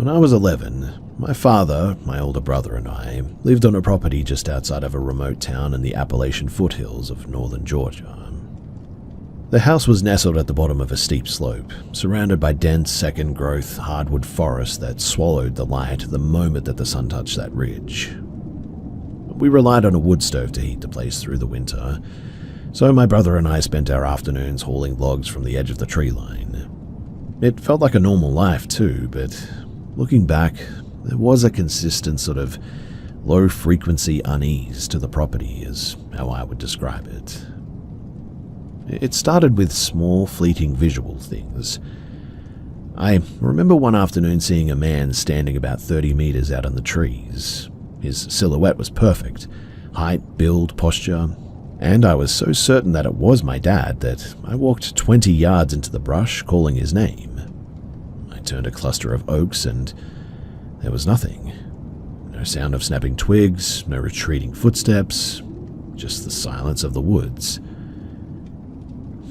When I was 11, my father, my older brother, and I lived on a property just outside of a remote town in the Appalachian foothills of northern Georgia. The house was nestled at the bottom of a steep slope, surrounded by dense second-growth hardwood forest that swallowed the light the moment that the sun touched that ridge. We relied on a wood stove to heat the place through the winter, so my brother and I spent our afternoons hauling logs from the edge of the tree line. It felt like a normal life too, but looking back, there was a consistent sort of low-frequency unease to the property, is how I would describe it. It started with small, fleeting visual things. I remember one afternoon seeing a man standing about 30 meters out in the trees. His silhouette was perfect, height, build, posture, and I was so certain that it was my dad that I walked 20 yards into the brush calling his name. I turned a cluster of oaks and there was nothing. No sound of snapping twigs, no retreating footsteps, just the silence of the woods.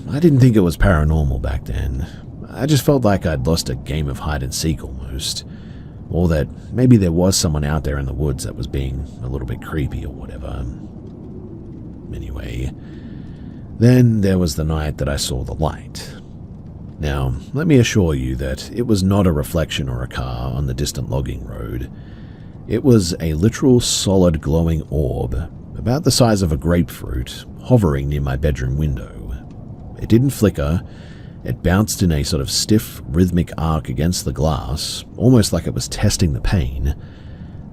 I didn't think it was paranormal back then. I just felt like I'd lost a game of hide and seek almost. Or that maybe there was someone out there in the woods that was being a little bit creepy or whatever. Anyway, then there was the night that I saw the light. Now, let me assure you that it was not a reflection or a car on the distant logging road. It was a literal solid glowing orb, about the size of a grapefruit, hovering near my bedroom window. It didn't flicker. It bounced in a sort of stiff, rhythmic arc against the glass, almost like it was testing the pain.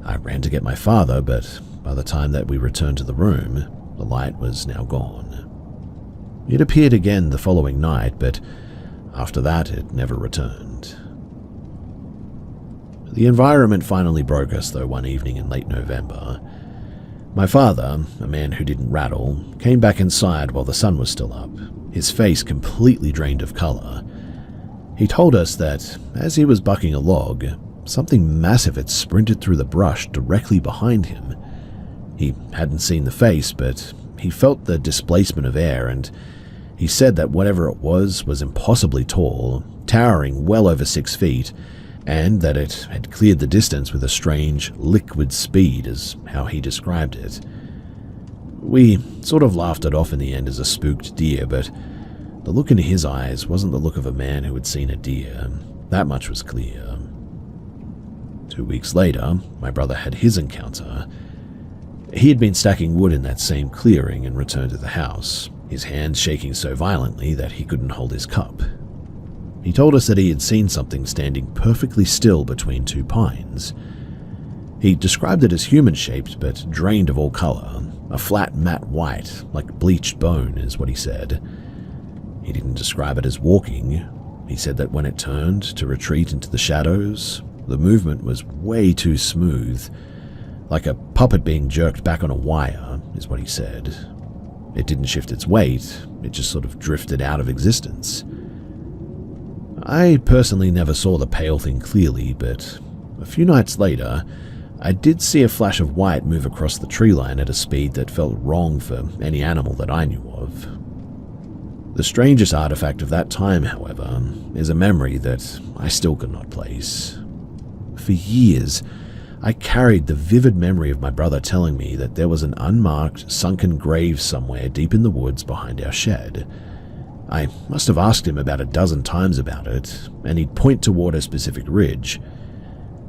I ran to get my father, but by the time that we returned to the room, the light was now gone. It appeared again the following night, but after that it never returned. The environment finally broke us, though, one evening in late November. My father, a man who didn't rattle, came back inside while the sun was still up, his face completely drained of color. He told us that, as he was bucking a log, something massive had sprinted through the brush directly behind him. He hadn't seen the face, but he felt the displacement of air, and he said that whatever it was impossibly tall, towering well over 6 feet, and that it had cleared the distance with a strange, liquid speed, is how he described it. We sort of laughed it off in the end as a spooked deer, but the look in his eyes wasn't the look of a man who had seen a deer. That much was clear. 2 weeks later, my brother had his encounter. He had been stacking wood in that same clearing and returned to the house, his hands shaking so violently that he couldn't hold his cup. He told us that he had seen something standing perfectly still between 2 pines. He described it as human-shaped but drained of all color. A flat matte white, like bleached bone, is what he said. He didn't describe it as walking. He said that when it turned to retreat into the shadows, the movement was way too smooth, like a puppet being jerked back on a wire, is what he said. It didn't shift its weight, it just sort of drifted out of existence. I personally never saw the pale thing clearly, but a few nights later, I did see a flash of white move across the tree line at a speed that felt wrong for any animal that I knew of. The strangest artifact of that time, however, is a memory that I still could not place. For years, I carried the vivid memory of my brother telling me that there was an unmarked, sunken grave somewhere deep in the woods behind our shed. I must have asked him about a dozen times about it, and he'd point toward a specific ridge.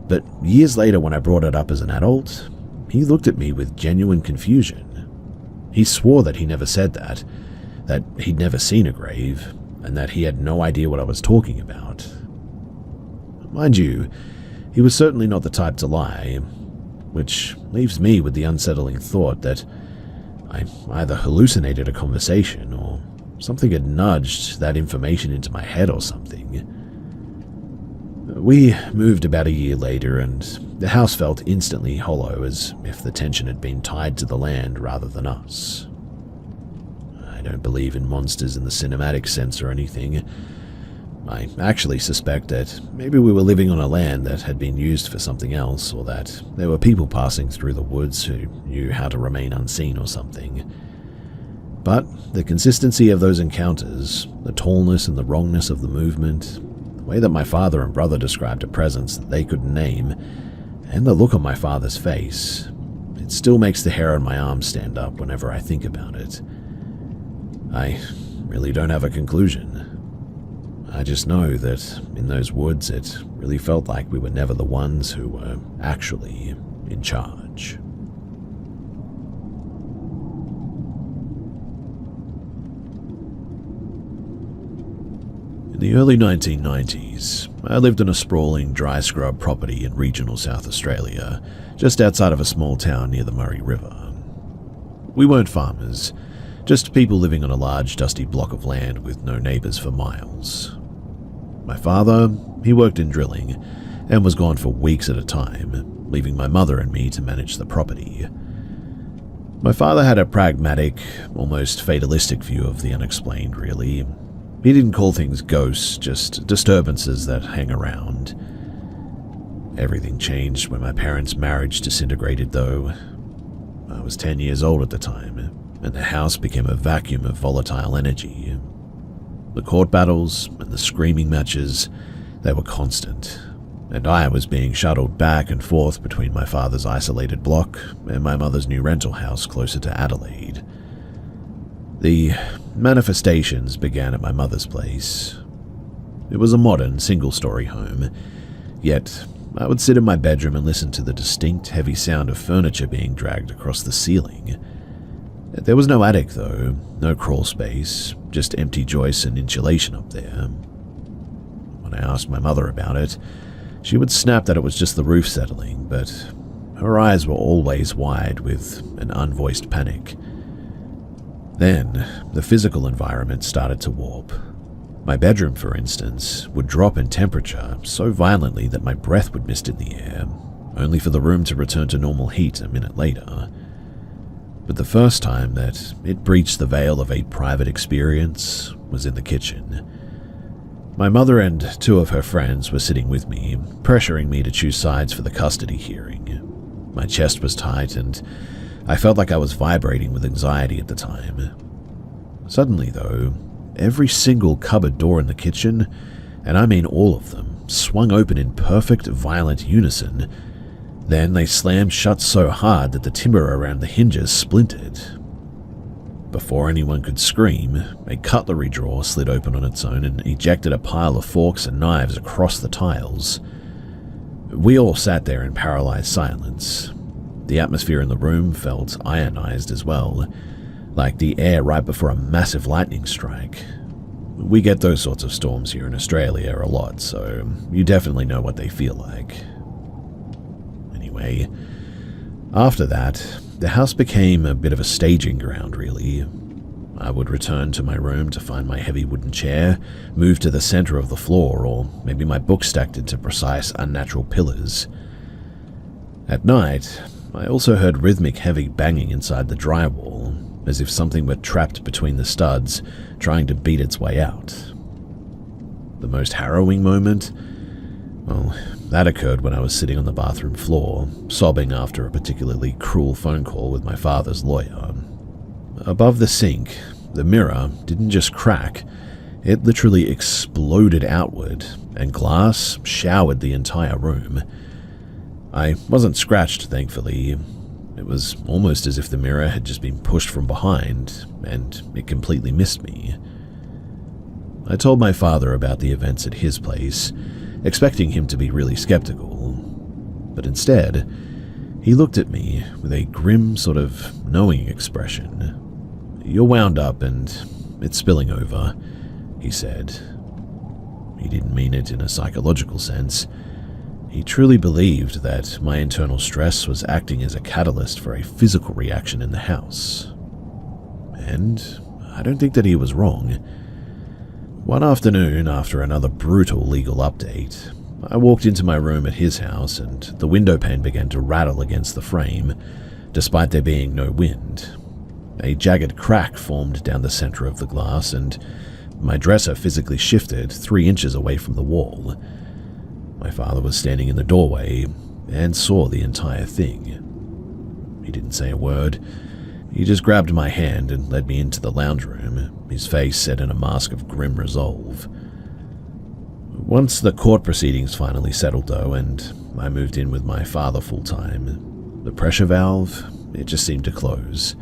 But years later, when I brought it up as an adult, he looked at me with genuine confusion. He swore that he never said that he'd never seen a grave, and that he had no idea what I was talking about. Mind you, he was certainly not the type to lie, which leaves me with the unsettling thought that I either hallucinated a conversation or something had nudged that information into my head or something. We moved about a year later, and the house felt instantly hollow, as if the tension had been tied to the land rather than us. I don't believe in monsters in the cinematic sense or anything. I actually suspect that maybe we were living on a land that had been used for something else, or that there were people passing through the woods who knew how to remain unseen or something. But the consistency of those encounters, the tallness and the wrongness of the movement, The way that my father and brother described a presence that they couldn't name, and the look on my father's face, it still makes the hair on my arm stand up whenever I think about it. I really don't have a conclusion. I just know that in those woods it really felt like we were never the ones who were actually in charge. In the early 1990s, I lived in a sprawling dry scrub property in regional South Australia, just outside of a small town near the Murray River. We weren't farmers, just people living on a large dusty block of land with no neighbours for miles. My father, he worked in drilling and was gone for weeks at a time, leaving my mother and me to manage the property. My father had a pragmatic, almost fatalistic view of the unexplained, really. He didn't call things ghosts, just disturbances that hang around. Everything changed when my parents' marriage disintegrated, though. I was 10 years old at the time, and the house became a vacuum of volatile energy. The court battles and the screaming matches, they were constant, and I was being shuttled back and forth between my father's isolated block and my mother's new rental house closer to Adelaide. The manifestations began at my mother's place. It was a modern, single-story home, yet I would sit in my bedroom and listen to the distinct, heavy sound of furniture being dragged across the ceiling. There was no attic, though, no crawl space, just empty joists and insulation up there. When I asked my mother about it, she would snap that it was just the roof settling, but her eyes were always wide with an unvoiced panic. Then, the physical environment started to warp. My bedroom, for instance, would drop in temperature so violently that my breath would mist in the air, only for the room to return to normal heat a minute later. But the first time that it breached the veil of a private experience was in the kitchen. My mother and two of her friends were sitting with me, pressuring me to choose sides for the custody hearing. My chest was tight, and I felt like I was vibrating with anxiety at the time. Suddenly, though, every single cupboard door in the kitchen, and I mean all of them, swung open in perfect, violent unison. Then they slammed shut so hard that the timber around the hinges splintered. Before anyone could scream, a cutlery drawer slid open on its own and ejected a pile of forks and knives across the tiles. We all sat there in paralyzed silence. The atmosphere in the room felt ionized as well, like the air right before a massive lightning strike. We get those sorts of storms here in Australia a lot, so you definitely know what they feel like. Anyway, after that, the house became a bit of a staging ground, really. I would return to my room to find my heavy wooden chair, move to the center of the floor, or maybe my book stacked into precise, unnatural pillars. At night, I also heard rhythmic heavy banging inside the drywall, as if something were trapped between the studs, trying to beat its way out. The most harrowing moment? Well, that occurred when I was sitting on the bathroom floor, sobbing after a particularly cruel phone call with my father's lawyer. Above the sink, the mirror didn't just crack, it literally exploded outward, and glass showered the entire room. I wasn't scratched, thankfully. It was almost as if the mirror had just been pushed from behind, and it completely missed me. I told my father about the events at his place, expecting him to be really skeptical. But instead, he looked at me with a grim sort of knowing expression. "You're wound up and it's spilling over," he said. He didn't mean it in a psychological sense. He truly believed that my internal stress was acting as a catalyst for a physical reaction in the house. And I don't think that he was wrong. One afternoon, after another brutal legal update, I walked into my room at his house and the window pane began to rattle against the frame, despite there being no wind. A jagged crack formed down the center of the glass, and my dresser physically shifted 3 inches away from the wall. My father was standing in the doorway and saw the entire thing. He didn't say a word. He just grabbed my hand and led me into the lounge room, his face set in a mask of grim resolve. Once the court proceedings finally settled, though, and I moved in with my father full-time, the pressure valve, it just seemed to close.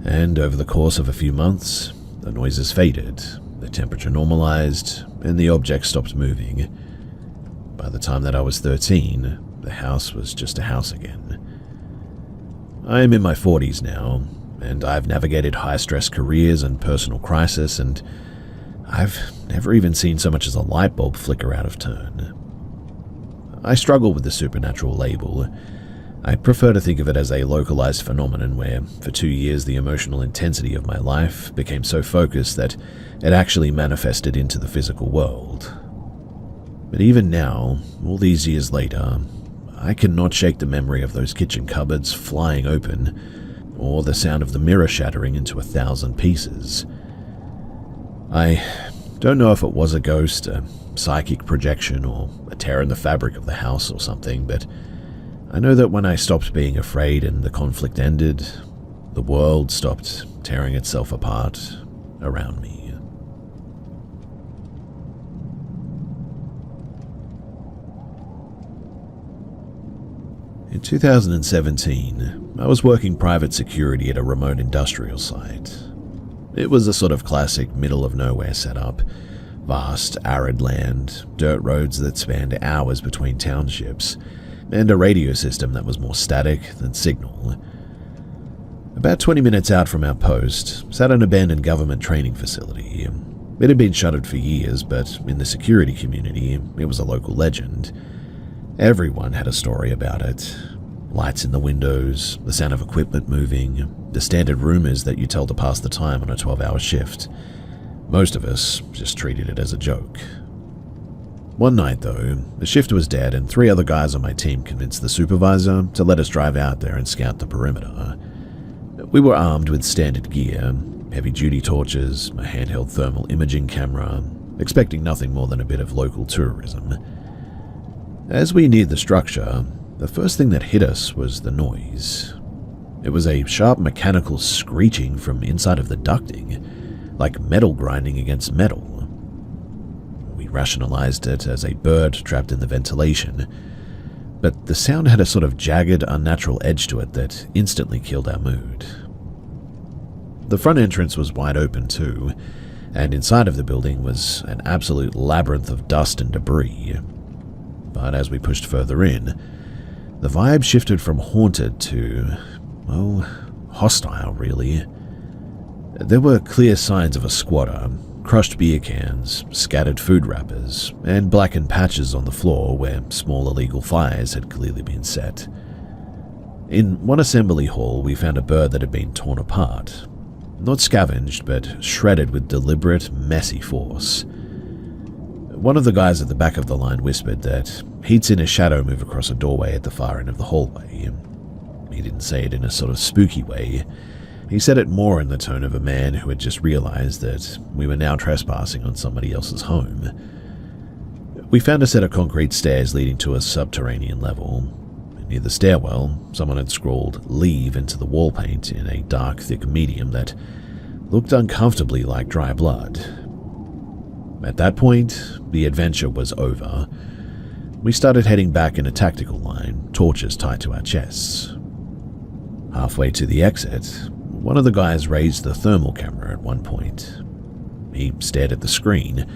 And over the course of a few months, the noises faded, the temperature normalized, and the object stopped moving. By the time that I was 13, the house was just a house again. I am in my 40s now, and I've navigated high-stress careers and personal crisis, and I've never even seen so much as a light bulb flicker out of turn. I struggle with the supernatural label. I prefer to think of it as a localized phenomenon where, for 2 years, the emotional intensity of my life became so focused that it actually manifested into the physical world. But even now, all these years later, I cannot shake the memory of those kitchen cupboards flying open, or the sound of the mirror shattering into 1,000 pieces. I don't know if it was a ghost, a psychic projection, or a tear in the fabric of the house or something, but I know that when I stopped being afraid and the conflict ended, the world stopped tearing itself apart around me. In 2017, I was working private security at a remote industrial site. It was a sort of classic middle-of-nowhere setup. Vast, arid land, dirt roads that spanned hours between townships, and a radio system that was more static than signal. About 20 minutes out from our post sat an abandoned government training facility. It had been shuttered for years, but in the security community, it was a local legend. Everyone had a story about it. Lights in the windows, the sound of equipment moving, the standard rumors that you tell to pass the time on a 12-hour shift. Most of us just treated it as a joke. One night, though, the shift was dead and 3 other guys on my team convinced the supervisor to let us drive out there and scout the perimeter. We were armed with standard gear, heavy-duty torches, a handheld thermal imaging camera, expecting nothing more than a bit of local tourism. As we neared the structure, the first thing that hit us was the noise. It was a sharp mechanical screeching from inside of the ducting, like metal grinding against metal. We rationalized it as a bird trapped in the ventilation, but the sound had a sort of jagged, unnatural edge to it that instantly killed our mood. The front entrance was wide open too, and inside of the building was an absolute labyrinth of dust and debris. But as we pushed further in, the vibe shifted from haunted to, well, hostile, really. There were clear signs of a squatter, crushed beer cans, scattered food wrappers, and blackened patches on the floor where small illegal fires had clearly been set. In one assembly hall, we found a bird that had been torn apart. Not scavenged, but shredded with deliberate, messy force. One of the guys at the back of the line whispered that he'd seen a shadow move across a doorway at the far end of the hallway. He didn't say it in a sort of spooky way. He said it more in the tone of a man who had just realized that we were now trespassing on somebody else's home. We found a set of concrete stairs leading to a subterranean level. Near the stairwell, someone had scrawled "Leave" into the wall paint in a dark, thick medium that looked uncomfortably like dry blood. At that point, the adventure was over. We started heading back in a tactical line, torches tied to our chests. Halfway to the exit, one of the guys raised the thermal camera at one point. He stared at the screen,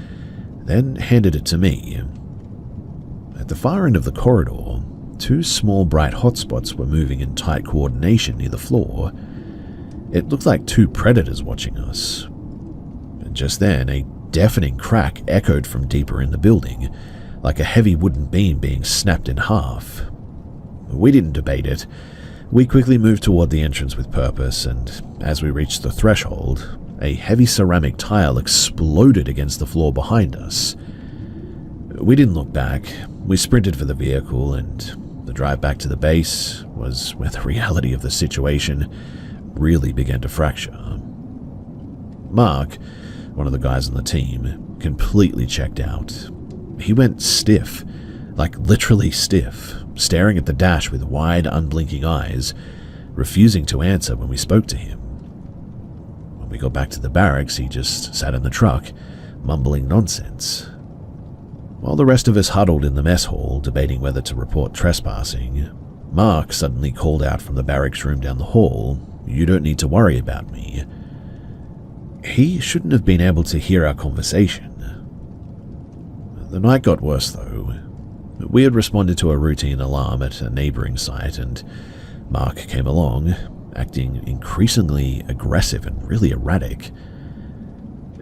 then handed it to me. At the far end of the corridor, 2 small bright hotspots were moving in tight coordination near the floor. It looked like 2 predators watching us. And just then, a deafening crack echoed from deeper in the building, like a heavy wooden beam being snapped in half. We didn't debate it. We quickly moved toward the entrance with purpose, and as we reached the threshold, a heavy ceramic tile exploded against the floor behind us. We didn't look back. We sprinted for the vehicle, and the drive back to the base was where the reality of the situation really began to fracture. Mark, one of the guys on the team, completely checked out. He went stiff, like literally stiff, staring at the dash with wide, unblinking eyes, refusing to answer when we spoke to him. When we got back to the barracks, he just sat in the truck, mumbling nonsense. While the rest of us huddled in the mess hall debating whether to report trespassing, Mark suddenly called out from the barracks room down the hall, "You don't need to worry about me." He shouldn't have been able to hear our conversation. The night got worse though. We had responded to a routine alarm at a neighbouring site, and Mark came along, acting increasingly aggressive and really erratic.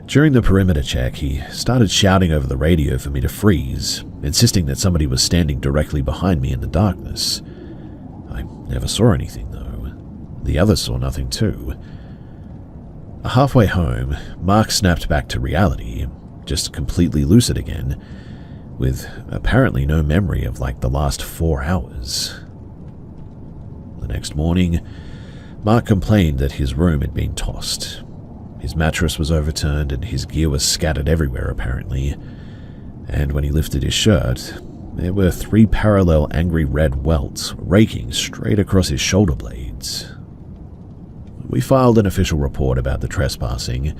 During the perimeter check, he started shouting over the radio for me to freeze, insisting that somebody was standing directly behind me in the darkness. I never saw anything though. The others saw nothing too. Halfway home, Mark snapped back to reality, just completely lucid again, with apparently no memory of like the last 4 hours. The next morning, Mark complained that his room had been tossed. His mattress was overturned and his gear was scattered everywhere apparently, and when he lifted his shirt, there were 3 parallel angry red welts raking straight across his shoulder blades. We filed an official report about the trespassing,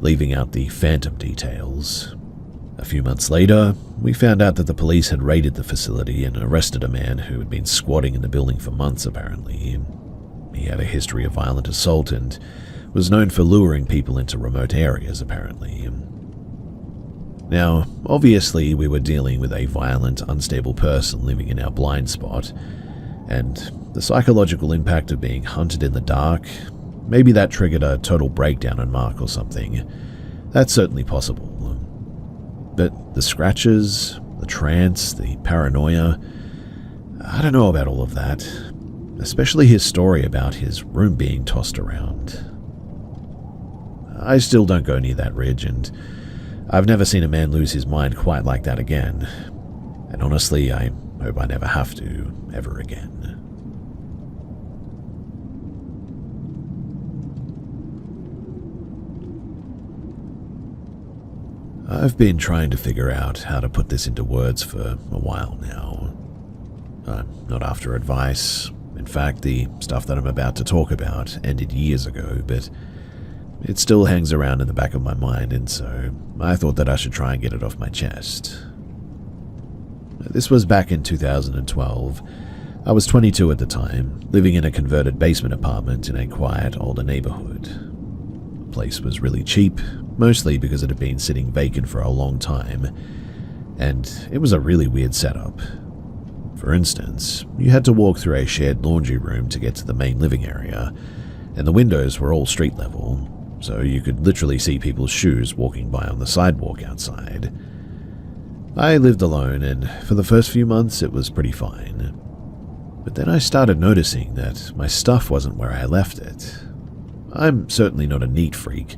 leaving out the phantom details. A few months later, we found out that the police had raided the facility and arrested a man who had been squatting in the building for months apparently. He had a history of violent assault and was known for luring people into remote areas apparently. Now, obviously we were dealing with a violent, unstable person living in our blind spot, and the psychological impact of being hunted in the dark, maybe that triggered a total breakdown on Mark or something. That's certainly possible. But the scratches, the trance, the paranoia, I don't know about all of that, especially his story about his room being tossed around. I still don't go near that ridge, and I've never seen a man lose his mind quite like that again. And honestly, I hope I never have to, ever again. I've been trying to figure out how to put this into words for a while now. I'm not after advice. In fact, the stuff that I'm about to talk about ended years ago, but it still hangs around in the back of my mind, and so I thought that I should try and get it off my chest. This was back in 2012. I was 22 at the time, living in a converted basement apartment in a quiet, older neighborhood. The place was really cheap, mostly because it had been sitting vacant for a long time, and it was a really weird setup. For instance, you had to walk through a shared laundry room to get to the main living area, and the windows were all street level, so you could literally see people's shoes walking by on the sidewalk outside. I lived alone, and for the first few months it was pretty fine. But then I started noticing that my stuff wasn't where I left it. I'm certainly not a neat freak.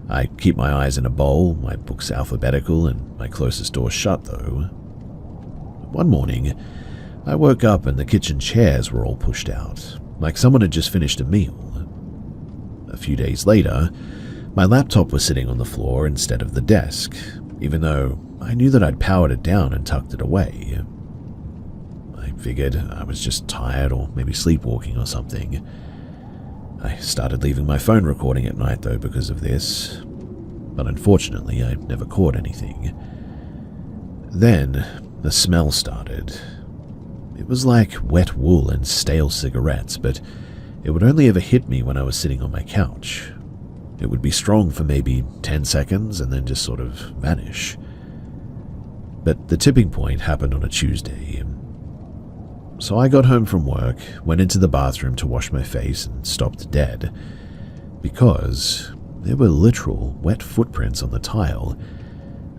I keep my eyes in a bowl, my books alphabetical, and my closest door shut though. One morning, I woke up and the kitchen chairs were all pushed out, like someone had just finished a meal. A few days later, my laptop was sitting on the floor instead of the desk, even though I knew that I'd powered it down and tucked it away. I figured I was just tired or maybe sleepwalking or something. I started leaving my phone recording at night though because of this, but unfortunately I never caught anything. Then the smell started. It was like wet wool and stale cigarettes, but it would only ever hit me when I was sitting on my couch. It would be strong for maybe 10 seconds and then just sort of vanish. But the tipping point happened on a Tuesday. So I got home from work, went into the bathroom to wash my face, and stopped dead. Because there were literal wet footprints on the tile.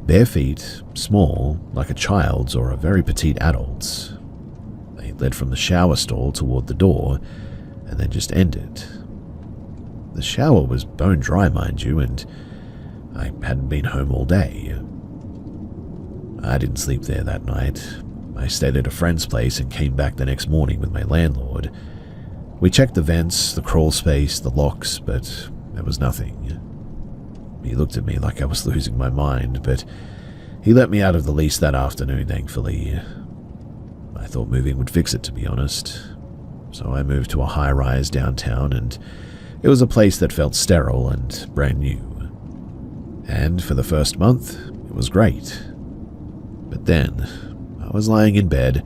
Bare feet, small, like a child's or a very petite adult's. They led from the shower stall toward the door, and then just ended. The shower was bone dry, mind you, and I hadn't been home all day. I didn't sleep there that night. I stayed at a friend's place and came back the next morning with my landlord. We checked the vents, the crawl space, the locks, but there was nothing. He looked at me like I was losing my mind, but he let me out of the lease that afternoon, thankfully. I thought moving would fix it, to be honest. So I moved to a high-rise downtown, and it was a place that felt sterile and brand new. And for the first month, it was great. But then, I was lying in bed,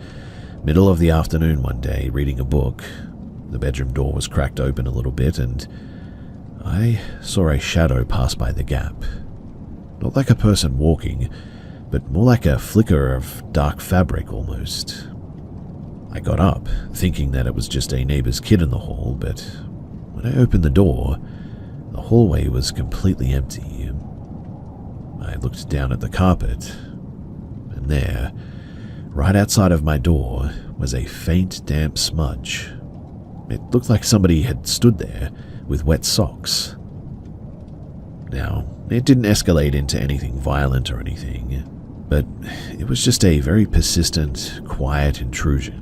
middle of the afternoon one day, reading a book. The bedroom door was cracked open a little bit, and I saw a shadow pass by the gap. Not like a person walking, but more like a flicker of dark fabric almost. I got up, thinking that it was just a neighbor's kid in the hall, but when I opened the door, the hallway was completely empty. I looked down at the carpet, and there, right outside of my door, was a faint, damp smudge. It looked like somebody had stood there with wet socks. Now, it didn't escalate into anything violent or anything, but it was just a very persistent, quiet intrusion.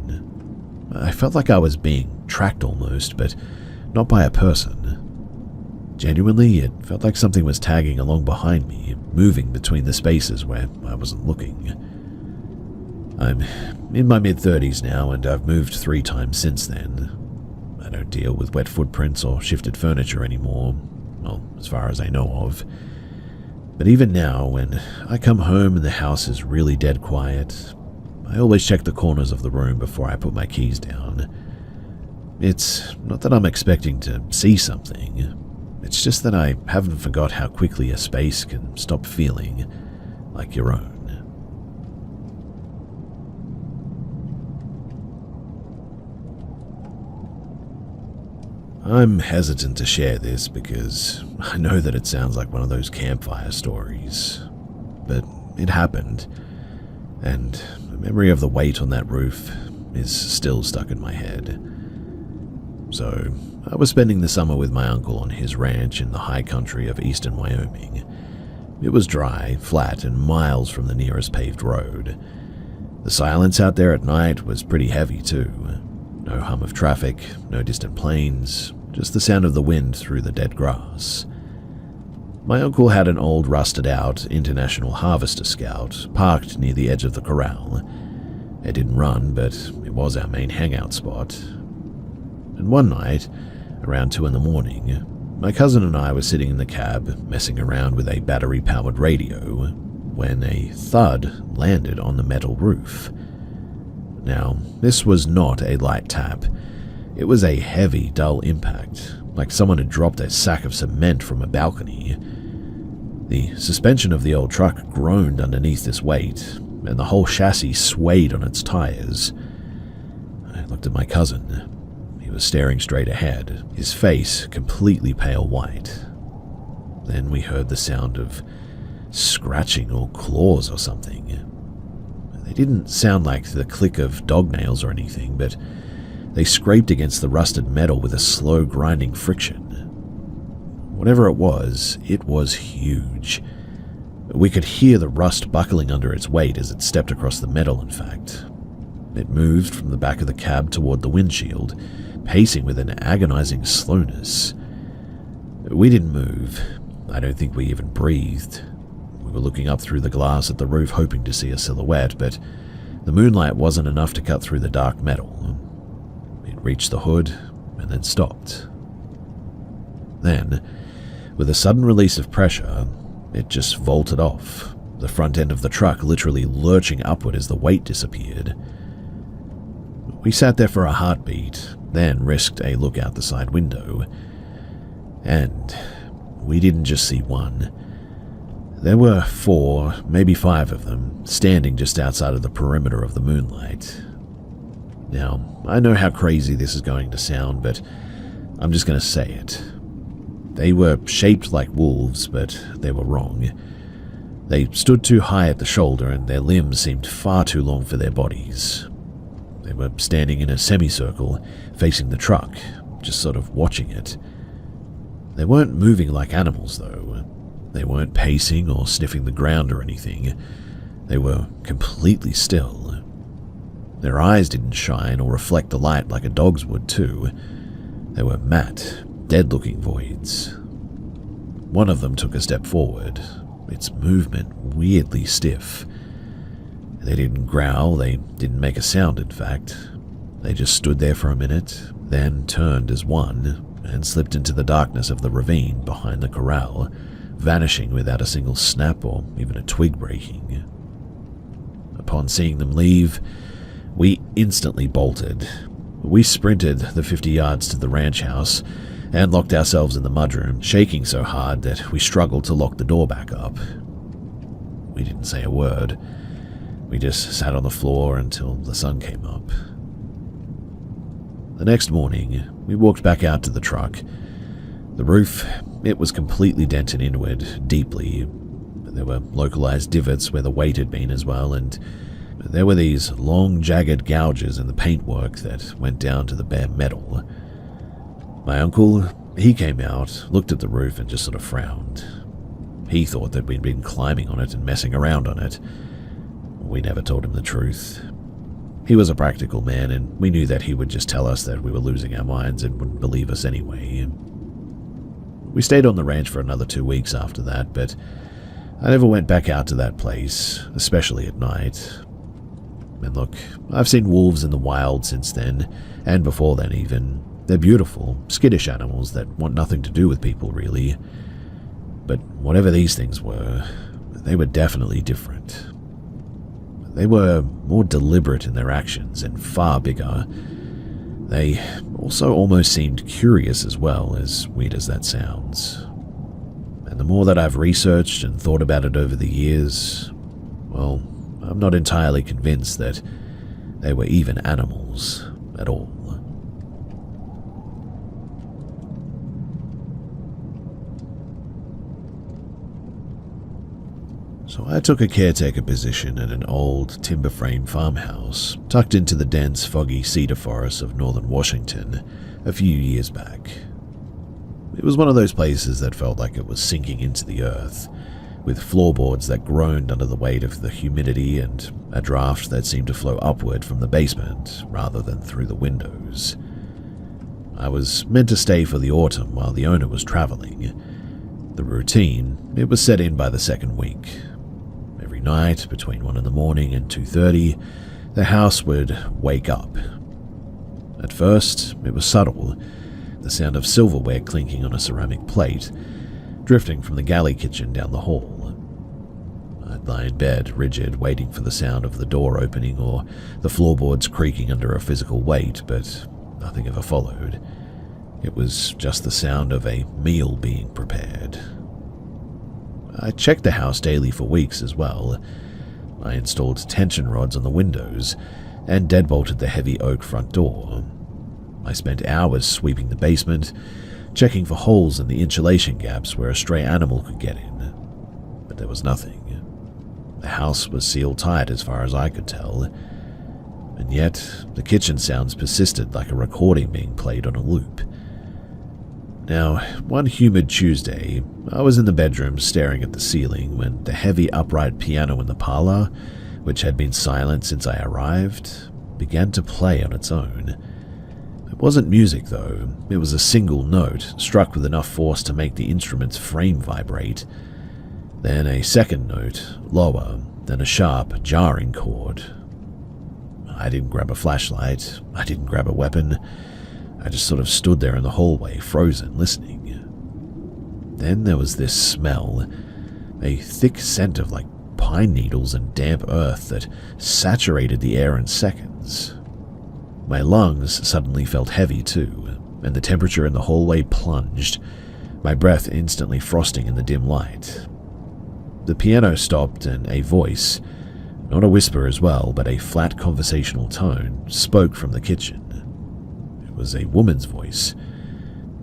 I felt like I was being tracked almost, but not by a person. Genuinely, it felt like something was tagging along behind me, moving between the spaces where I wasn't looking. I'm in my mid-30s now, and I've moved 3 times since then. I don't deal with wet footprints or shifted furniture anymore, well, as far as I know of. But even now, when I come home and the house is really dead quiet, I always check the corners of the room before I put my keys down. It's not that I'm expecting to see something, it's just that I haven't forgot how quickly a space can stop feeling like your own. I'm hesitant to share this because I know that it sounds like one of those campfire stories, but it happened, and the memory of the weight on that roof is still stuck in my head. So, I was spending the summer with my uncle on his ranch in the high country of eastern Wyoming. It was dry, flat, and miles from the nearest paved road. The silence out there at night was pretty heavy too. No hum of traffic, no distant planes, just the sound of the wind through the dead grass. My uncle had an old rusted-out International Harvester Scout parked near the edge of the corral. It didn't run, but it was our main hangout spot. And one night, around 2 in the morning, my cousin and I were sitting in the cab, messing around with a battery-powered radio, when a thud landed on the metal roof. Now, this was not a light tap. It was a heavy, dull impact, like someone had dropped a sack of cement from a balcony. The suspension of the old truck groaned underneath this weight, and the whole chassis swayed on its tires. I looked at my cousin. He was staring straight ahead, his face completely pale white. Then we heard the sound of scratching or claws or something. They didn't sound like the click of dog nails or anything, but they scraped against the rusted metal with a slow grinding friction. Whatever it was huge. We could hear the rust buckling under its weight as it stepped across the metal, in fact. It moved from the back of the cab toward the windshield, pacing with an agonizing slowness. We didn't move. I don't think we even breathed. We were looking up through the glass at the roof hoping to see a silhouette, but the moonlight wasn't enough to cut through the dark metal. It reached the hood and then stopped. Then, with a sudden release of pressure, it just vaulted off, the front end of the truck literally lurching upward as the weight disappeared. We sat there for a heartbeat, then risked a look out the side window. And we didn't just see one. There were 4, maybe 5 of them, standing just outside of the perimeter of the moonlight. Now, I know how crazy this is going to sound, but I'm just going to say it. They were shaped like wolves, but they were wrong. They stood too high at the shoulder, and their limbs seemed far too long for their bodies. They were standing in a semicircle, facing the truck, just sort of watching it. They weren't moving like animals, though. They weren't pacing or sniffing the ground or anything. They were completely still. Their eyes didn't shine or reflect the light like a dog's would, too. They were matte, dead-looking voids. One of them took a step forward, its movement weirdly stiff. They didn't growl, they didn't make a sound, in fact. They just stood there for a minute, then turned as one, and slipped into the darkness of the ravine behind the corral, vanishing without a single snap or even a twig breaking. Upon seeing them leave, we instantly bolted. We sprinted the 50 yards to the ranch house and locked ourselves in the mudroom, shaking so hard that we struggled to lock the door back up. We didn't say a word. We just sat on the floor until the sun came up. The next morning, we walked back out to the truck. The roof, it was completely dented inward, deeply. There were localized divots where the weight had been as well, and there were these long, jagged gouges in the paintwork that went down to the bare metal. My uncle, he came out, looked at the roof, and just sort of frowned. He thought that we'd been climbing on it and messing around on it. We never told him the truth. He was a practical man, and we knew that he would just tell us that we were losing our minds and wouldn't believe us anyway. We stayed on the ranch for another 2 weeks after that, but I never went back out to that place, especially at night. And look, I've seen wolves in the wild since then, and before then even. They're beautiful, skittish animals that want nothing to do with people, really. But whatever these things were, they were definitely different. They were more deliberate in their actions and far bigger. They also almost seemed curious as well, as weird as that sounds. And the more that I've researched and thought about it over the years, well, I'm not entirely convinced that they were even animals at all. So I took a caretaker position at an old timber frame farmhouse tucked into the dense, foggy cedar forests of northern Washington a few years back. It was one of those places that felt like it was sinking into the earth, with floorboards that groaned under the weight of the humidity and a draft that seemed to flow upward from the basement rather than through the windows. I was meant to stay for the autumn while the owner was traveling. The routine, it was set in by the second week. Every night, between 1 in the morning and 2:30, the house would wake up. At first, it was subtle, the sound of silverware clinking on a ceramic plate, drifting from the galley kitchen down the hall. I'd lie in bed, rigid, waiting for the sound of the door opening or the floorboards creaking under a physical weight, but nothing ever followed. It was just the sound of a meal being prepared. I checked the house daily for weeks as well. I installed tension rods on the windows and deadbolted the heavy oak front door. I spent hours sweeping the basement, checking for holes in the insulation gaps where a stray animal could get in. But there was nothing. The house was sealed tight as far as I could tell. And yet, the kitchen sounds persisted like a recording being played on a loop. Now, one humid Tuesday, I was in the bedroom staring at the ceiling when the heavy upright piano in the parlor, which had been silent since I arrived, began to play on its own. It wasn't music, though. It was a single note, struck with enough force to make the instrument's frame vibrate. Then a second note, lower, then a sharp, jarring chord. I didn't grab a flashlight. I didn't grab a weapon. I just sort of stood there in the hallway, frozen, listening. Then there was this smell, a thick scent of like pine needles and damp earth that saturated the air in seconds. My lungs suddenly felt heavy too, and the temperature in the hallway plunged, my breath instantly frosting in the dim light. The piano stopped and a voice, not a whisper as well, but a flat conversational tone, spoke from the kitchen. It was a woman's voice,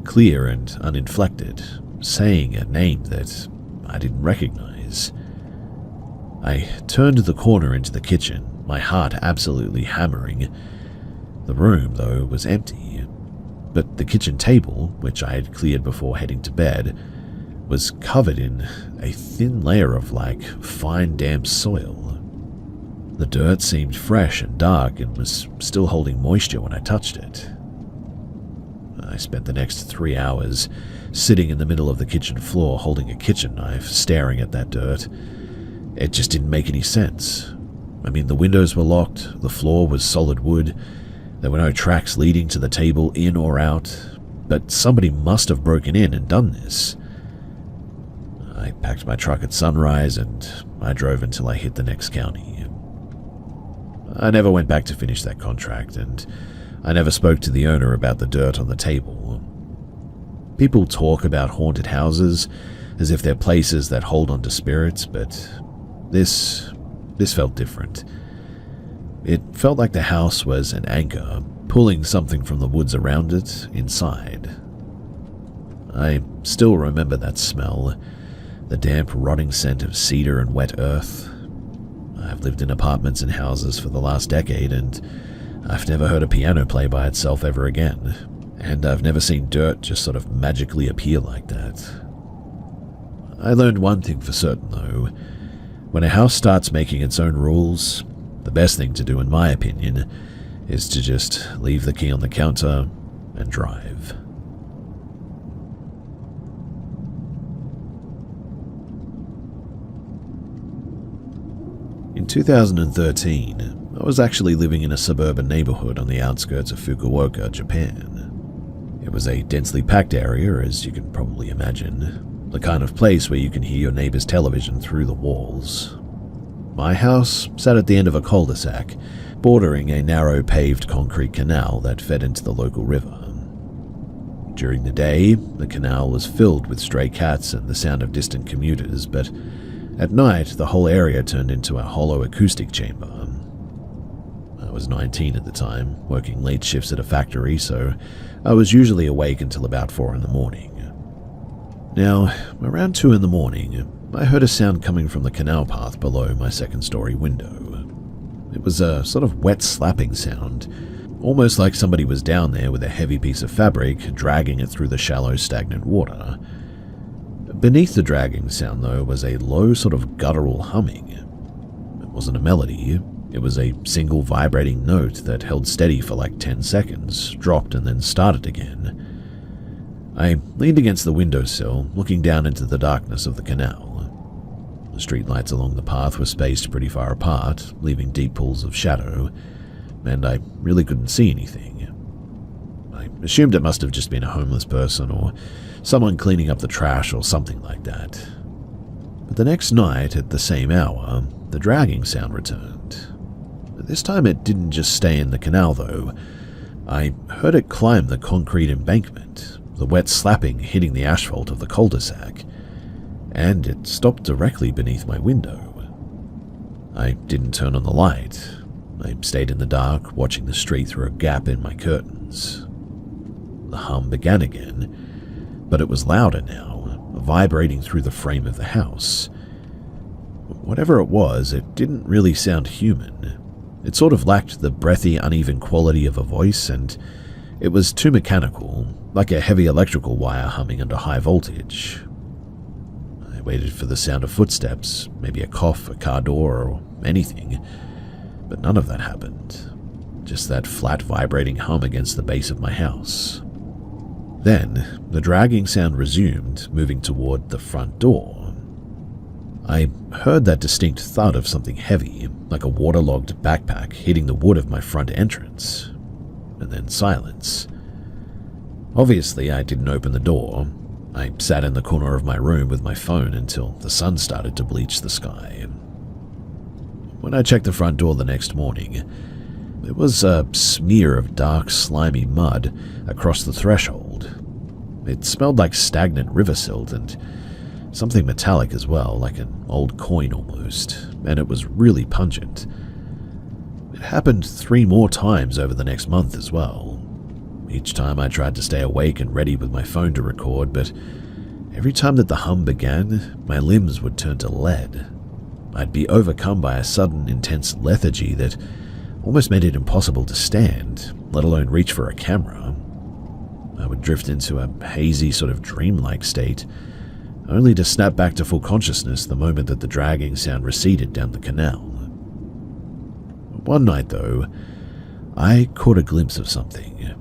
clear and uninflected, saying a name that I didn't recognize. I turned the corner into the kitchen, my heart absolutely hammering. The room, though, was empty, but the kitchen table, which I had cleared before heading to bed, was covered in a thin layer of fine damp soil. The dirt seemed fresh and dark and was still holding moisture when I touched it. I spent the next 3 hours sitting in the middle of the kitchen floor holding a kitchen knife, staring at that dirt. It just didn't make any sense. I mean, the windows were locked, the floor was solid wood, there were no tracks leading to the table in or out, but somebody must have broken in and done this. I packed my truck at sunrise and I drove until I hit the next county. I never went back to finish that contract, and I never spoke to the owner about the dirt on the table. People talk about haunted houses as if they're places that hold on to spirits, but this felt different. It felt like the house was an anchor, pulling something from the woods around it inside. I still remember that smell, the damp, rotting scent of cedar and wet earth. I've lived in apartments and houses for the last decade, and I've never heard a piano play by itself ever again, and I've never seen dirt just sort of magically appear like that. I learned one thing for certain, though. When a house starts making its own rules, the best thing to do, in my opinion, is to just leave the key on the counter and drive. In 2013, I was actually living in a suburban neighborhood on the outskirts of Fukuoka, Japan. It was a densely packed area, as you can probably imagine, the kind of place where you can hear your neighbor's television through the walls. My house sat at the end of a cul-de-sac, bordering a narrow paved concrete canal that fed into the local river. During the day, the canal was filled with stray cats and the sound of distant commuters, but at night, the whole area turned into a hollow acoustic chamber. I was 19 at the time, working late shifts at a factory, so I was usually awake until about 4 in the morning. Now, around 2 in the morning, I heard a sound coming from the canal path below my second-story window. It was a sort of wet slapping sound, almost like somebody was down there with a heavy piece of fabric, dragging it through the shallow, stagnant water. Beneath the dragging sound, though, was a low sort of guttural humming. It wasn't a melody, it was a single vibrating note that held steady for like 10 seconds, dropped and then started again. I leaned against the windowsill, looking down into the darkness of the canal. The streetlights along the path were spaced pretty far apart, leaving deep pools of shadow, and I really couldn't see anything. I assumed it must have just been a homeless person or someone cleaning up the trash or something like that. But the next night, at the same hour, the dragging sound returned. This time it didn't just stay in the canal, though. I heard it climb the concrete embankment, the wet slapping hitting the asphalt of the cul-de-sac, and it stopped directly beneath my window. I didn't turn on the light. I stayed in the dark, watching the street through a gap in my curtains. The hum began again, but it was louder now, vibrating through the frame of the house. Whatever it was, it didn't really sound human. It sort of lacked the breathy, uneven quality of a voice, and it was too mechanical, like a heavy electrical wire humming under high voltage. I waited for the sound of footsteps, maybe a cough, a car door, or anything, but none of that happened. Just that flat, vibrating hum against the base of my house. Then, the dragging sound resumed, moving toward the front door. I heard that distinct thud of something heavy, like a waterlogged backpack hitting the wood of my front entrance, and then silence. Obviously, I didn't open the door. I sat in the corner of my room with my phone until the sun started to bleach the sky. When I checked the front door the next morning, there was a smear of dark, slimy mud across the threshold. It smelled like stagnant river silt and something metallic as well, like an old coin almost, and it was really pungent. It happened 3 more times over the next month as well. Each time I tried to stay awake and ready with my phone to record, but every time that the hum began, my limbs would turn to lead. I'd be overcome by a sudden, intense lethargy that almost made it impossible to stand, let alone reach for a camera. I would drift into a hazy, sort of dreamlike state, only to snap back to full consciousness the moment that the dragging sound receded down the canal. One night, though, I caught a glimpse of something.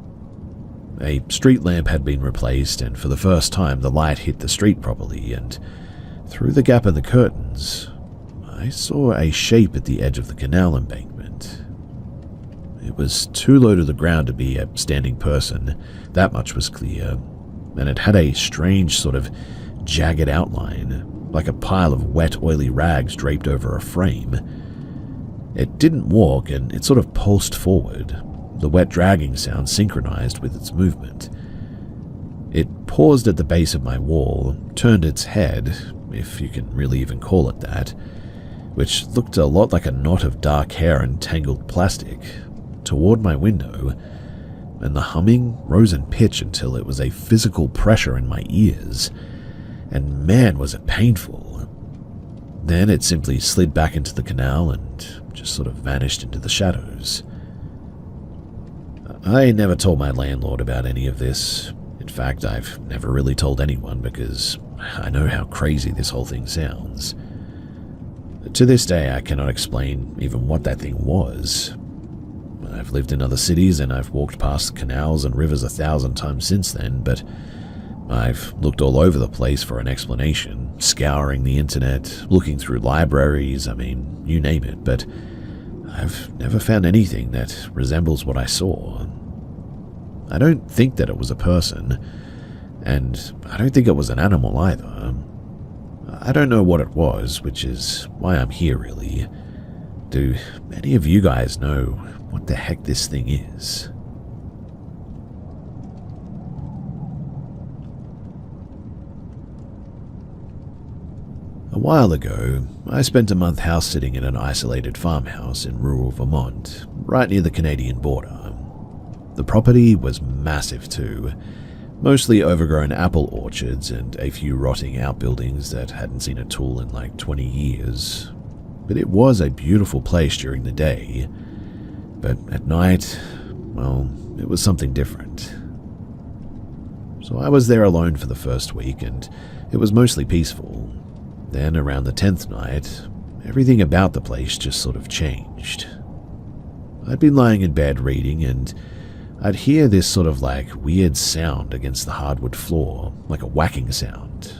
A street lamp had been replaced, and for the first time the light hit the street properly, and through the gap in the curtains, I saw a shape at the edge of the canal embankment. It was too low to the ground to be a standing person, that much was clear, and it had a strange sort of jagged outline, like a pile of wet, oily rags draped over a frame. It didn't walk, and it sort of pulsed forward, the wet dragging sound synchronized with its movement. It paused at the base of my wall, turned its head, if you can really even call it that, which looked a lot like a knot of dark hair and tangled plastic, toward my window, and the humming rose in pitch until it was a physical pressure in my ears, and man was it painful. Then it simply slid back into the canal and just sort of vanished into the shadows. I never told my landlord about any of this. In fact, I've never really told anyone because I know how crazy this whole thing sounds. To this day, I cannot explain even what that thing was. I've lived in other cities and I've walked past canals and rivers 1,000 times since then, but I've looked all over the place for an explanation, scouring the internet, looking through libraries, you name it, but I've never found anything that resembles what I saw. I don't think that it was a person, and I don't think it was an animal either. I don't know what it was, which is why I'm here, really. Do any of you guys know what the heck this thing is? A while ago, I spent a month house-sitting in an isolated farmhouse in rural Vermont, right near the Canadian border. The property was massive too, mostly overgrown apple orchards and a few rotting outbuildings that hadn't seen a tool in like 20 years. But it was a beautiful place during the day. But at night, well, it was something different. So I was there alone for the first week, and it was mostly peaceful. Then, around the 10th night, everything about the place just sort of changed. I'd been lying in bed reading, and I'd hear this sort of like weird sound against the hardwood floor, like a whacking sound.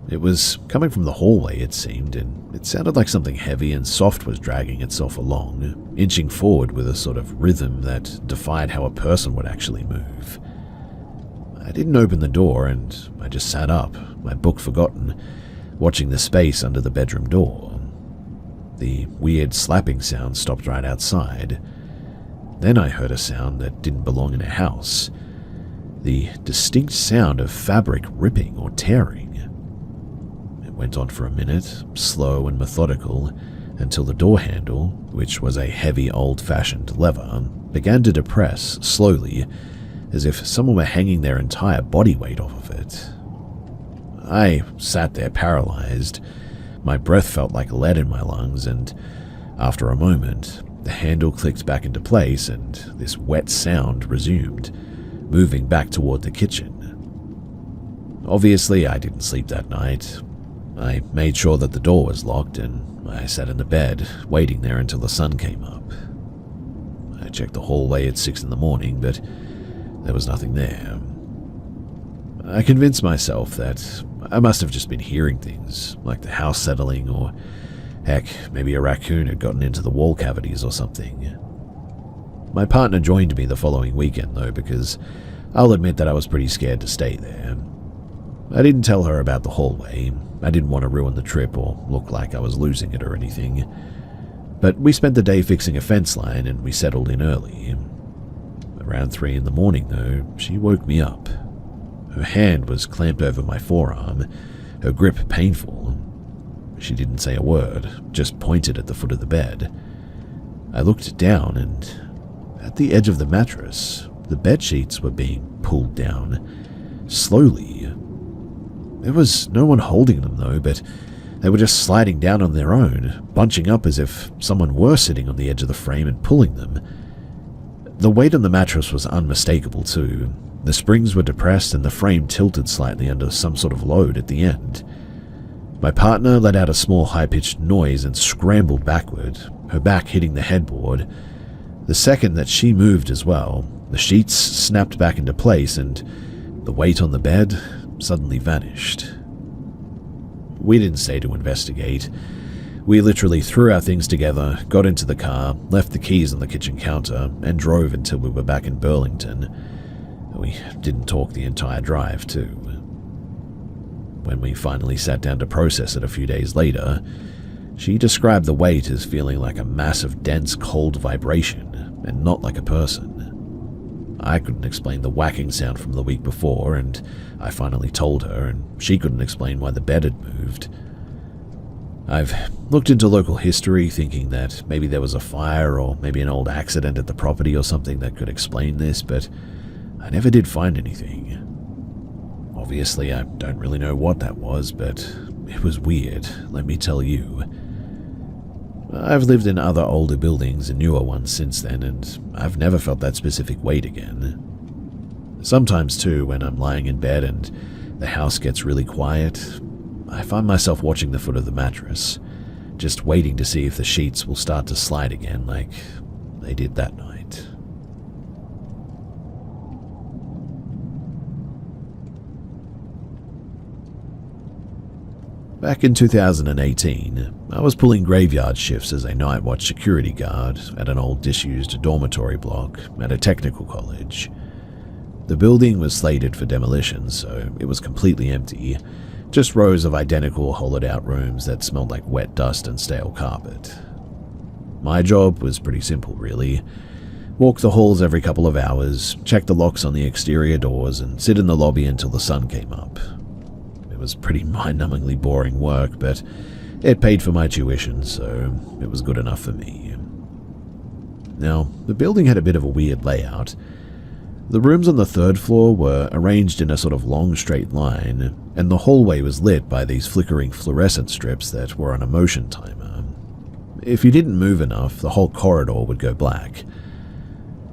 It was coming from the hallway, it seemed, and it sounded like something heavy and soft was dragging itself along, inching forward with a sort of rhythm that defied how a person would actually move. I didn't open the door, and I just sat up, my book forgotten, watching the space under the bedroom door. The weird slapping sound stopped right outside. Then I heard a sound that didn't belong in a house. The distinct sound of fabric ripping or tearing. It went on for a minute, slow and methodical, until the door handle, which was a heavy old-fashioned lever, began to depress slowly, as if someone were hanging their entire body weight off of it. I sat there paralyzed. My breath felt like lead in my lungs, and after a moment, the handle clicked back into place and this wet sound resumed, moving back toward the kitchen. Obviously, I didn't sleep that night. I made sure that the door was locked, and I sat in the bed, waiting there until the sun came up. I checked the hallway at 6 in the morning, but there was nothing there. I convinced myself that I must have just been hearing things, like the house settling, or heck, maybe a raccoon had gotten into the wall cavities or something. My partner joined me the following weekend, though, because I'll admit that I was pretty scared to stay there. I didn't tell her about the hallway. I didn't want to ruin the trip or look like I was losing it or anything. But we spent the day fixing a fence line, and we settled in early. Around 3 in the morning, though, she woke me up. Her hand was clamped over my forearm, her grip painful. She didn't say a word, just pointed at the foot of the bed. I looked down, and at the edge of the mattress, the bed sheets were being pulled down, slowly. There was no one holding them, though, but they were just sliding down on their own, bunching up as if someone were sitting on the edge of the frame and pulling them. The weight on the mattress was unmistakable, too. The springs were depressed and the frame tilted slightly under some sort of load at the end. My partner let out a small high-pitched noise and scrambled backward, her back hitting the headboard. The second that she moved as well, the sheets snapped back into place and the weight on the bed suddenly vanished. We didn't stay to investigate. We literally threw our things together, got into the car, left the keys on the kitchen counter, and drove until we were back in Burlington. We didn't talk the entire drive, too. When we finally sat down to process it a few days later, She described the weight as feeling like a massive, dense, cold vibration, and not like a person. I couldn't explain the whacking sound from the week before, and I finally told her, and she couldn't explain why the bed had moved. I've looked into local history, thinking that maybe there was a fire or maybe an old accident at the property or something that could explain this, but I never did find anything. Obviously, I don't really know what that was, but it was weird, let me tell you. I've lived in other older buildings and newer ones since then, and I've never felt that specific weight again. Sometimes, too, when I'm lying in bed and the house gets really quiet, I find myself watching the foot of the mattress, just waiting to see if the sheets will start to slide again like they did that night. Back in 2018, I was pulling graveyard shifts as a night watch security guard at an old disused dormitory block at a technical college. The building was slated for demolition, so it was completely empty, just rows of identical hollowed-out rooms that smelled like wet dust and stale carpet. My job was pretty simple, really. Walk the halls every couple of hours, check the locks on the exterior doors, and sit in the lobby until the sun came up. It was pretty mind-numbingly boring work, but it paid for my tuition, so it was good enough for me. Now, the building had a bit of a weird layout. The rooms on the third floor were arranged in a sort of long straight line, and the hallway was lit by these flickering fluorescent strips that were on a motion timer. If you didn't move enough, the whole corridor would go black.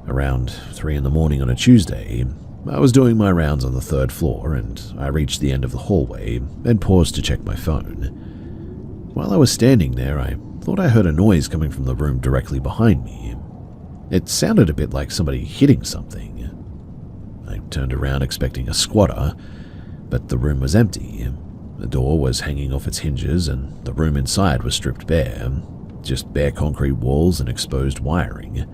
Around 3 in the morning on a Tuesday, I was doing my rounds on the third floor, and I reached the end of the hallway and paused to check my phone. While I was standing there, I thought I heard a noise coming from the room directly behind me. It sounded a bit like somebody hitting something. I turned around expecting a squatter, but the room was empty. The door was hanging off its hinges, and the room inside was stripped bare, just bare concrete walls and exposed wiring.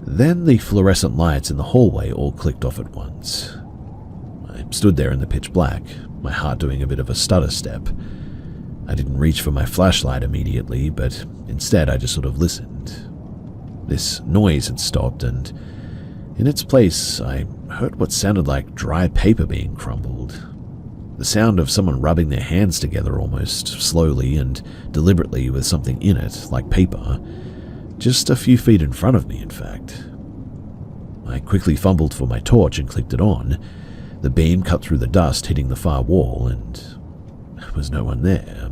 Then the fluorescent lights in the hallway all clicked off at once. I stood there in the pitch black, my heart doing a bit of a stutter step. I didn't reach for my flashlight immediately, but instead I just sort of listened. This noise had stopped, and in its place, I heard what sounded like dry paper being crumbled. The sound of someone rubbing their hands together almost slowly and deliberately with something in it, like paper, just a few feet in front of me, in fact. I quickly fumbled for my torch and clicked it on. The beam cut through the dust, hitting the far wall, and there was no one there.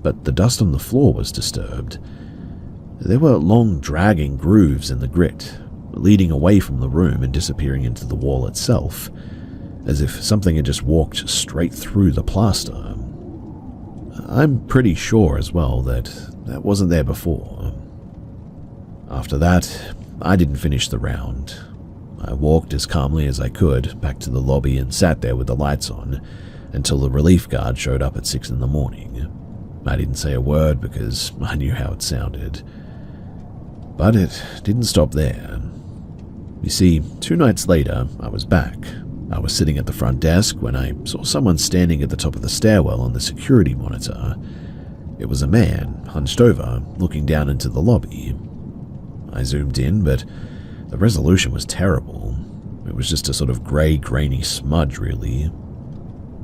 But the dust on the floor was disturbed. There were long, dragging grooves in the grit, leading away from the room and disappearing into the wall itself, as if something had just walked straight through the plaster. I'm pretty sure as well that wasn't there before. After that, I didn't finish the round. I walked as calmly as I could back to the lobby and sat there with the lights on until the relief guard showed up at 6 in the morning. I didn't say a word because I knew how it sounded. But it didn't stop there. You see, 2 nights later, I was back. I was sitting at the front desk when I saw someone standing at the top of the stairwell on the security monitor. It was a man, hunched over, looking down into the lobby. I zoomed in, but the resolution was terrible. It was just a sort of grey, grainy smudge, really.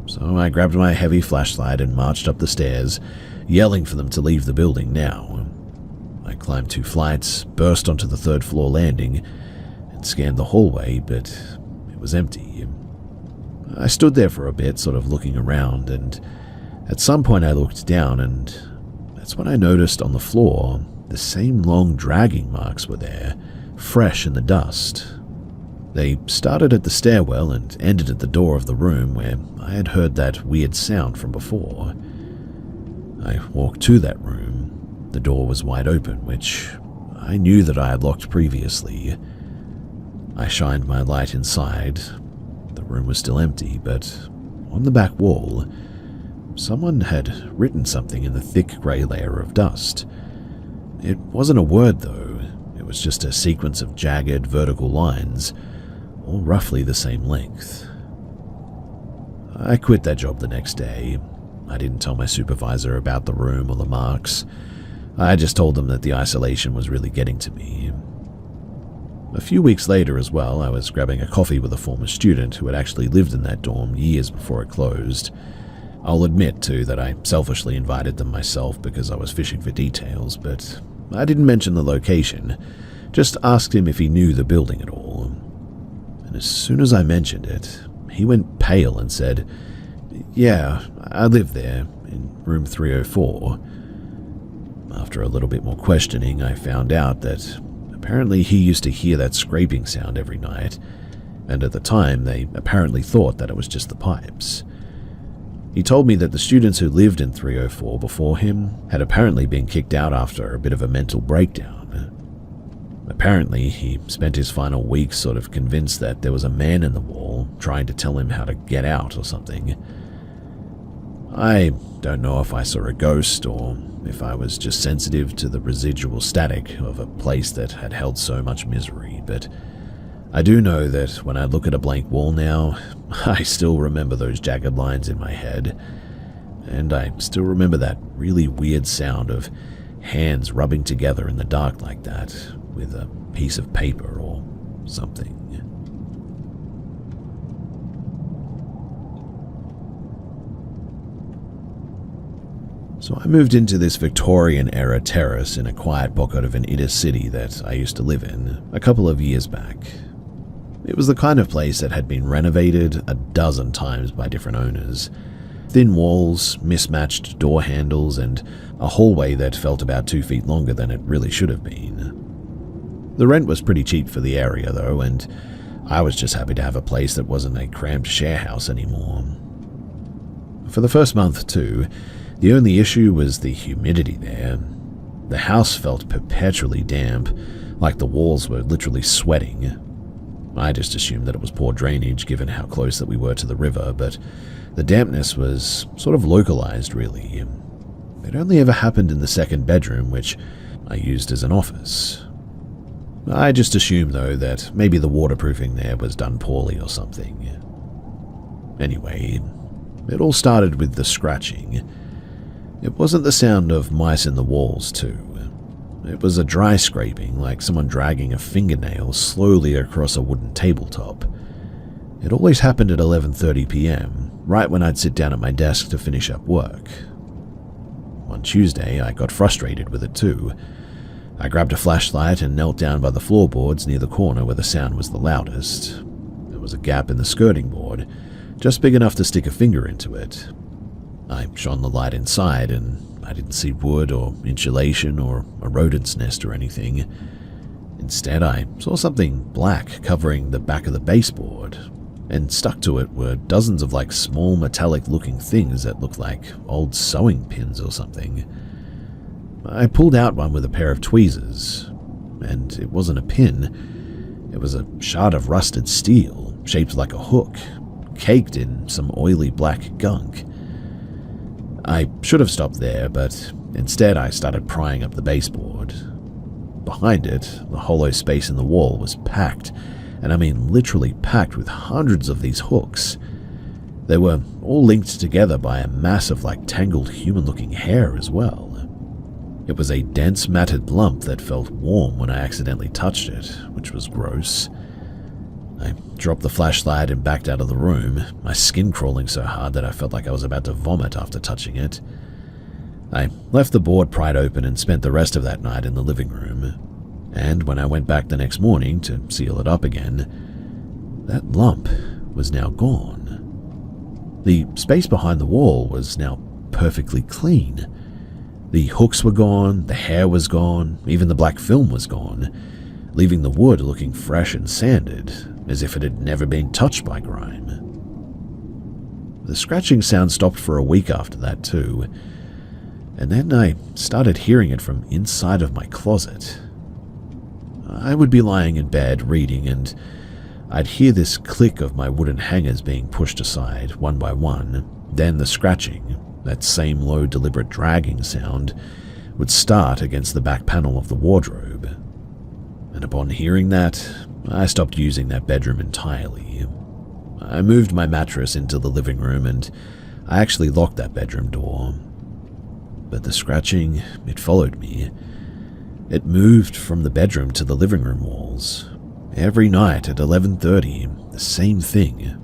So I grabbed my heavy flashlight and marched up the stairs, yelling for them to leave the building now. I climbed 2 flights, burst onto the 3rd floor landing, and scanned the hallway, but it was empty. I stood there for a bit, sort of looking around, and at some point I looked down, and that's when I noticed on the floor the same long dragging marks were there, fresh in the dust. They started at the stairwell and ended at the door of the room where I had heard that weird sound from before. I walked to that room. The door was wide open, which I knew that I had locked previously. I shined my light inside. The room was still empty, but on the back wall, someone had written something in the thick grey layer of dust. It wasn't a word, though. It was just a sequence of jagged, vertical lines, all roughly the same length. I quit that job the next day. I didn't tell my supervisor about the room or the marks. I just told them that the isolation was really getting to me. A few weeks later as well, I was grabbing a coffee with a former student who had actually lived in that dorm years before it closed. I'll admit, too, that I selfishly invited them myself because I was fishing for details, but I didn't mention the location, just asked him if he knew the building at all. And as soon as I mentioned it, he went pale and said, "Yeah, I live there, in room 304. After a little bit more questioning, I found out that apparently he used to hear that scraping sound every night, and at the time they apparently thought that it was just the pipes. He told me that the students who lived in 304 before him had apparently been kicked out after a bit of a mental breakdown. Apparently, he spent his final weeks sort of convinced that there was a man in the wall trying to tell him how to get out or something. I don't know if I saw a ghost or if I was just sensitive to the residual static of a place that had held so much misery, but I do know that when I look at a blank wall now, I still remember those jagged lines in my head, and I still remember that really weird sound of hands rubbing together in the dark like that with a piece of paper or something. So I moved into this Victorian-era terrace in a quiet pocket of an inner city that I used to live in a couple of years back. It was the kind of place that had been renovated a dozen times by different owners. Thin walls, mismatched door handles, and a hallway that felt about 2 feet longer than it really should have been. The rent was pretty cheap for the area though, and I was just happy to have a place that wasn't a cramped share house anymore. For the first month too, the only issue was the humidity there. The house felt perpetually damp, like the walls were literally sweating. I just assumed that it was poor drainage given how close that we were to the river, but the dampness was sort of localized really. It only ever happened in the second bedroom, which I used as an office. I just assumed though that maybe the waterproofing there was done poorly or something. Anyway, it all started with the scratching. It wasn't the sound of mice in the walls, too. It was a dry scraping, like someone dragging a fingernail slowly across a wooden tabletop. It always happened at 11:30 p.m., right when I'd sit down at my desk to finish up work. One Tuesday, I got frustrated with it, too. I grabbed a flashlight and knelt down by the floorboards near the corner where the sound was the loudest. There was a gap in the skirting board, just big enough to stick a finger into it. I shone the light inside, and I didn't see wood or insulation or a rodent's nest or anything. Instead, I saw something black covering the back of the baseboard, and stuck to it were dozens of like small metallic-looking things that looked like old sewing pins or something. I pulled out one with a pair of tweezers, and it wasn't a pin. It was a shard of rusted steel, shaped like a hook, caked in some oily black gunk. I should have stopped there, but instead I started prying up the baseboard. Behind it, the hollow space in the wall was packed, and I mean literally packed with hundreds of these hooks. They were all linked together by a mass of like tangled human-looking hair as well. It was a dense matted lump that felt warm when I accidentally touched it, which was gross. I dropped the flashlight and backed out of the room, my skin crawling so hard that I felt like I was about to vomit after touching it. I left the board pried open and spent the rest of that night in the living room, and when I went back the next morning to seal it up again, that lump was now gone. The space behind the wall was now perfectly clean. The hooks were gone, the hair was gone, even the black film was gone, leaving the wood looking fresh and sanded, as if it had never been touched by grime. The scratching sound stopped for a week after that too, and then I started hearing it from inside of my closet. I would be lying in bed reading, and I'd hear this click of my wooden hangers being pushed aside one by one. Then the scratching, that same low deliberate dragging sound, would start against the back panel of the wardrobe. And upon hearing that, I stopped using that bedroom entirely. I moved my mattress into the living room, and I actually locked that bedroom door. But the scratching, it followed me. It moved from the bedroom to the living room walls. Every night at 11:30, the same thing.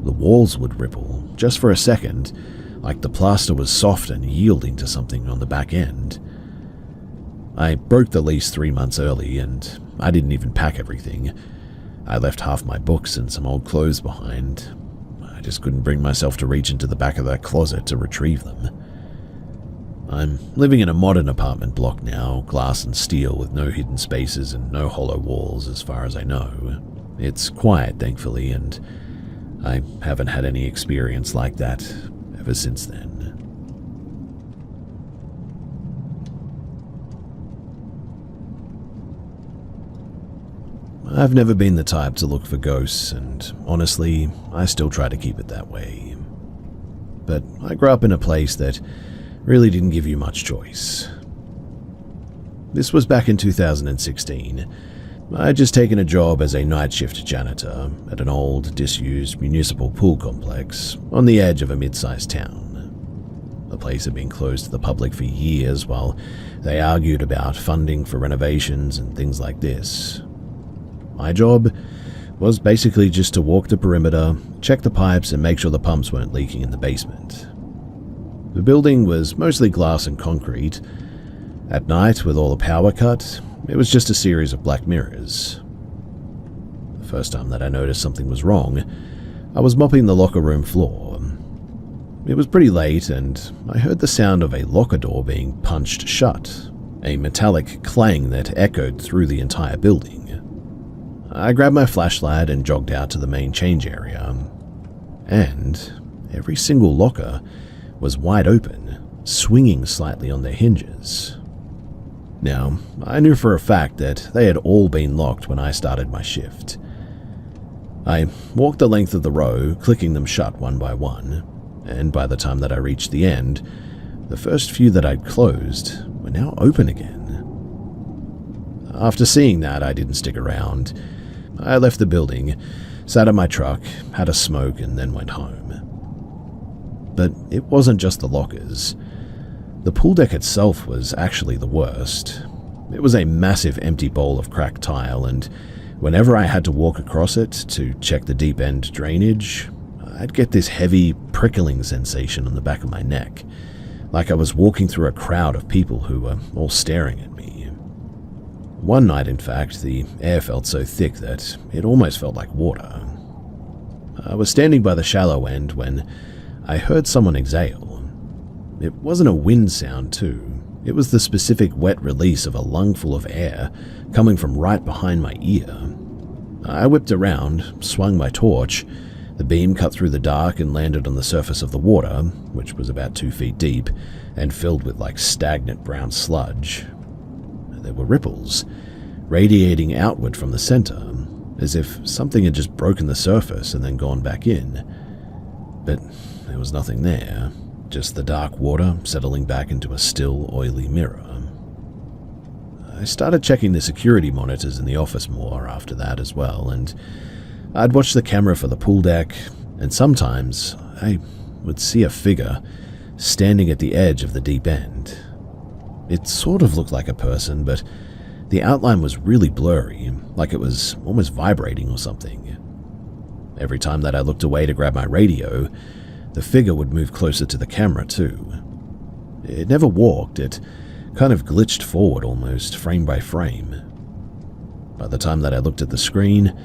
The walls would ripple, just for a second, like the plaster was soft and yielding to something on the back end. I broke the lease 3 months early, and I didn't even pack everything. I left half my books and some old clothes behind. I just couldn't bring myself to reach into the back of that closet to retrieve them. I'm living in a modern apartment block now, glass and steel with no hidden spaces and no hollow walls as far as I know. It's quiet, thankfully, and I haven't had any experience like that ever since then. I've never been the type to look for ghosts, and honestly, I still try to keep it that way. But I grew up in a place that really didn't give you much choice. This was back in 2016. I'd just taken a job as a night shift janitor at an old, disused municipal pool complex on the edge of a mid-sized town. The place had been closed to the public for years while they argued about funding for renovations and things like this. My job was basically just to walk the perimeter, check the pipes, and make sure the pumps weren't leaking in the basement. The building was mostly glass and concrete. At night, with all the power cut, it was just a series of black mirrors. The first time that I noticed something was wrong, I was mopping the locker room floor. It was pretty late, and I heard the sound of a locker door being punched shut, a metallic clang that echoed through the entire building. I grabbed my flashlight and jogged out to the main change area, and every single locker was wide open, swinging slightly on their hinges. Now, I knew for a fact that they had all been locked when I started my shift. I walked the length of the row, clicking them shut one by one, and by the time that I reached the end, the first few that I'd closed were now open again. After seeing that, I didn't stick around. I left the building, sat in my truck, had a smoke, and then went home. But it wasn't just the lockers. The pool deck itself was actually the worst. It was a massive empty bowl of cracked tile, and whenever I had to walk across it to check the deep end drainage, I'd get this heavy, prickling sensation on the back of my neck, like I was walking through a crowd of people who were all staring at me. One night, in fact, the air felt so thick that it almost felt like water. I was standing by the shallow end when I heard someone exhale. It wasn't a wind sound, too. It was the specific wet release of a lungful of air coming from right behind my ear. I whipped around, swung my torch. The beam cut through the dark and landed on the surface of the water, which was about 2 feet deep and filled with like stagnant brown sludge. There were ripples, radiating outward from the center, as if something had just broken the surface and then gone back in. But there was nothing there, just the dark water settling back into a still, oily mirror. I started checking the security monitors in the office more after that as well, and I'd watch the camera for the pool deck, and sometimes I would see a figure standing at the edge of the deep end. It sort of looked like a person, but the outline was really blurry, like it was almost vibrating or something. Every time that I looked away to grab my radio, the figure would move closer to the camera too. It never walked, it kind of glitched forward almost, frame by frame. By the time that I looked at the screen,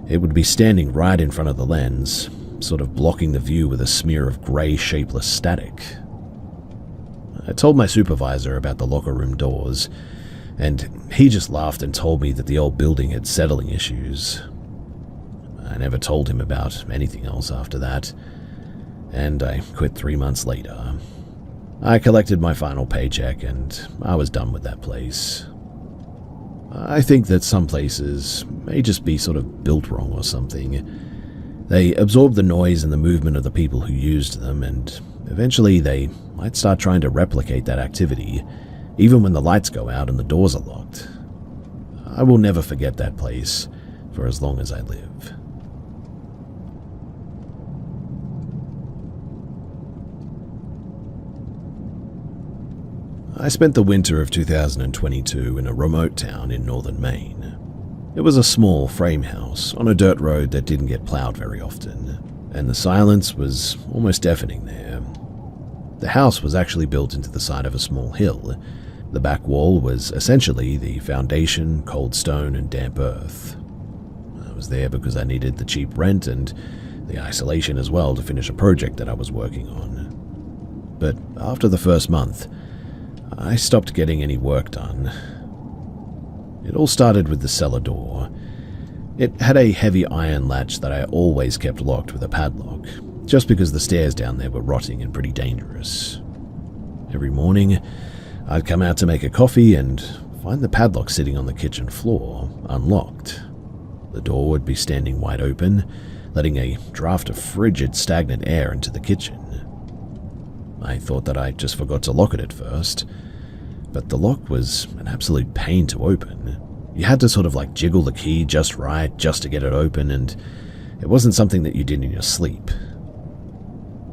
it would be standing right in front of the lens, sort of blocking the view with a smear of grey, shapeless static. I told my supervisor about the locker room doors, and he just laughed and told me that the old building had settling issues. I never told him about anything else after that, and I quit 3 months later. I collected my final paycheck, and I was done with that place. I think that some places may just be sort of built wrong or something. They absorb the noise and the movement of the people who used them, and eventually they might start trying to replicate that activity, even when the lights go out and the doors are locked. I will never forget that place for as long as I live. I spent the winter of 2022 in a remote town in northern Maine. It was a small frame house on a dirt road that didn't get plowed very often, and the silence was almost deafening there. The house was actually built into the side of a small hill. The back wall was essentially the foundation, cold stone, and damp earth. I was there because I needed the cheap rent and the isolation as well to finish a project that I was working on. But after the first month, I stopped getting any work done. It all started with the cellar door. It had a heavy iron latch that I always kept locked with a padlock, just because the stairs down there were rotting and pretty dangerous. Every morning, I'd come out to make a coffee and find the padlock sitting on the kitchen floor, unlocked. The door would be standing wide open, letting a draft of frigid, stagnant air into the kitchen. I thought that I just forgot to lock it at first, but the lock was an absolute pain to open. You had to sort of like jiggle the key just right just to get it open, and it wasn't something that you did in your sleep.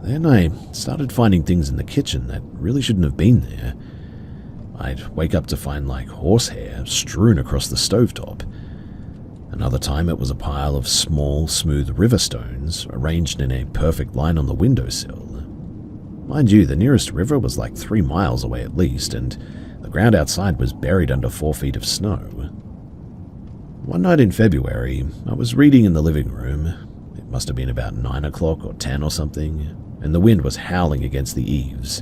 Then I started finding things in the kitchen that really shouldn't have been there. I'd wake up to find like horsehair strewn across the stovetop. Another time it was a pile of small, smooth river stones arranged in a perfect line on the windowsill. Mind you, the nearest river was like 3 miles away at least, and the ground outside was buried under 4 feet of snow. One night in February, I was reading in the living room. It must have been about 9 o'clock or 10 or something, and the wind was howling against the eaves.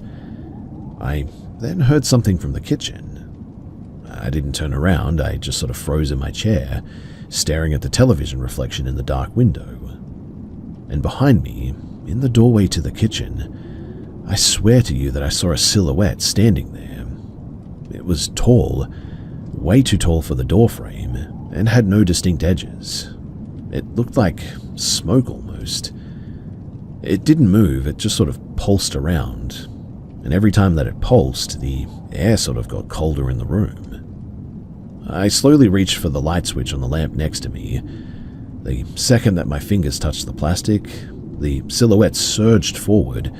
I then heard something from the kitchen. I didn't turn around, I just sort of froze in my chair, staring at the television reflection in the dark window. And behind me, in the doorway to the kitchen, I swear to you that I saw a silhouette standing there. It was tall, way too tall for the doorframe, and had no distinct edges. It looked like smoke almost. It didn't move, it just sort of pulsed around, and every time that it pulsed, the air sort of got colder in the room. I slowly reached for the light switch on the lamp next to me. The second that my fingers touched the plastic, the silhouette surged forward.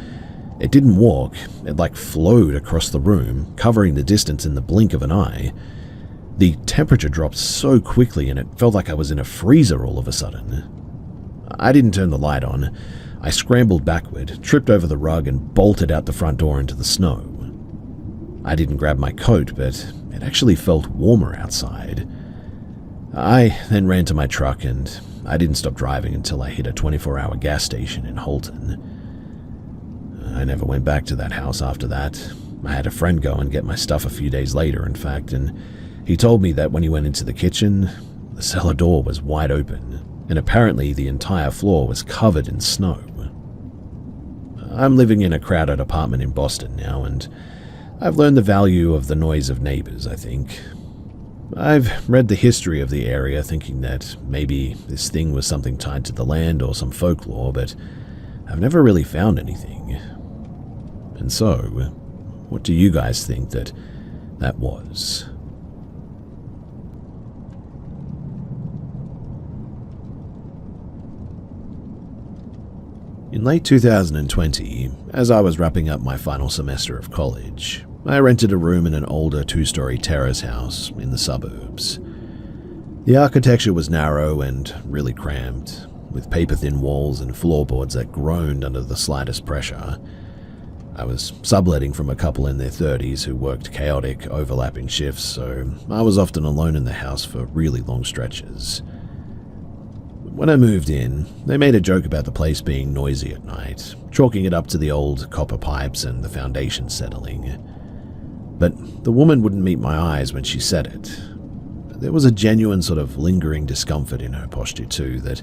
It didn't walk, it like flowed across the room, covering the distance in the blink of an eye. The temperature dropped so quickly and it felt like I was in a freezer all of a sudden. I didn't turn the light on. I scrambled backward, tripped over the rug, and bolted out the front door into the snow. I didn't grab my coat, but it actually felt warmer outside. I then ran to my truck, and I didn't stop driving until I hit a 24-hour gas station in Holton. I never went back to that house after that. I had a friend go and get my stuff a few days later, in fact, and he told me that when he went into the kitchen, the cellar door was wide open, and apparently the entire floor was covered in snow. I'm living in a crowded apartment in Boston now, and I've learned the value of the noise of neighbors, I think. I've read the history of the area thinking that maybe this thing was something tied to the land or some folklore, but I've never really found anything. And so, what do you guys think that was? In late 2020, as I was wrapping up my final semester of college, I rented a room in an older 2-story terrace house in the suburbs. The architecture was narrow and really cramped, with paper-thin walls and floorboards that groaned under the slightest pressure. I was subletting from a couple in their 30s who worked chaotic, overlapping shifts, so I was often alone in the house for really long stretches. When I moved in, they made a joke about the place being noisy at night, chalking it up to the old copper pipes and the foundation settling. But the woman wouldn't meet my eyes when she said it. There was a genuine sort of lingering discomfort in her posture too that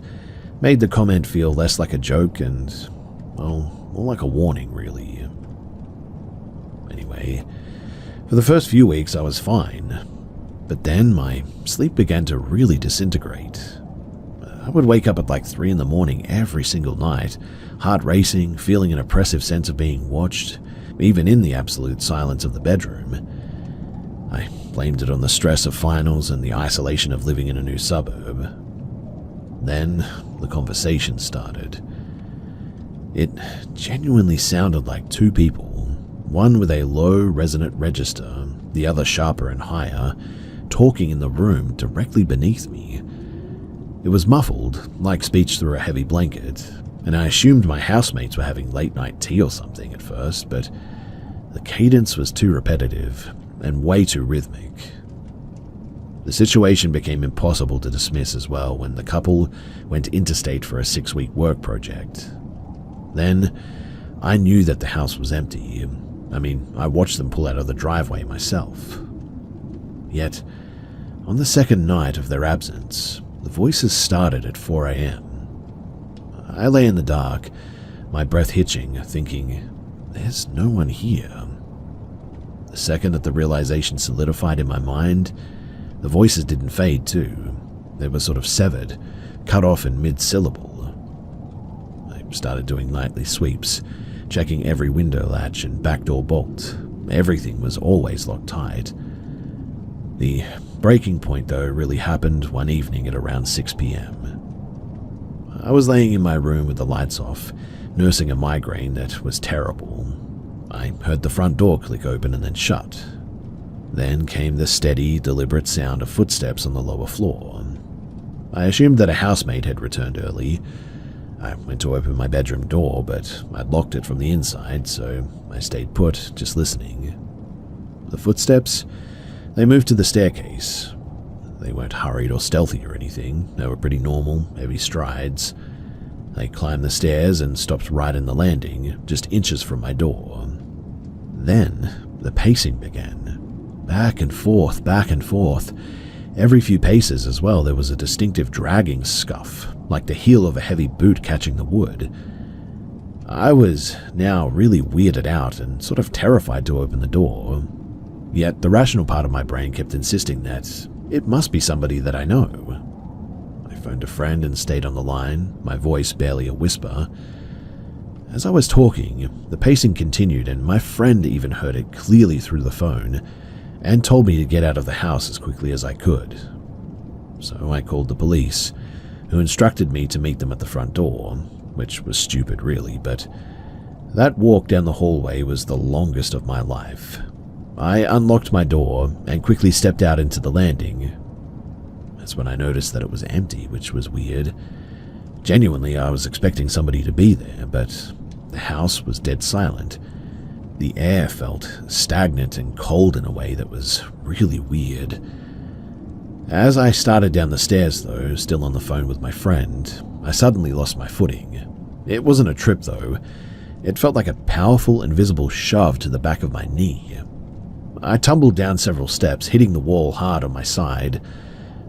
made the comment feel less like a joke and, well, more like a warning, really. Anyway, for the first few weeks I was fine, but then my sleep began to really disintegrate. I would wake up at like 3 in the morning every single night, heart racing, feeling an oppressive sense of being watched, even in the absolute silence of the bedroom. I blamed it on the stress of finals and the isolation of living in a new suburb. Then the conversation started. It genuinely sounded like 2 people, one with a low resonant register, the other sharper and higher, talking in the room directly beneath me. It was muffled, like speech through a heavy blanket, and I assumed my housemates were having late-night tea or something at first, but the cadence was too repetitive and way too rhythmic. The situation became impossible to dismiss as well when the couple went interstate for a 6-week work project. Then, I knew that the house was empty. I watched them pull out of the driveway myself. Yet, on the second night of their absence, the voices started at 4 a.m. I lay in the dark, my breath hitching, thinking, there's no one here. The second that the realization solidified in my mind, the voices didn't fade too. They were sort of severed, cut off in mid-syllable. I started doing nightly sweeps, checking every window latch and back door bolt. Everything was always locked tight. The breaking point, though, really happened one evening at around 6 p.m. I was laying in my room with the lights off, nursing a migraine that was terrible. I heard the front door click open and then shut. Then came the steady, deliberate sound of footsteps on the lower floor. I assumed that a housemate had returned early. I went to open my bedroom door, but I'd locked it from the inside, so I stayed put, just listening. The footsteps, they moved to the staircase. They weren't hurried or stealthy or anything. They were pretty normal, heavy strides. They climbed the stairs and stopped right in the landing, just inches from my door. Then, the pacing began. Back and forth, back and forth. Every few paces as well, there was a distinctive dragging scuff, like the heel of a heavy boot catching the wood. I was now really weirded out and sort of terrified to open the door. Yet the rational part of my brain kept insisting that it must be somebody that I know. I phoned a friend and stayed on the line, my voice barely a whisper. As I was talking, the pacing continued, and my friend even heard it clearly through the phone and told me to get out of the house as quickly as I could. So I called the police, who instructed me to meet them at the front door, which was stupid really, but that walk down the hallway was the longest of my life. I unlocked my door and quickly stepped out into the landing. That's when I noticed that it was empty, which was weird. Genuinely, I was expecting somebody to be there, but the house was dead silent. The air felt stagnant and cold in a way that was really weird. As I started down the stairs, though, still on the phone with my friend, I suddenly lost my footing. It wasn't a trip, though. It felt like a powerful, invisible shove to the back of my knee. I tumbled down several steps, hitting the wall hard on my side.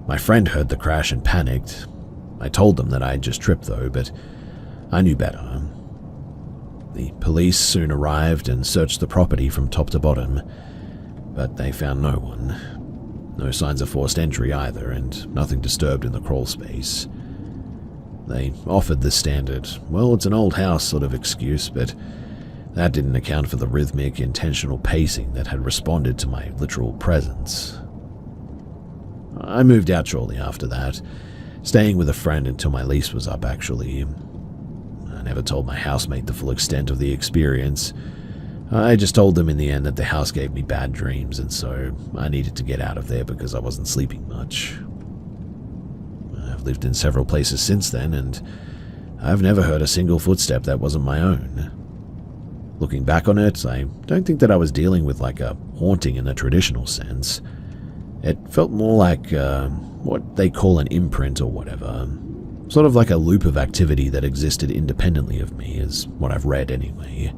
My friend heard the crash and panicked. I told them that I had just tripped, though, but I knew better. The police soon arrived and searched the property from top to bottom, but they found no one. No signs of forced entry either, and nothing disturbed in the crawl space. They offered the standard, well, it's an old house sort of excuse, but that didn't account for the rhythmic, intentional pacing that had responded to my literal presence. I moved out shortly after that, staying with a friend until my lease was up, actually. I never told my housemate the full extent of the experience. I just told them in the end that the house gave me bad dreams, and so I needed to get out of there because I wasn't sleeping much. I've lived in several places since then, and I've never heard a single footstep that wasn't my own. Looking back on it, I don't think that I was dealing with like a haunting in the traditional sense. It felt more like what they call an imprint or whatever. Sort of like a loop of activity that existed independently of me, is what I've read anyway.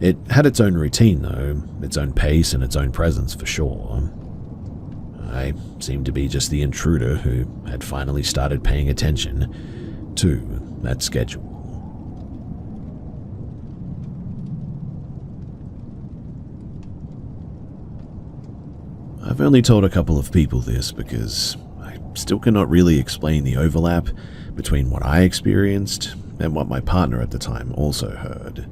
It had its own routine though, its own pace and its own presence for sure. I seemed to be just the intruder who had finally started paying attention to that schedule. I've only told a couple of people this because I still cannot really explain the overlap between what I experienced and what my partner at the time also heard.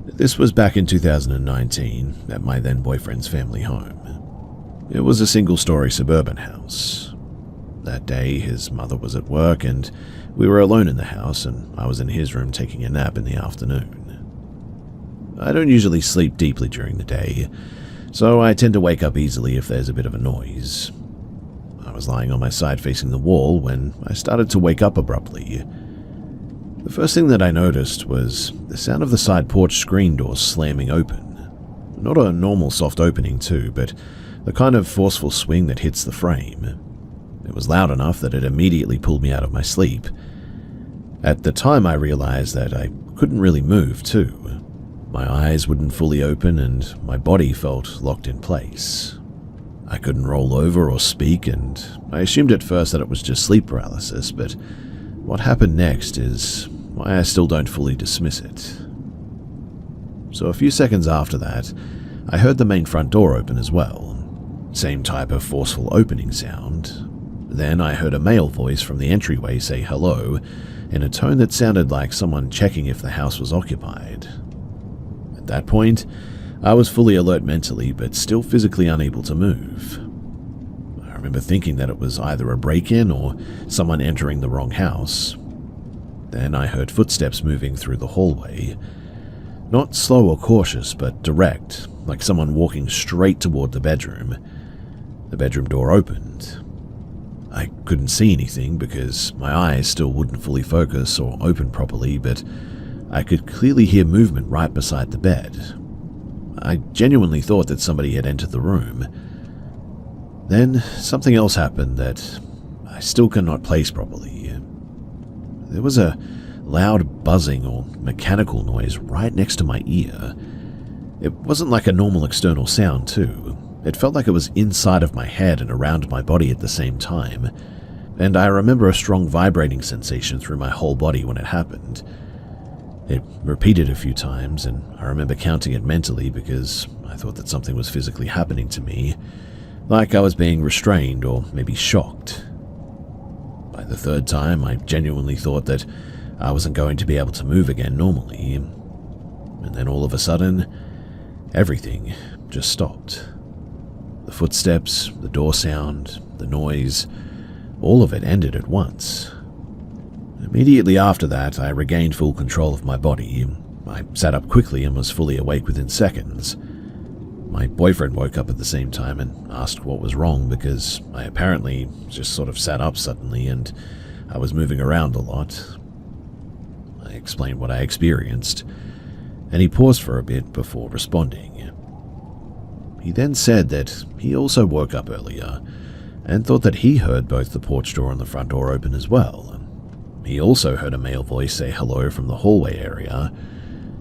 This was back in 2019 at my then boyfriend's family home. It was a single-story suburban house. That day, his mother was at work and we were alone in the house, and I was in his room taking a nap in the afternoon. I don't usually sleep deeply during the day, so I tend to wake up easily if there's a bit of a noise. I was lying on my side facing the wall when I started to wake up abruptly. The first thing that I noticed was the sound of the side porch screen door slamming open. Not a normal soft opening too, but the kind of forceful swing that hits the frame. It was loud enough that it immediately pulled me out of my sleep. At the time I realized that I couldn't really move too. My eyes wouldn't fully open and my body felt locked in place. I couldn't roll over or speak, and I assumed at first that it was just sleep paralysis, but what happened next is why I still don't fully dismiss it. So a few seconds after that, I heard the main front door open as well. Same type of forceful opening sound. Then I heard a male voice from the entryway say hello in a tone that sounded like someone checking if the house was occupied. At that point, I was fully alert mentally, but still physically unable to move. I remember thinking that it was either a break-in or someone entering the wrong house. Then I heard footsteps moving through the hallway. Not slow or cautious, but direct, like someone walking straight toward the bedroom. The bedroom door opened. I couldn't see anything because my eyes still wouldn't fully focus or open properly, but I could clearly hear movement right beside the bed. I genuinely thought that somebody had entered the room. Then something else happened that I still cannot place properly. There was a loud buzzing or mechanical noise right next to my ear. It wasn't like a normal external sound too. It felt like it was inside of my head and around my body at the same time. And I remember a strong vibrating sensation through my whole body when it happened. It repeated a few times, and I remember counting it mentally because I thought that something was physically happening to me, like I was being restrained or maybe shocked. By the third time, I genuinely thought that I wasn't going to be able to move again normally. And then all of a sudden, everything just stopped. The footsteps, the door sound, the noise, all of it ended at once. Immediately after that, I regained full control of my body. I sat up quickly and was fully awake within seconds. My boyfriend woke up at the same time and asked what was wrong because I apparently just sort of sat up suddenly and I was moving around a lot. I explained what I experienced, and he paused for a bit before responding. He then said that he also woke up earlier and thought that he heard both the porch door and the front door open as well. He also heard a male voice say hello from the hallway area.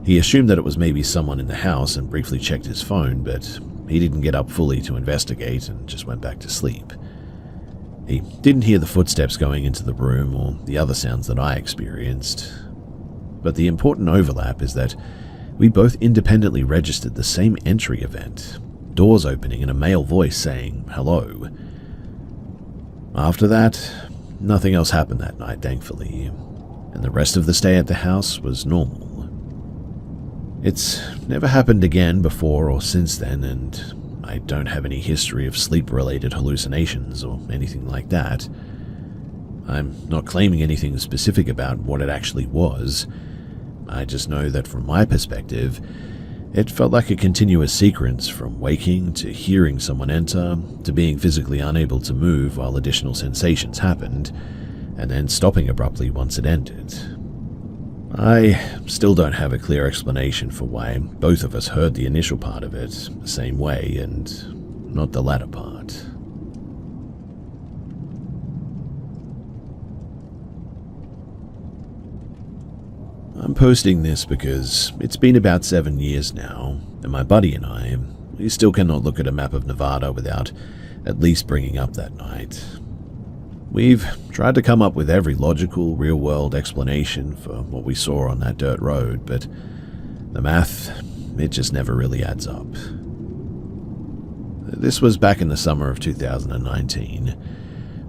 He assumed that it was maybe someone in the house and briefly checked his phone, but he didn't get up fully to investigate and just went back to sleep. He didn't hear the footsteps going into the room or the other sounds that I experienced. But the important overlap is that we both independently registered the same entry event, doors opening and a male voice saying hello. After that, nothing else happened that night, thankfully, and the rest of the stay at the house was normal. It's never happened again before or since then, and I don't have any history of sleep-related hallucinations or anything like that. I'm not claiming anything specific about what it actually was. I just know that from my perspective, it felt like a continuous sequence from waking to hearing someone enter, to being physically unable to move while additional sensations happened, and then stopping abruptly once it ended. I still don't have a clear explanation for why both of us heard the initial part of it the same way and not the latter part. I'm posting this because it's been about 7 years now, and my buddy and I, we still cannot look at a map of Nevada without at least bringing up that night. We've tried to come up with every logical, real-world explanation for what we saw on that dirt road, but the math, it just never really adds up. This was back in the summer of 2019.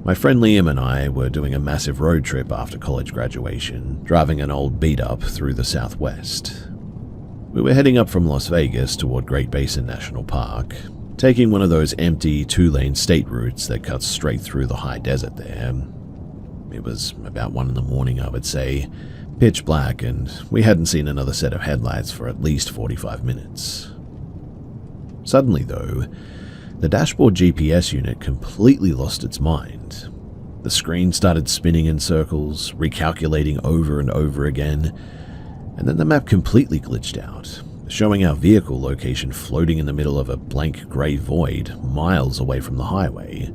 My friend Liam and I were doing a massive road trip after college graduation, driving an old beat-up through the southwest. We were heading up from Las Vegas toward Great Basin National Park, taking one of those empty 2-lane state routes that cuts straight through the high desert there. It was about 1 in the morning, I would say, Pitch black, and we hadn't seen another set of headlights for at least 45 minutes. Suddenly, though, the dashboard GPS unit completely lost its mind. The screen started spinning in circles, recalculating over and over again, and then the map completely glitched out, showing our vehicle location floating in the middle of a blank grey void miles away from the highway.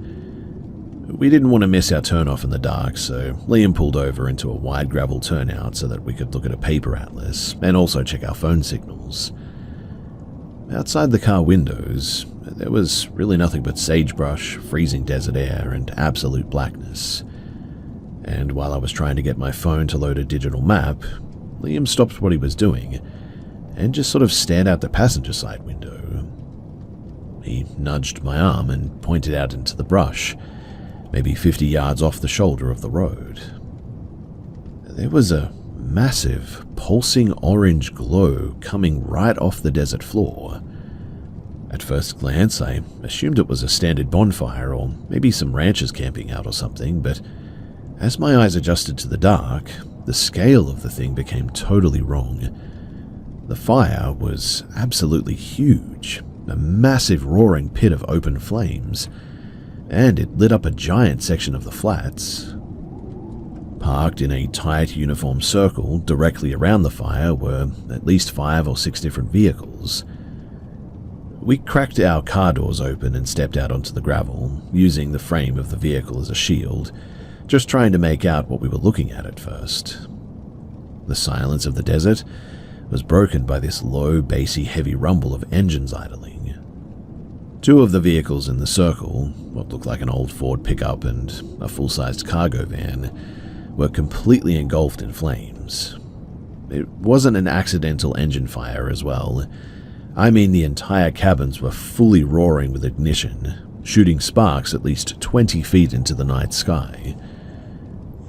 We didn't want to miss our turnoff in the dark, so Liam pulled over into a wide gravel turnout so that we could look at a paper atlas and also check our phone signals. Outside the car windows, there was really nothing but sagebrush, freezing desert air, and absolute blackness. And while I was trying to get my phone to load a digital map, Liam stopped what he was doing and just sort of stared out the passenger side window. He nudged my arm and pointed out into the brush, maybe 50 yards off the shoulder of the road. There was a massive, pulsing orange glow coming right off the desert floor. At first glance, I assumed it was a standard bonfire or maybe some ranchers camping out or something, but as my eyes adjusted to the dark, the scale of the thing became totally wrong. The fire was absolutely huge, a massive roaring pit of open flames, and it lit up a giant section of the flats. Parked in a tight uniform circle directly around the fire were at least 5 or 6 different vehicles. We cracked our car doors open and stepped out onto the gravel, using the frame of the vehicle as a shield, just trying to make out what we were looking at first. The silence of the desert was broken by this low, bassy, heavy rumble of engines idling. 2 of the vehicles in the circle, what looked like an old Ford pickup and a full-sized cargo van, were completely engulfed in flames. It wasn't an accidental engine fire as well. I mean, the entire cabins were fully roaring with ignition, shooting sparks at least 20 feet into the night sky.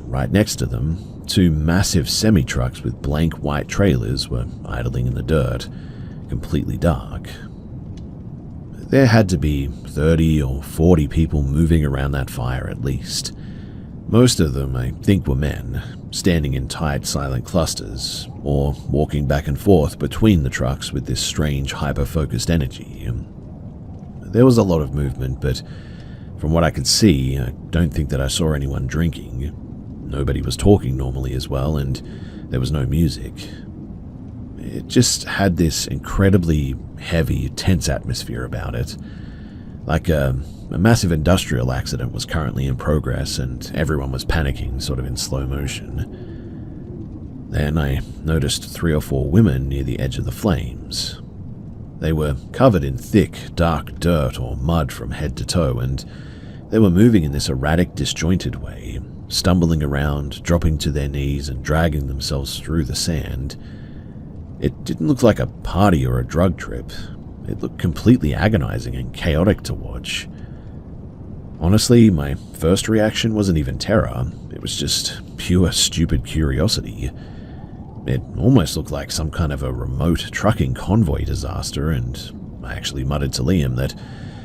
Right next to them, 2 massive semi-trucks with blank white trailers were idling in the dirt, completely dark. There had to be 30 or 40 people moving around that fire at least. Most of them, I think, were men, standing in tight, silent clusters, or walking back and forth between the trucks with this strange, hyper-focused energy. There was a lot of movement, but from what I could see, I don't think that I saw anyone drinking. Nobody was talking normally as well, and there was no music. It just had this incredibly heavy, tense atmosphere about it. Like a massive industrial accident was currently in progress and everyone was panicking, sort of in slow motion. Then I noticed 3 or 4 women near the edge of the flames. They were covered in thick, dark dirt or mud from head to toe, and they were moving in this erratic, disjointed way, stumbling around, dropping to their knees and dragging themselves through the sand. It didn't look like a party or a drug trip. It looked completely agonizing and chaotic to watch. Honestly, my first reaction wasn't even terror. It was just pure stupid curiosity. It almost looked like some kind of a remote trucking convoy disaster, and I actually muttered to Liam that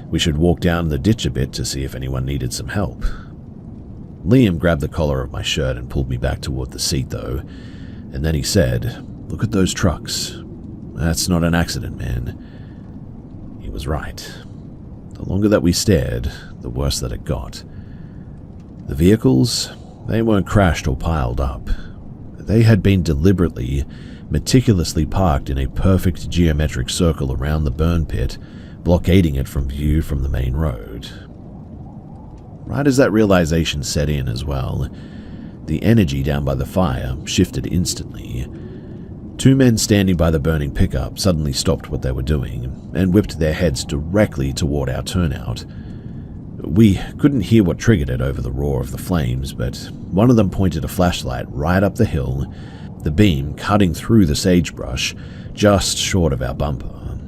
we should walk down the ditch a bit to see if anyone needed some help. Liam grabbed the collar of my shirt and pulled me back toward the seat, though, and then he said, "Look at those trucks. That's not an accident, man." He was right. The longer that we stared, the worse that it got. The vehicles, they weren't crashed or piled up. They had been deliberately, meticulously parked in a perfect geometric circle around the burn pit, blockading it from view from the main road. Right as that realization set in as well, the energy down by the fire shifted instantly. 2 men standing by the burning pickup suddenly stopped what they were doing and whipped their heads directly toward our turnout. We couldn't hear what triggered it over the roar of the flames, but one of them pointed a flashlight right up the hill, the beam cutting through the sagebrush just short of our bumper.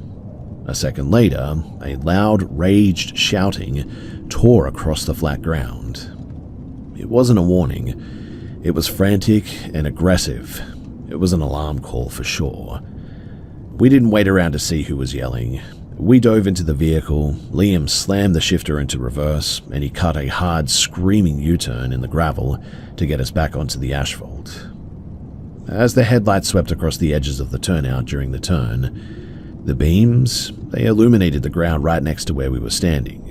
A second later, a loud, raged shouting tore across the flat ground. It wasn't a warning. It was frantic and aggressive. It was an alarm call for sure. We didn't wait around to see who was yelling. We dove into the vehicle, Liam slammed the shifter into reverse, and he cut a hard, screaming U-turn in the gravel to get us back onto the asphalt. As the headlights swept across the edges of the turnout during the turn, the beams, they illuminated the ground right next to where we were standing.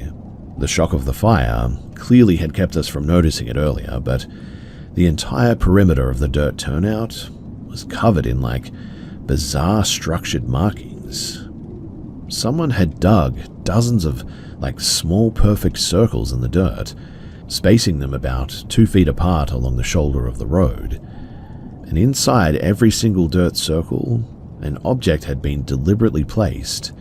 The shock of the fire clearly had kept us from noticing it earlier, but the entire perimeter of the dirt turnout was covered in bizarre structured markings. Someone had dug dozens of small perfect circles in the dirt, spacing them about 2 feet apart along the shoulder of the road. And inside every single dirt circle, an object had been deliberately placed.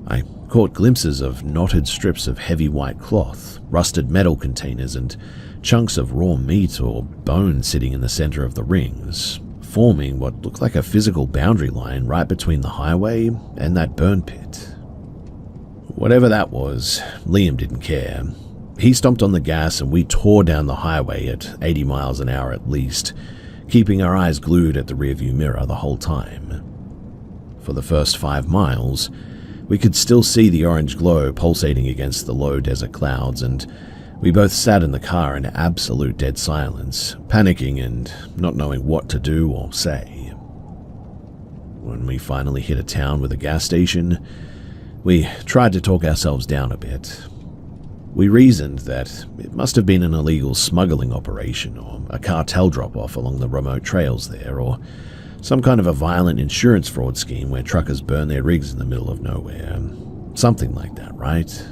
I caught glimpses of knotted strips of heavy white cloth, rusted metal containers, and chunks of raw meat or bone sitting in the center of the rings, forming what looked like a physical boundary line right between the highway and that burn pit. Whatever that was, Liam didn't care. He stomped on the gas and we tore down the highway at 80 miles an hour at least, keeping our eyes glued at the rearview mirror the whole time. For the first 5 miles, we could still see the orange glow pulsating against the low desert clouds, and we both sat in the car in absolute dead silence, panicking and not knowing what to do or say. When we finally hit a town with a gas station, we tried to talk ourselves down a bit. We reasoned that it must have been an illegal smuggling operation or a cartel drop-off along the remote trails there, or some kind of a violent insurance fraud scheme where truckers burn their rigs in the middle of nowhere. Something like that, right?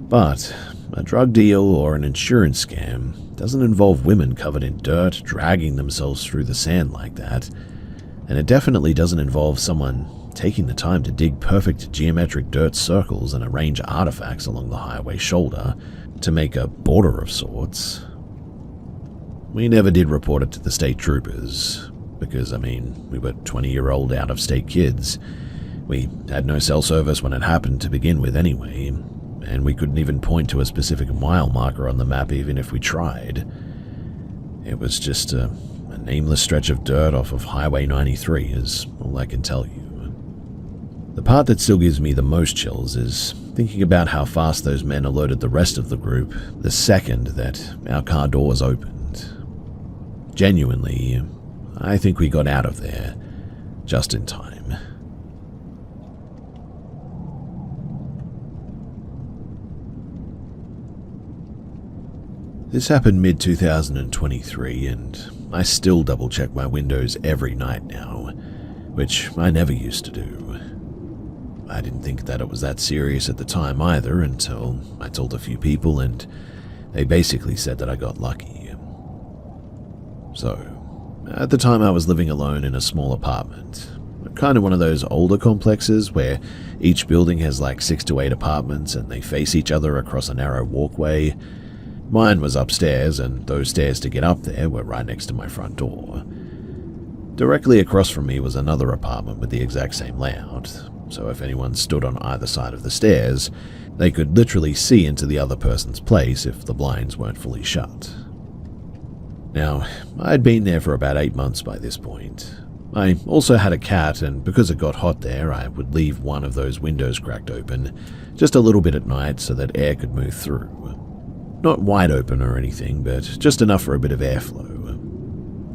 But a drug deal or an insurance scam doesn't involve women covered in dirt dragging themselves through the sand like that, and it definitely doesn't involve someone taking the time to dig perfect geometric dirt circles and arrange artifacts along the highway shoulder to make a border of sorts. We never did report it to the state troopers, because, we were 20-year-old out-of-state kids. We had no cell service when it happened to begin with anyway, and we couldn't even point to a specific mile marker on the map even if we tried. It was just a nameless stretch of dirt off of Highway 93 is all I can tell you. The part that still gives me the most chills is thinking about how fast those men alerted the rest of the group the second that our car doors opened. Genuinely, I think we got out of there just in time. This happened mid-2023, and I still double-check my windows every night now, which I never used to do. I didn't think that it was that serious at the time either until I told a few people, and they basically said that I got lucky. So, at the time I was living alone in a small apartment, kind of one of those older complexes where each building has 6 to 8 apartments and they face each other across a narrow walkway. Mine was upstairs, and those stairs to get up there were right next to my front door. Directly across from me was another apartment with the exact same layout, so if anyone stood on either side of the stairs, they could literally see into the other person's place if the blinds weren't fully shut. Now, I'd been there for about 8 months by this point. I also had a cat, and because it got hot there, I would leave one of those windows cracked open, just a little bit at night so that air could move through. Not wide open or anything, but just enough for a bit of airflow.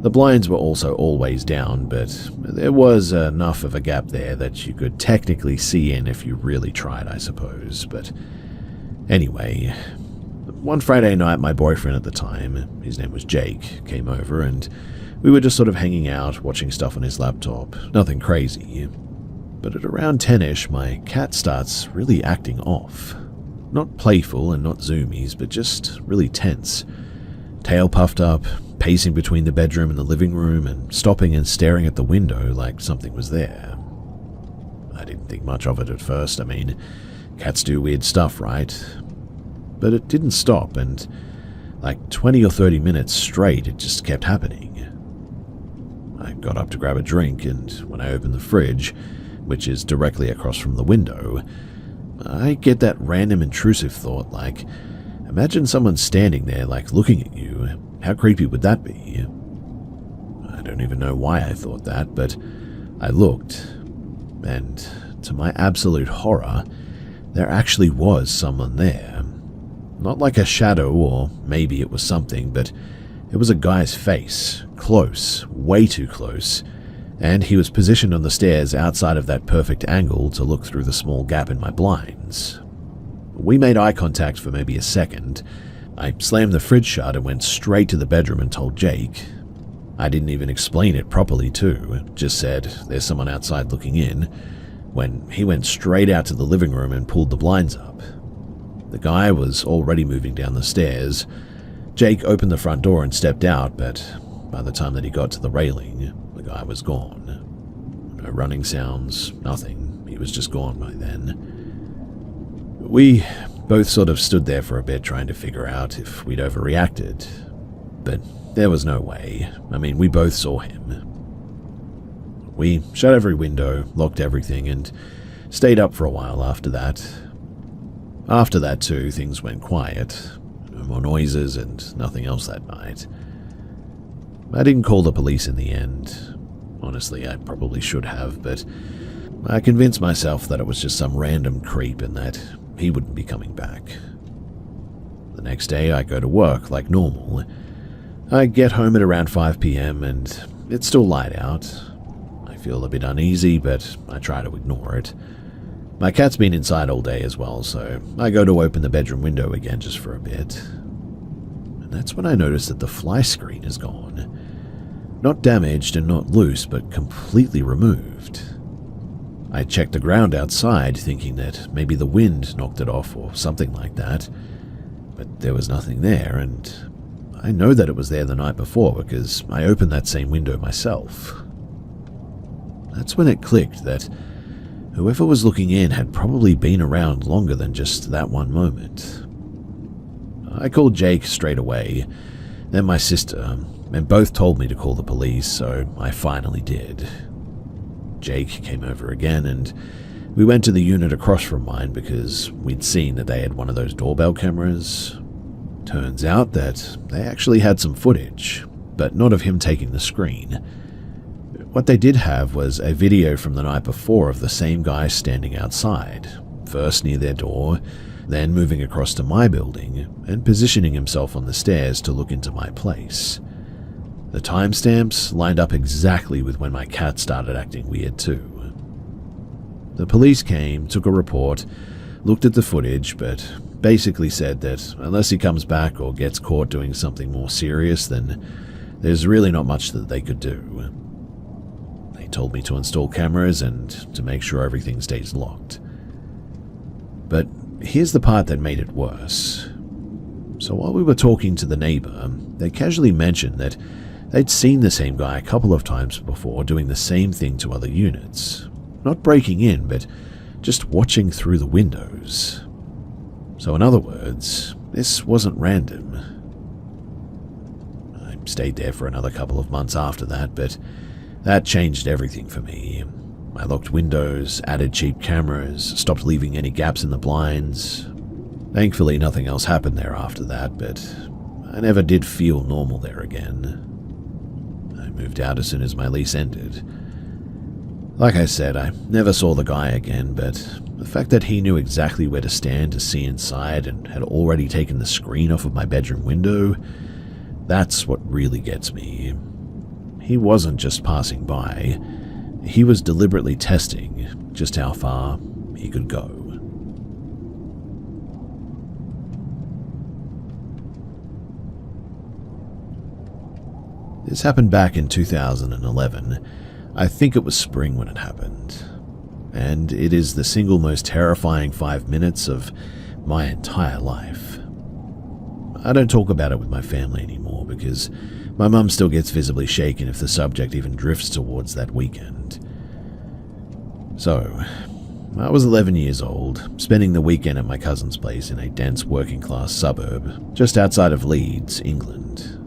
The blinds were also always down, but there was enough of a gap there that you could technically see in if you really tried, I suppose. But anyway, one Friday night, my boyfriend at the time, his name was Jake, came over, and we were just sort of hanging out, watching stuff on his laptop. Nothing crazy. But at around 10-ish, my cat starts really acting off. Not playful and not zoomies, but just really tense. Tail puffed up, pacing between the bedroom and the living room, and stopping and staring at the window like something was there. I didn't think much of it at first. Cats do weird stuff, right? But it didn't stop, and 20 or 30 minutes straight, it just kept happening. I got up to grab a drink, and when I opened the fridge, which is directly across from the window, I get that random intrusive thought imagine someone standing there looking at you. How creepy would that be? I don't even know why I thought that, but I looked, and to my absolute horror, there actually was someone there. Not like a shadow, or maybe it was something, but It was a guy's face, close, way too close, and he was positioned on the stairs outside of that perfect angle to look through the small gap in my blinds. We made eye contact for maybe a second. I slammed the fridge shut and went straight to the bedroom and told Jake. I didn't even explain it properly too, just said, "There's someone outside looking in," when he went straight out to the living room and pulled the blinds up. The guy was already moving down the stairs. Jake opened the front door and stepped out, but by the time that he got to the railing, the guy was gone. No running sounds, nothing. He was just gone by then. We both sort of stood there for a bit trying to figure out if we'd overreacted, but there was no way. I mean, we both saw him. We shut every window, locked everything, and stayed up for a while after that. After that too, things went quiet. No more noises and nothing else that night. I didn't call the police in the end. Honestly, I probably should have, but I convinced myself that it was just some random creep and that he wouldn't be coming back. The next day, I go to work like normal. I get home at around 5 p.m. and it's still light out. I feel a bit uneasy, but I try to ignore it. My cat's been inside all day as well, so I go to open the bedroom window again just for a bit. And that's when I notice that the fly screen is gone. Not damaged and not loose, but completely removed. I checked the ground outside, thinking that maybe the wind knocked it off or something like that, but there was nothing there, and I know that it was there the night before because I opened that same window myself. That's when it clicked that whoever was looking in had probably been around longer than just that one moment. I called Jake straight away, then my sister, and both told me to call the police, so I finally did. Jake came over again, and we went to the unit across from mine because we'd seen that they had one of those doorbell cameras. Turns out that they actually had some footage, but not of him taking the screen. What they did have was a video from the night before of the same guy standing outside, first near their door, then moving across to my building and positioning himself on the stairs to look into my place. The timestamps lined up exactly with when my cat started acting weird too. The police came, took a report, looked at the footage, but basically said that unless he comes back or gets caught doing something more serious, then there's really not much that they could do. They told me to install cameras and to make sure everything stays locked. But here's the part that made it worse. So while we were talking to the neighbor, they casually mentioned that they'd seen the same guy a couple of times before doing the same thing to other units. Not breaking in, but just watching through the windows. So in other words, this wasn't random. I stayed there for another couple of months after that, but that changed everything for me. I locked windows, added cheap cameras, stopped leaving any gaps in the blinds. Thankfully, nothing else happened there after that, but I never did feel normal there again. I moved out as soon as my lease ended. Like I said, I never saw the guy again, but the fact that he knew exactly where to stand to see inside and had already taken the screen off of my bedroom window, that's what really gets me. He wasn't just passing by. He was deliberately testing just how far he could go. This happened back in 2011. I think it was spring when it happened. And it is the single most terrifying 5 minutes of my entire life. I don't talk about it with my family anymore because my mum still gets visibly shaken if the subject even drifts towards that weekend. So, I was 11 years old, spending the weekend at my cousin's place in a dense working-class suburb just outside of Leeds, England.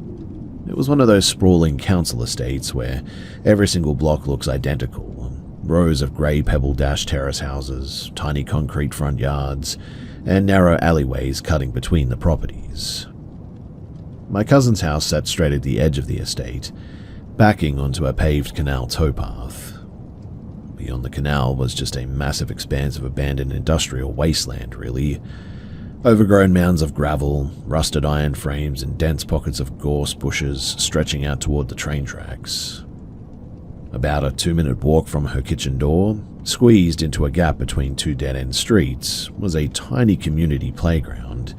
It was one of those sprawling council estates where every single block looks identical. Rows of grey pebble-dashed terrace houses, tiny concrete front yards, and narrow alleyways cutting between the properties. My cousin's house sat straight at the edge of the estate, backing onto a paved canal towpath. Beyond the canal was just a massive expanse of abandoned industrial wasteland, really. Overgrown mounds of gravel, rusted iron frames, and dense pockets of gorse bushes stretching out toward the train tracks. About a 2-minute walk from her kitchen door, squeezed into a gap between two dead-end streets, was a tiny community playground.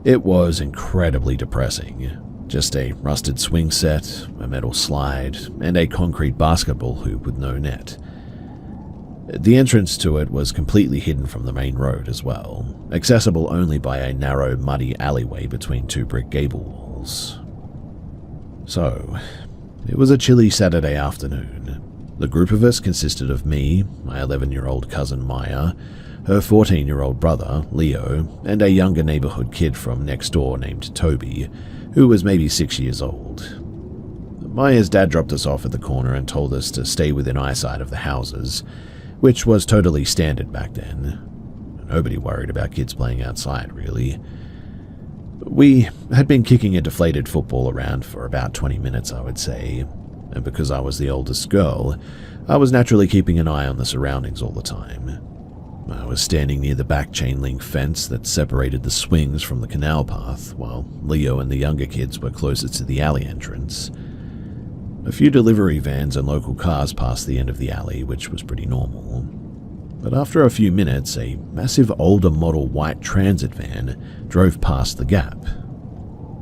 It was incredibly depressing. Just a rusted swing set, a metal slide, and a concrete basketball hoop with no net. The entrance to it was completely hidden from the main road as well, accessible only by a narrow, muddy alleyway between two brick gable walls. So, it was a chilly Saturday afternoon. The group of us consisted of me, my 11-year-old cousin Maya, her 14-year-old brother, Leo, and a younger neighborhood kid from next door named Toby, who was maybe 6 years old. Maya's dad dropped us off at the corner and told us to stay within eyesight of the houses, which was totally standard back then. Nobody worried about kids playing outside, really. We had been kicking a deflated football around for about 20 minutes, I would say, and because I was the oldest girl, I was naturally keeping an eye on the surroundings all the time. I was standing near the back chain-link fence that separated the swings from the canal path, while Leo and the younger kids were closer to the alley entrance. A few delivery vans and local cars passed the end of the alley, which was pretty normal. But after a few minutes, a massive older model white transit van drove past the gap.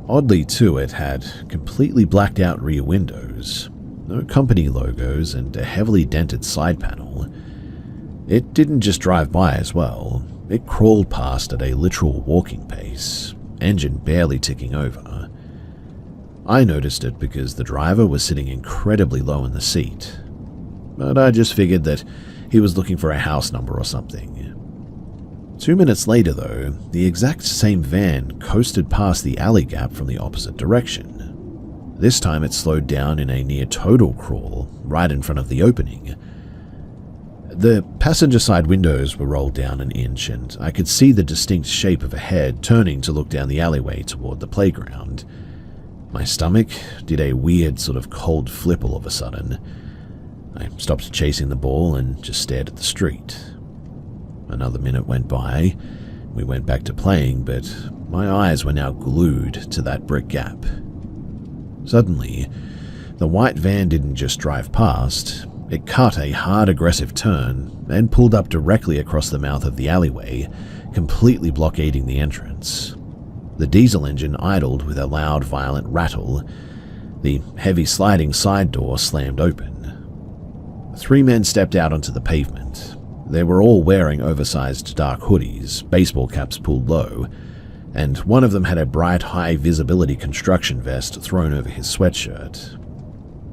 Oddly too, it had completely blacked out rear windows, no company logos, and a heavily dented side panel. It didn't just drive by as well, it crawled past at a literal walking pace, engine barely ticking over. I noticed it because the driver was sitting incredibly low in the seat, but I just figured that he was looking for a house number or something. 2 minutes later, though, the exact same van coasted past the alley gap from the opposite direction. This time it slowed down in a near total crawl right in front of the opening. The passenger side windows were rolled down an inch, and I could see the distinct shape of a head turning to look down the alleyway toward the playground. My stomach did a weird sort of cold flip all of a sudden. I stopped chasing the ball and just stared at the street. Another minute went by. We went back to playing, but my eyes were now glued to that brick gap. Suddenly, the white van didn't just drive past. It cut a hard, aggressive turn and pulled up directly across the mouth of the alleyway, completely blockading the entrance. The diesel engine idled with a loud, violent rattle. The heavy sliding side door slammed open. 3 men stepped out onto the pavement. They were all wearing oversized dark hoodies, baseball caps pulled low, and one of them had a bright, high-visibility construction vest thrown over his sweatshirt.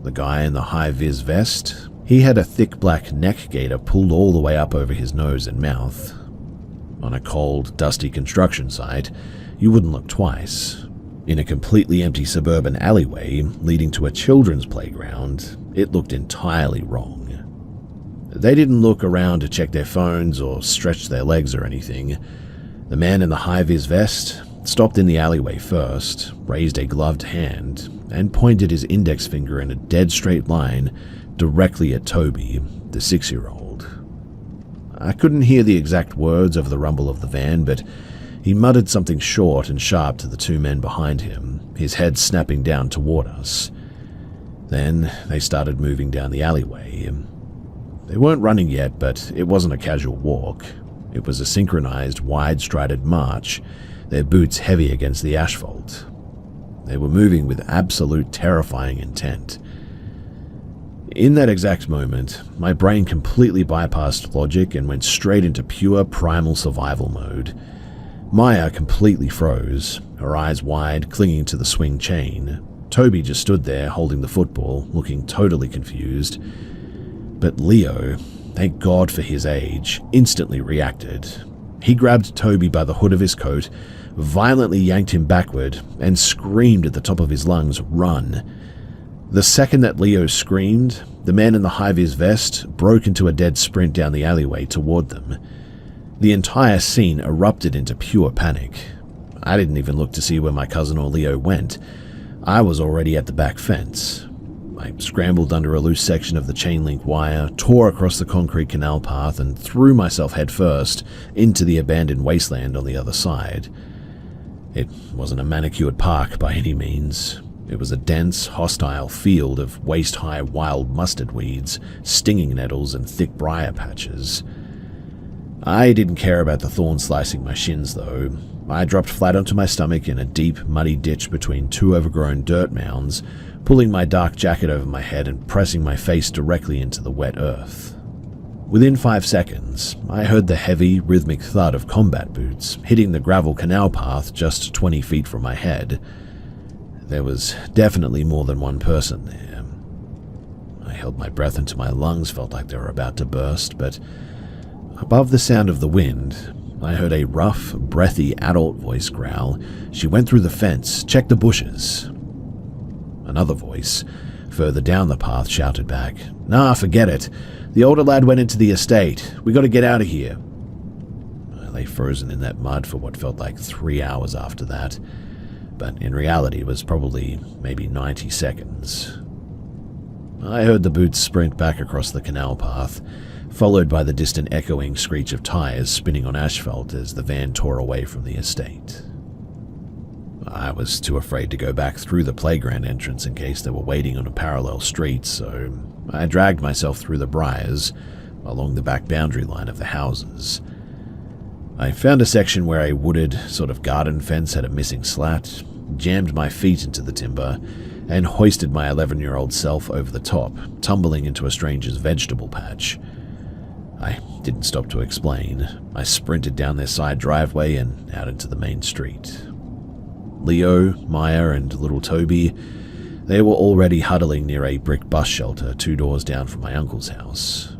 The guy in the high-vis vest, he had a thick black neck gaiter pulled all the way up over his nose and mouth. On a cold, dusty construction site, you wouldn't look twice. In a completely empty suburban alleyway leading to a children's playground, it looked entirely wrong. They didn't look around to check their phones or stretch their legs or anything. The man in the high-vis vest stopped in the alleyway first, raised a gloved hand, and pointed his index finger in a dead straight line directly at Toby, the 6-year-old. I couldn't hear the exact words over the rumble of the van, but he muttered something short and sharp to the 2 men behind him, his head snapping down toward us. Then they started moving down the alleyway. They weren't running yet, but it wasn't a casual walk. It was a synchronized, wide-strided march, their boots heavy against the asphalt. They were moving with absolute terrifying intent. In that exact moment, my brain completely bypassed logic and went straight into pure primal survival mode. Maya completely froze, her eyes wide, clinging to the swing chain. Toby just stood there, holding the football, looking totally confused. But Leo, thank God for his age, instantly reacted. He grabbed Toby by the hood of his coat, violently yanked him backward, and screamed at the top of his lungs, "Run!" The second that Leo screamed, the man in the high-vis vest broke into a dead sprint down the alleyway toward them. The entire scene erupted into pure panic. I didn't even look to see where my cousin or Leo went. I was already at the back fence. I scrambled under a loose section of the chain link wire, tore across the concrete canal path, and threw myself headfirst into the abandoned wasteland on the other side. It wasn't a manicured park by any means. It was a dense, hostile field of waist-high wild mustard weeds, stinging nettles, and thick briar patches. I didn't care about the thorns slicing my shins, though. I dropped flat onto my stomach in a deep, muddy ditch between two overgrown dirt mounds, pulling my dark jacket over my head and pressing my face directly into the wet earth. Within 5 seconds, I heard the heavy, rhythmic thud of combat boots hitting the gravel canal path just 20 feet from my head. There was definitely more than one person there. I held my breath until my lungs felt like they were about to burst, but above the sound of the wind, I heard a rough, breathy adult voice growl. She went through the fence, checked the bushes. Another voice, further down the path, shouted back, "Nah, forget it. The older lad went into the estate. We gotta get out of here." I lay frozen in that mud for what felt like 3 hours after that, but in reality it was probably maybe 90 seconds. I heard the boots sprint back across the canal path, followed by the distant echoing screech of tires spinning on asphalt as the van tore away from the estate. I was too afraid to go back through the playground entrance in case they were waiting on a parallel street, so I dragged myself through the briars along the back boundary line of the houses. I found a section where a wooded, sort of garden fence had a missing slat, jammed my feet into the timber, and hoisted my 11-year-old self over the top, tumbling into a stranger's vegetable patch. I didn't stop to explain. I sprinted down their side driveway and out into the main street. Leo, Maya, and little Toby, they were already huddling near a brick bus shelter 2 doors down from my uncle's house.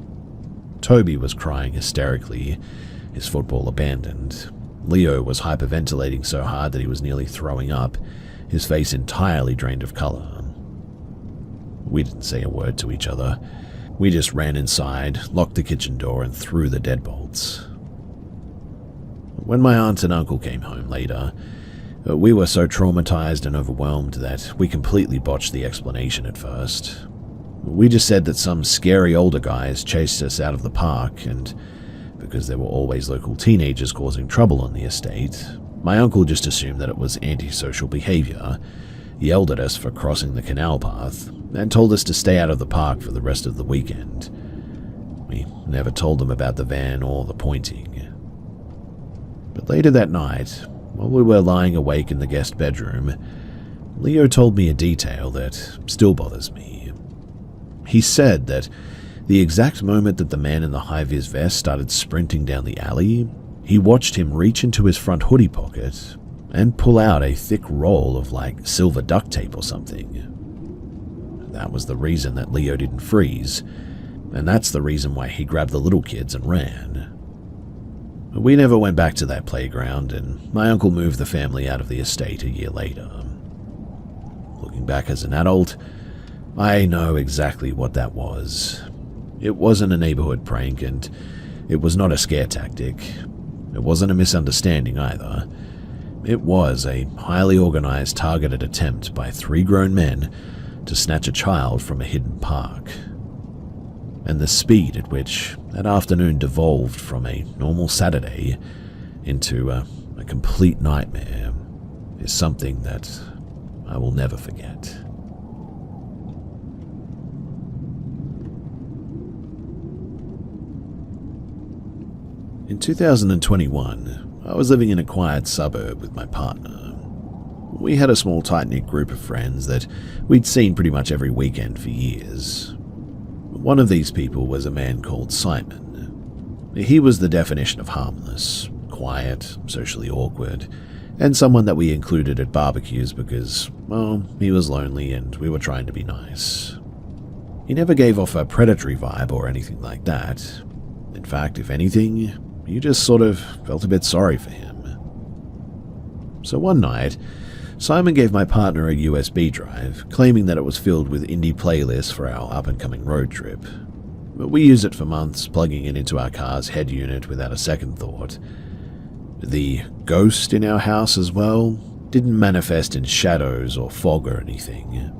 Toby was crying hysterically, his football abandoned. Leo was hyperventilating so hard that he was nearly throwing up, his face entirely drained of color. We didn't say a word to each other. We just ran inside, locked the kitchen door, and threw the deadbolts. When my aunt and uncle came home later, we were so traumatized and overwhelmed that we completely botched the explanation at first. We just said that some scary older guys chased us out of the park, and because there were always local teenagers causing trouble on the estate, my uncle just assumed that it was antisocial behavior, yelled at us for crossing the canal path, and told us to stay out of the park for the rest of the weekend. We never told them about the van or the pointing. But later that night, while we were lying awake in the guest bedroom, Leo told me a detail that still bothers me. He said that the exact moment that the man in the high-vis vest started sprinting down the alley, he watched him reach into his front hoodie pocket and pull out a thick roll of like silver duct tape or something. That was the reason that Leo didn't freeze, and that's the reason why he grabbed the little kids and ran. We never went back to that playground, and my uncle moved the family out of the estate a year later. Looking back as an adult, I know exactly what that was. It wasn't a neighborhood prank, and it was not a scare tactic. It wasn't a misunderstanding either. It was a highly organized, targeted attempt by 3 grown men to snatch a child from a hidden park. And the speed at which that afternoon devolved from a normal Saturday into a complete nightmare is something that I will never forget. In 2021, I was living in a quiet suburb with my partner. We had a small tight-knit group of friends that we'd seen pretty much every weekend for years. One of these people was a man called Simon. He was the definition of harmless, quiet, socially awkward, and someone that we included at barbecues because, well, he was lonely and we were trying to be nice. He never gave off a predatory vibe or anything like that. In fact, if anything, you just sort of felt a bit sorry for him. So one night, Simon gave my partner a USB drive, claiming that it was filled with indie playlists for our up-and-coming road trip. But we used it for months, plugging it into our car's head unit without a second thought. The ghost in our house as well didn't manifest in shadows or fog or anything.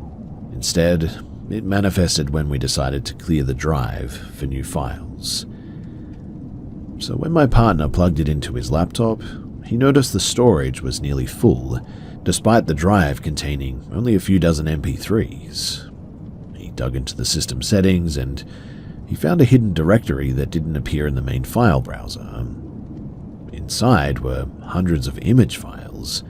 Instead, it manifested when we decided to clear the drive for new files. So when my partner plugged it into his laptop, he noticed the storage was nearly full, despite the drive containing only a few dozen MP3s. He dug into the system settings and he found a hidden directory that didn't appear in the main file browser. Inside were hundreds of image files.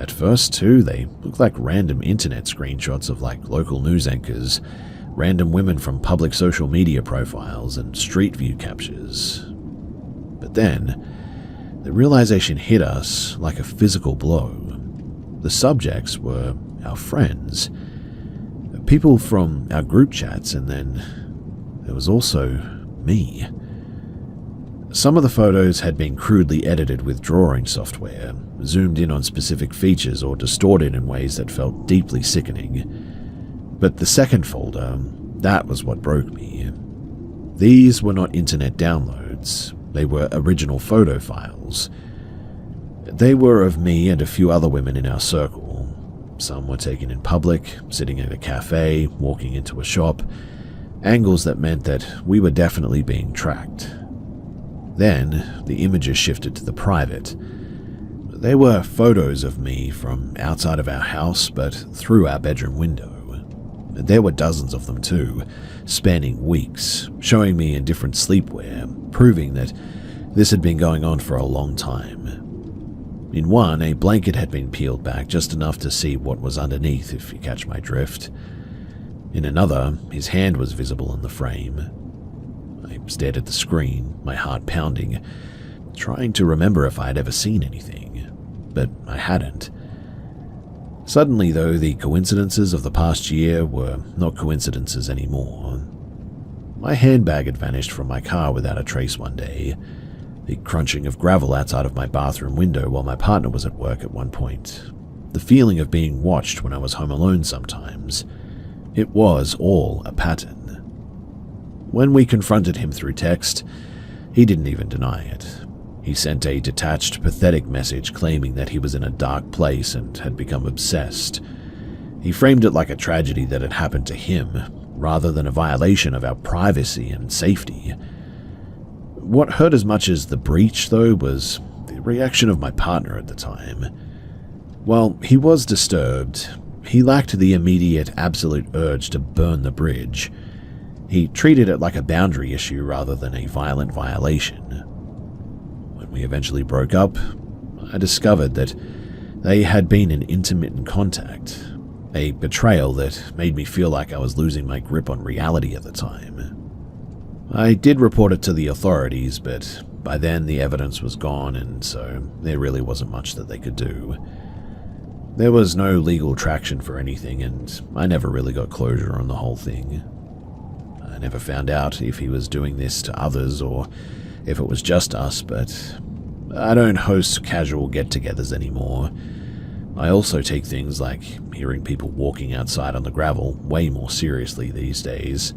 At first, too, they looked like random internet screenshots of local news anchors, random women from public social media profiles, and street view captures. But then, the realization hit us like a physical blow. The subjects were our friends, people from our group chats, and then there was also me. Some of the photos had been crudely edited with drawing software, zoomed in on specific features or distorted in ways that felt deeply sickening. But the second folder, that was what broke me. These were not internet downloads, they were original photo files. They were of me and a few other women in our circle. Some were taken in public, sitting at a cafe, walking into a shop, angles that meant that we were definitely being tracked. Then, the images shifted to the private. They were photos of me from outside of our house, but through our bedroom window. There were dozens of them too, spanning weeks, showing me in different sleepwear, proving that this had been going on for a long time. In one, a blanket had been peeled back just enough to see what was underneath, if you catch my drift. In another, his hand was visible in the frame. I stared at the screen, my heart pounding, trying to remember if I had ever seen anything, but I hadn't. Suddenly, though, the coincidences of the past year were not coincidences anymore. My handbag had vanished from my car without a trace one day, the crunching of gravel outside of my bathroom window while my partner was at work at one point, the feeling of being watched when I was home alone sometimes. It was all a pattern. When we confronted him through text, he didn't even deny it. He sent a detached, pathetic message claiming that he was in a dark place and had become obsessed. He framed it like a tragedy that had happened to him, rather than a violation of our privacy and safety. What hurt as much as the breach, though, was the reaction of my partner at the time. While he was disturbed, he lacked the immediate, absolute urge to burn the bridge. He treated it like a boundary issue rather than a violent violation. When we eventually broke up, I discovered that they had been in intermittent contact, a betrayal that made me feel like I was losing my grip on reality at the time. I did report it to the authorities, but by then the evidence was gone, and so there really wasn't much that they could do. There was no legal traction for anything, and I never really got closure on the whole thing. I never found out if he was doing this to others or if it was just us, but I don't host casual get-togethers anymore. I also take things like hearing people walking outside on the gravel way more seriously these days.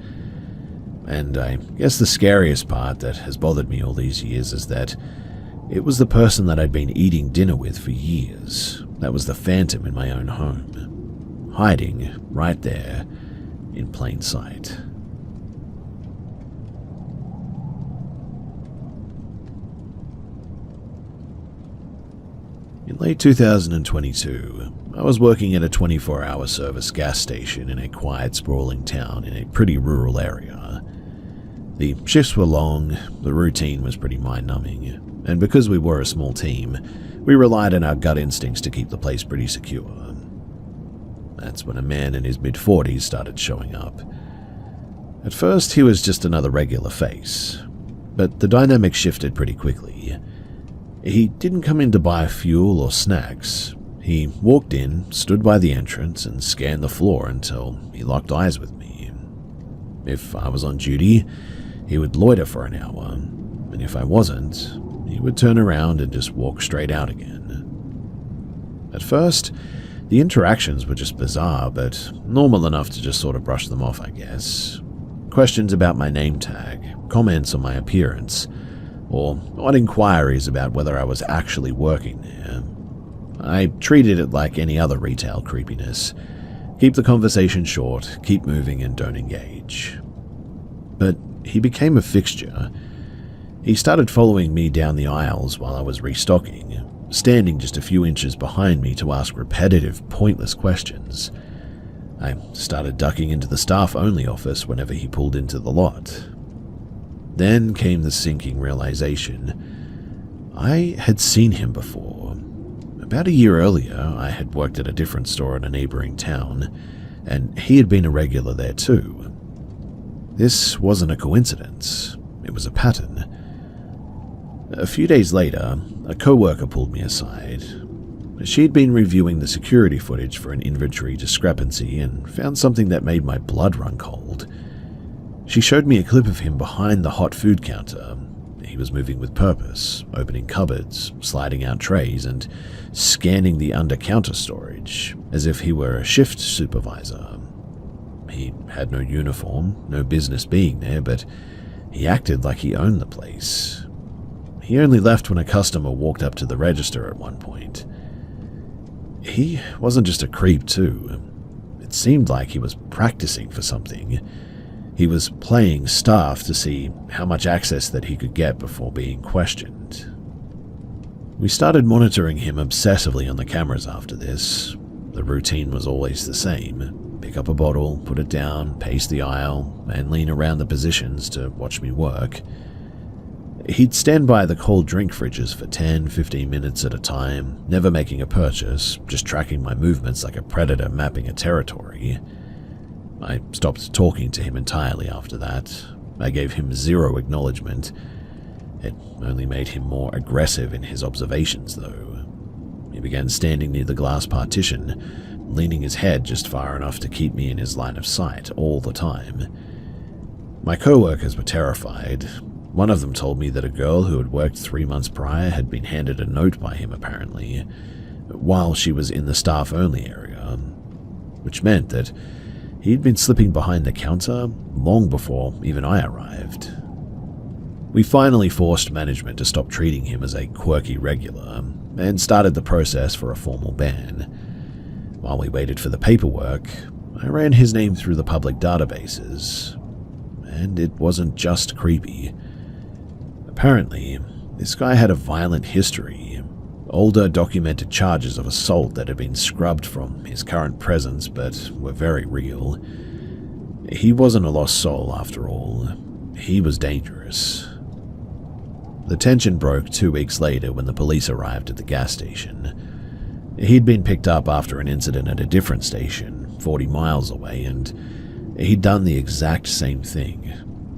And I guess the scariest part that has bothered me all these years is that it was the person that I'd been eating dinner with for years that was the phantom in my own home, hiding right there in plain sight. In late 2022, I was working at a 24-hour service gas station in a quiet, sprawling town in a pretty rural area. The shifts were long, the routine was pretty mind-numbing, and because we were a small team, we relied on our gut instincts to keep the place pretty secure. That's when a man in his mid-40s started showing up. At first, he was just another regular face, but the dynamic shifted pretty quickly. He didn't come in to buy fuel or snacks. He walked in, stood by the entrance, and scanned the floor until he locked eyes with me. If I was on duty, he would loiter for an hour, and if I wasn't, he would turn around and just walk straight out again. At first, the interactions were just bizarre, but normal enough to just sort of brush them off, I guess. Questions about my name tag, comments on my appearance, or odd inquiries about whether I was actually working there. I treated it like any other retail creepiness, Keep the conversation short, keep moving, and don't engage. But he became a fixture. He started following me down the aisles while I was restocking, standing just a few inches behind me to ask repetitive, pointless questions. I started ducking into the staff-only office whenever he pulled into the lot. Then came the sinking realization. I had seen him before. About a year earlier, I had worked at a different store in a neighboring town, and he had been a regular there too. This wasn't a coincidence. It was a pattern. A few days later, a co-worker pulled me aside. She'd been reviewing the security footage for an inventory discrepancy and found something that made my blood run cold. She showed me a clip of him behind the hot food counter. He was moving with purpose, opening cupboards, sliding out trays, and scanning the under-counter storage, as if he were a shift supervisor. He had no uniform, no business being there, but he acted like he owned the place. He only left when a customer walked up to the register at one point. He wasn't just a creep, too. It seemed like he was practicing for something. He was playing staff to see how much access that he could get before being questioned. We started monitoring him obsessively on the cameras after this. The routine was always the same. Pick up a bottle, put it down, pace the aisle, and lean around the positions to watch me work. He'd stand by the cold drink fridges for 10-15 minutes at a time, never making a purchase, just tracking my movements like a predator mapping a territory. I stopped talking to him entirely after that. I gave him zero acknowledgement. It only made him more aggressive in his observations, though. He began standing near the glass partition, leaning his head just far enough to keep me in his line of sight all the time. My co-workers were terrified. One of them told me that a girl who had worked 3 months prior had been handed a note by him, apparently, while she was in the staff-only area, which meant that he'd been slipping behind the counter long before even I arrived. We finally forced management to stop treating him as a quirky regular and started the process for a formal ban. While we waited for the paperwork, I ran his name through the public databases, and it wasn't just creepy. Apparently, this guy had a violent history, older documented charges of assault that had been scrubbed from his current presence but were very real. He wasn't a lost soul after all. He was dangerous. The tension broke 2 weeks later when the police arrived at the gas station. He'd been picked up after an incident at a different station, 40 miles away, and he'd done the exact same thing.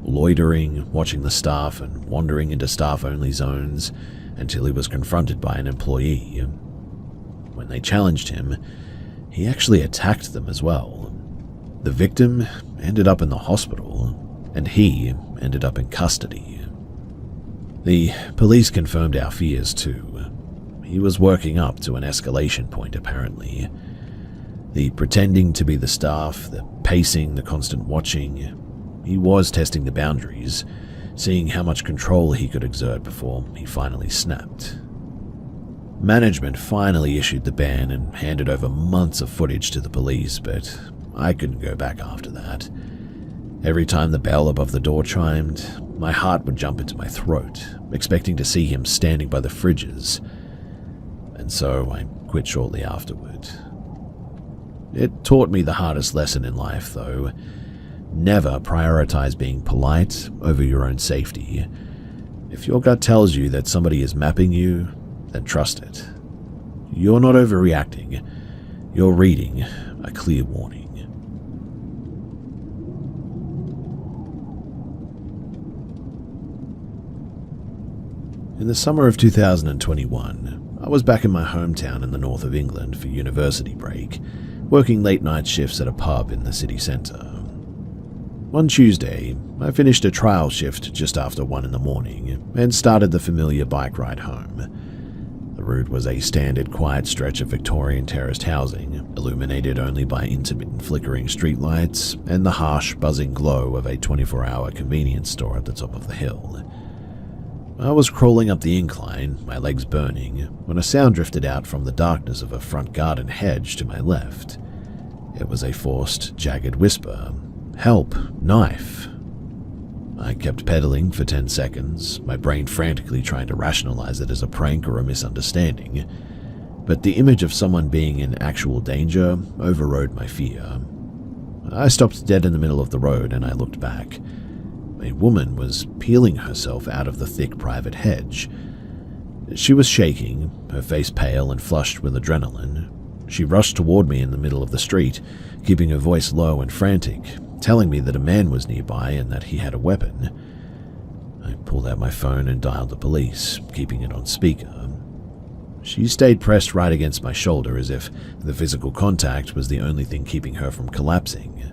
Loitering, watching the staff, and wandering into staff-only zones until he was confronted by an employee. When they challenged him, he actually attacked them as well. The victim ended up in the hospital, and he ended up in custody. The police confirmed our fears too. He was working up to an escalation point, apparently. The pretending to be the staff, the pacing, the constant watching. He was testing the boundaries, seeing how much control he could exert before he finally snapped. Management finally issued the ban and handed over months of footage to the police, but I couldn't go back after that. Every time the bell above the door chimed, my heart would jump into my throat, expecting to see him standing by the fridges, and so I quit shortly afterward. It taught me the hardest lesson in life, though. Never prioritize being polite over your own safety. If your gut tells you that somebody is mapping you, then trust it. You're not overreacting. You're reading a clear warning. In the summer of 2021, I was back in my hometown in the north of England for university break, working late-night shifts at a pub in the city centre. One Tuesday, I finished a trial shift just after 1 in the morning and started the familiar bike ride home. The route was a standard quiet stretch of Victorian terraced housing, illuminated only by intermittent flickering streetlights and the harsh, buzzing glow of a 24-hour convenience store at the top of the hill. I was crawling up the incline, my legs burning, when a sound drifted out from the darkness of a front garden hedge to my left. It was a forced, jagged whisper. "Help! Knife!" I kept pedaling for 10 seconds, my brain frantically trying to rationalize it as a prank or a misunderstanding. But the image of someone being in actual danger overrode my fear. I stopped dead in the middle of the road and I looked back. A woman was peeling herself out of the thick private hedge. She was shaking, her face pale and flushed with adrenaline. She rushed toward me in the middle of the street, keeping her voice low and frantic, telling me that a man was nearby and that he had a weapon. I pulled out my phone and dialed the police, keeping it on speaker. She stayed pressed right against my shoulder as if the physical contact was the only thing keeping her from collapsing.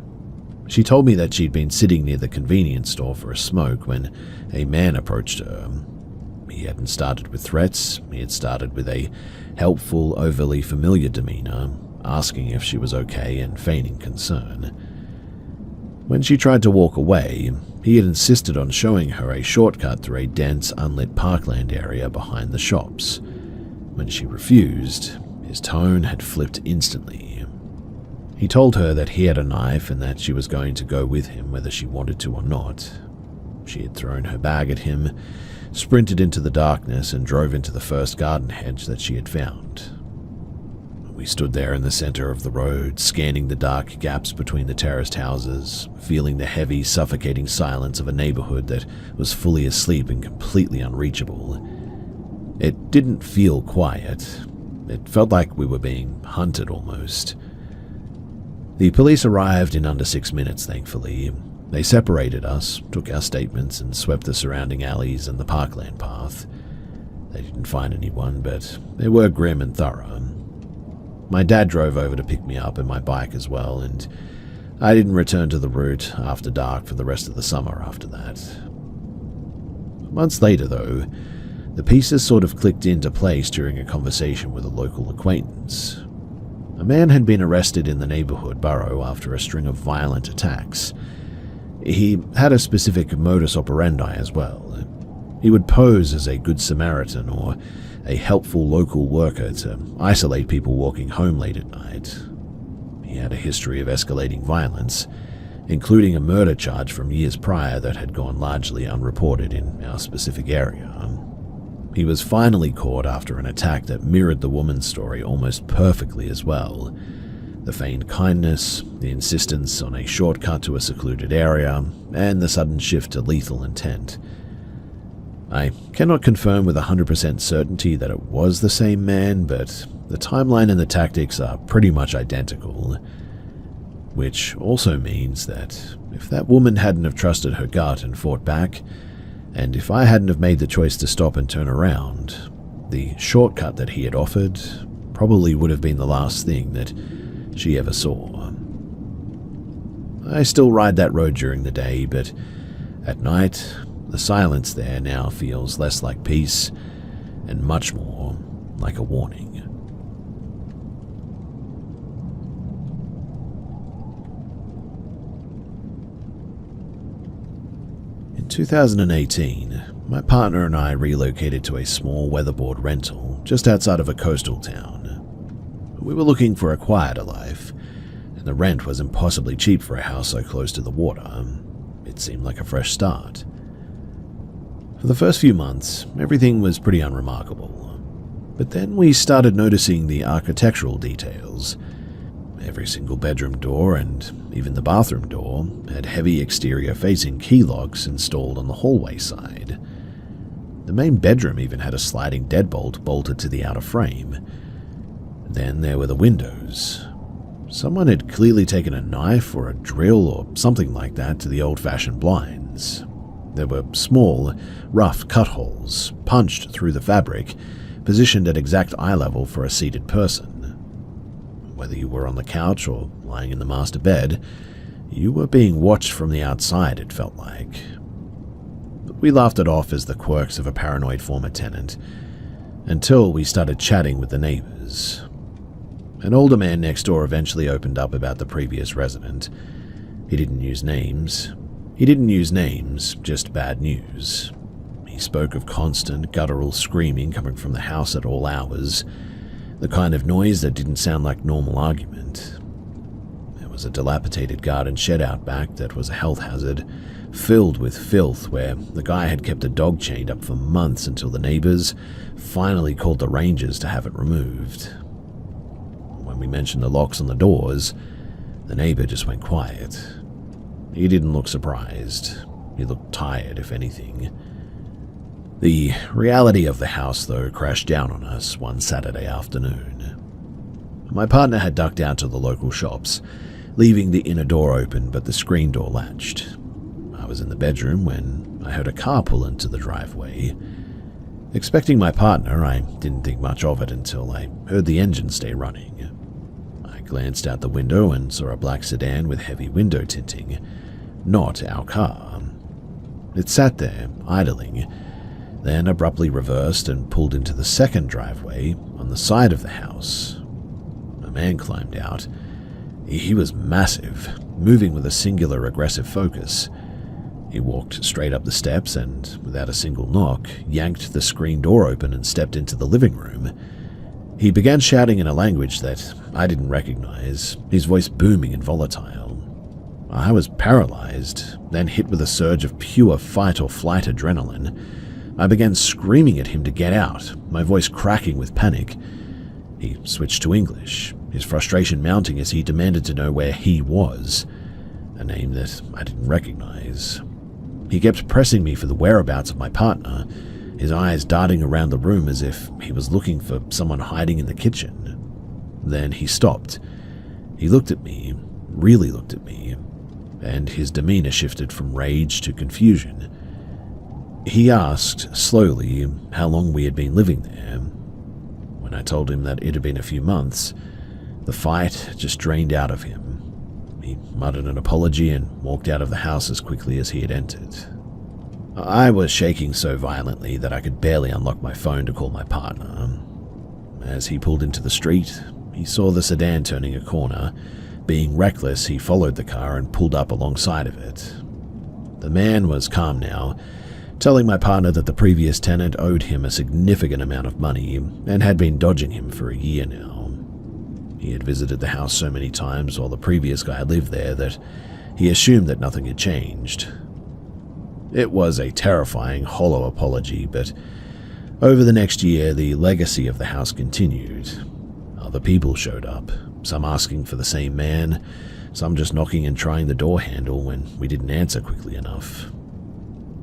She told me that she'd been sitting near the convenience store for a smoke when a man approached her. He hadn't started with threats, he had started with a helpful, overly familiar demeanor, asking if she was okay and feigning concern. When she tried to walk away, he had insisted on showing her a shortcut through a dense, unlit parkland area behind the shops. When she refused, his tone had flipped instantly. He told her that he had a knife and that she was going to go with him whether she wanted to or not. She had thrown her bag at him, sprinted into the darkness, and drove into the first garden hedge that she had found. We stood there in the center of the road, scanning the dark gaps between the terraced houses, feeling the heavy, suffocating silence of a neighborhood that was fully asleep and completely unreachable. It didn't feel quiet. It felt like we were being hunted almost. The police arrived in under 6 minutes, thankfully. They separated us, took our statements, and swept the surrounding alleys and the parkland path. They didn't find anyone, but they were grim and thorough. My dad drove over to pick me up and my bike as well, and I didn't return to the route after dark for the rest of the summer after that. Months later, though, the pieces sort of clicked into place during a conversation with a local acquaintance. A man had been arrested in the neighborhood borough after a string of violent attacks. He had a specific modus operandi as well. He would pose as a good Samaritan or a helpful local worker to isolate people walking home late at night. He had a history of escalating violence, including a murder charge from years prior that had gone largely unreported in our specific area. He was finally caught after an attack that mirrored the woman's story almost perfectly as well. The feigned kindness, the insistence on a shortcut to a secluded area, and the sudden shift to lethal intent. I cannot confirm with 100% certainty that it was the same man, but the timeline and the tactics are pretty much identical. Which also means that if that woman hadn't have trusted her gut and fought back, and if I hadn't have made the choice to stop and turn around, the shortcut that he had offered probably would have been the last thing that she ever saw. I still ride that road during the day, but at night, the silence there now feels less like peace and much more like a warning. In 2018, my partner and I relocated to a small weatherboard rental just outside of a coastal town. We were looking for a quieter life, and the rent was impossibly cheap for a house so close to the water. It seemed like a fresh start. For the first few months, everything was pretty unremarkable. But then we started noticing the architectural details. Every single bedroom door and even the bathroom door had heavy exterior-facing key locks installed on the hallway side. The main bedroom even had a sliding deadbolt bolted to the outer frame. Then there were the windows. Someone had clearly taken a knife or a drill or something like that to the old-fashioned blinds. There were small, rough cut holes punched through the fabric, positioned at exact eye level for a seated person. Whether you were on the couch or lying in the master bed, you were being watched from the outside, it felt like. But we laughed it off as the quirks of a paranoid former tenant, until we started chatting with the neighbors. An older man next door eventually opened up about the previous resident. He didn't use names, just bad news. He spoke of constant, guttural screaming coming from the house at all hours, the kind of noise that didn't sound like normal argument. was a dilapidated garden shed out back that was a health hazard, filled with filth where the guy had kept a dog chained up for months until the neighbors finally called the rangers to have it removed. When we mentioned the locks on the doors, the neighbor just went quiet. He didn't look surprised. He looked tired, if anything. The reality of the house, though, crashed down on us one Saturday afternoon. My partner had ducked out to the local shops, leaving the inner door open but the screen door latched. I was in the bedroom when I heard a car pull into the driveway. Expecting my partner, I didn't think much of it until I heard the engine stay running. I glanced out the window and saw a black sedan with heavy window tinting. Not our car. It sat there, idling, then abruptly reversed and pulled into the second driveway on the side of the house. A man climbed out. He was massive, moving with a singular aggressive focus. He walked straight up the steps and, without a single knock, yanked the screen door open and stepped into the living room. He began shouting in a language that I didn't recognize, his voice booming and volatile. I was paralyzed, then hit with a surge of pure fight-or-flight adrenaline. I began screaming at him to get out, my voice cracking with panic. He switched to English, his frustration mounting as he demanded to know where he was, a name that I didn't recognize. He kept pressing me for the whereabouts of my partner, his eyes darting around the room as if he was looking for someone hiding in the kitchen. Then he stopped. He looked at me, really looked at me, and his demeanor shifted from rage to confusion. He asked, slowly, how long we had been living there. When I told him that it had been a few months, the fight just drained out of him. He muttered an apology and walked out of the house as quickly as he had entered. I was shaking so violently that I could barely unlock my phone to call my partner. As he pulled into the street, he saw the sedan turning a corner. Being reckless, he followed the car and pulled up alongside of it. The man was calm now, telling my partner that the previous tenant owed him a significant amount of money and had been dodging him for a year now. He had visited the house so many times while the previous guy lived there that he assumed that nothing had changed. It was a terrifying, hollow apology, but over the next year, the legacy of the house continued. Other people showed up, some asking for the same man, some just knocking and trying the door handle when we didn't answer quickly enough.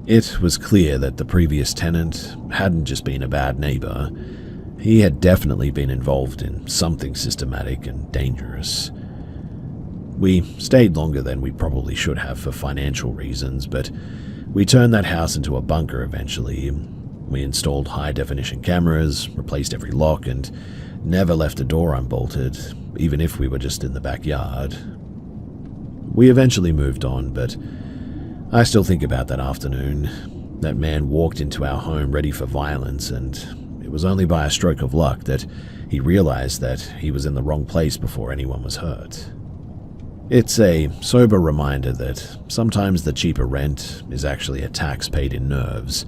It was clear that the previous tenant hadn't just been a bad neighbor. He had definitely been involved in something systematic and dangerous. We stayed longer than we probably should have for financial reasons, but we turned that house into a bunker eventually. We installed high-definition cameras, replaced every lock, and never left a door unbolted, even if we were just in the backyard. We eventually moved on, but I still think about that afternoon. That man walked into our home ready for violence, and it was only by a stroke of luck that he realized that he was in the wrong place before anyone was hurt. It's a sober reminder that sometimes the cheaper rent is actually a tax paid in nerves,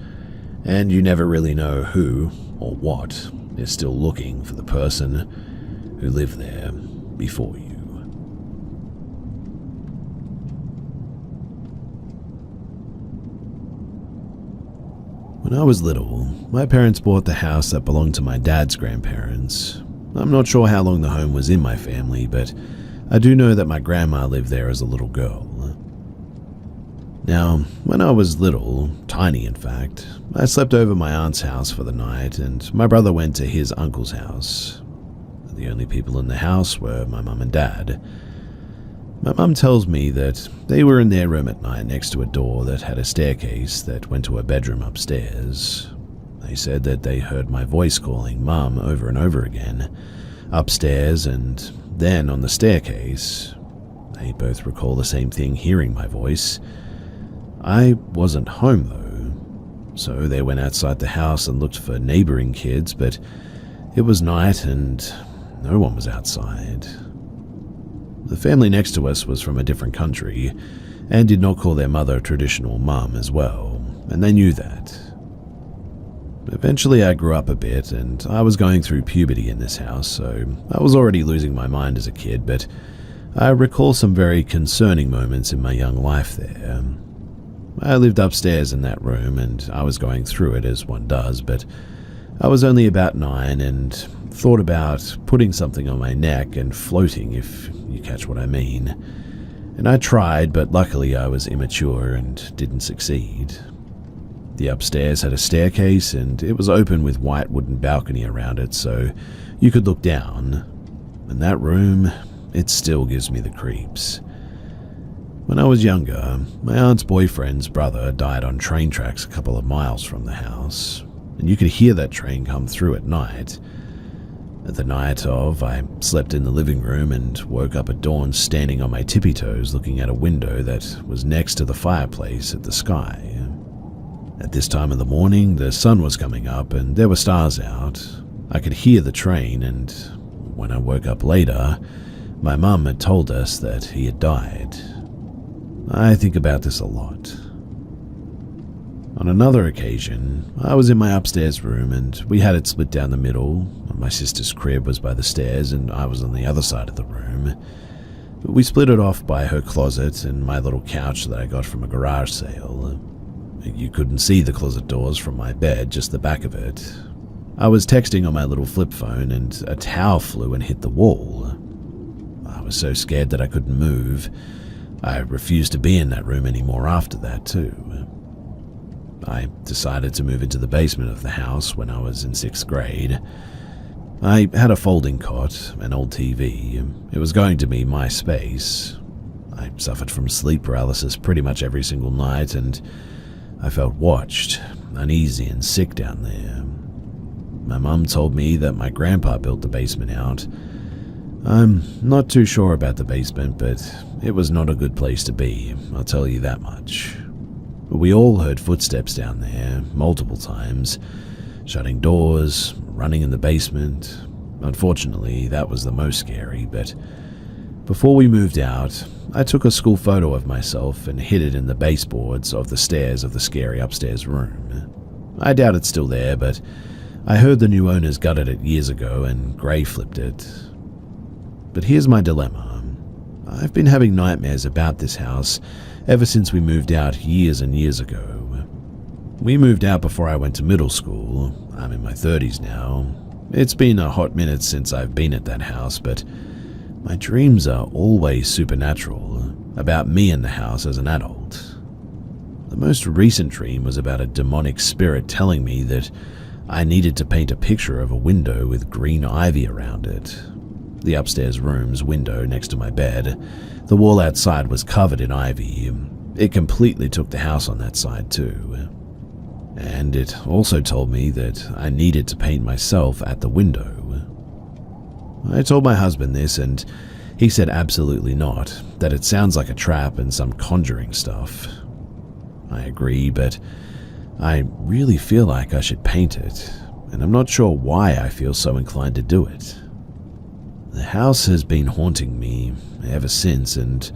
and you never really know who or what is still looking for the person who lived there before you. When I was little, my parents bought the house that belonged to my dad's grandparents. I'm not sure how long the home was in my family, but I do know that my grandma lived there as a little girl. Now, when I was little, tiny in fact, I slept over my aunt's house for the night and my brother went to his uncle's house. The only people in the house were my mum and dad. My mum tells me that they were in their room at night next to a door that had a staircase that went to a bedroom upstairs. They said that they heard my voice calling Mum over and over again, upstairs and then on the staircase. They both recall the same thing, hearing my voice. I wasn't home though, so they went outside the house and looked for neighboring kids, but it was night and no one was outside. The family next to us was from a different country and did not call their mother traditional mum as well, and they knew that. Eventually I grew up a bit and I was going through puberty in this house, so I was already losing my mind as a kid, but I recall some very concerning moments in my young life there. I lived upstairs in that room, and I was going through it as one does, but I was only about 9 and thought about putting something on my neck and floating, if you catch what I mean. And I tried, but luckily I was immature and didn't succeed. The upstairs had a staircase, and it was open with white wooden balcony around it, so you could look down. And that room, it still gives me the creeps. When I was younger, my aunt's boyfriend's brother died on train tracks a couple of miles from the house, and you could hear that train come through at night. At the night of, I slept in the living room and woke up at dawn standing on my tippy toes looking at a window that was next to the fireplace at the sky. At this time of the morning, the sun was coming up and there were stars out. I could hear the train, and when I woke up later, my mum had told us that he had died. I think about this a lot. On another occasion, I was in my upstairs room and we had it split down the middle. My sister's crib was by the stairs and I was on the other side of the room. We split it off by her closet and my little couch that I got from a garage sale. You couldn't see the closet doors from my bed, just the back of it. I was texting on my little flip phone and a towel flew and hit the wall. I was so scared that I couldn't move. I refused to be in that room anymore after that, too. I decided to move into the basement of the house when I was in 6th grade. I had a folding cot, an old TV. It was going to be my space. I suffered from sleep paralysis pretty much every single night, and I felt watched, uneasy and sick down there. My mum told me that my grandpa built the basement out. I'm not too sure about the basement, but it was not a good place to be, I'll tell you that much. We all heard footsteps down there, multiple times, shutting doors, running in the basement. Unfortunately, that was the most scary, but before we moved out, I took a school photo of myself and hid it in the baseboards of the stairs of the scary upstairs room. I doubt it's still there, but I heard the new owners gutted it years ago and Gray flipped it. But here's my dilemma. I've been having nightmares about this house ever since we moved out years and years ago. We moved out before I went to middle school. I'm in my 30s now. It's been a hot minute since I've been at that house, but my dreams are always supernatural, about me in the house as an adult. The most recent dream was about a demonic spirit telling me that I needed to paint a picture of a window with green ivy around it. The upstairs room's window next to my bed, the wall outside was covered in ivy. It completely took the house on that side too. And it also told me that I needed to paint myself at the window. I told my husband this and he said absolutely not, that it sounds like a trap and some conjuring stuff. I agree, but I really feel like I should paint it, and I'm not sure why I feel so inclined to do it. The house has been haunting me ever since, and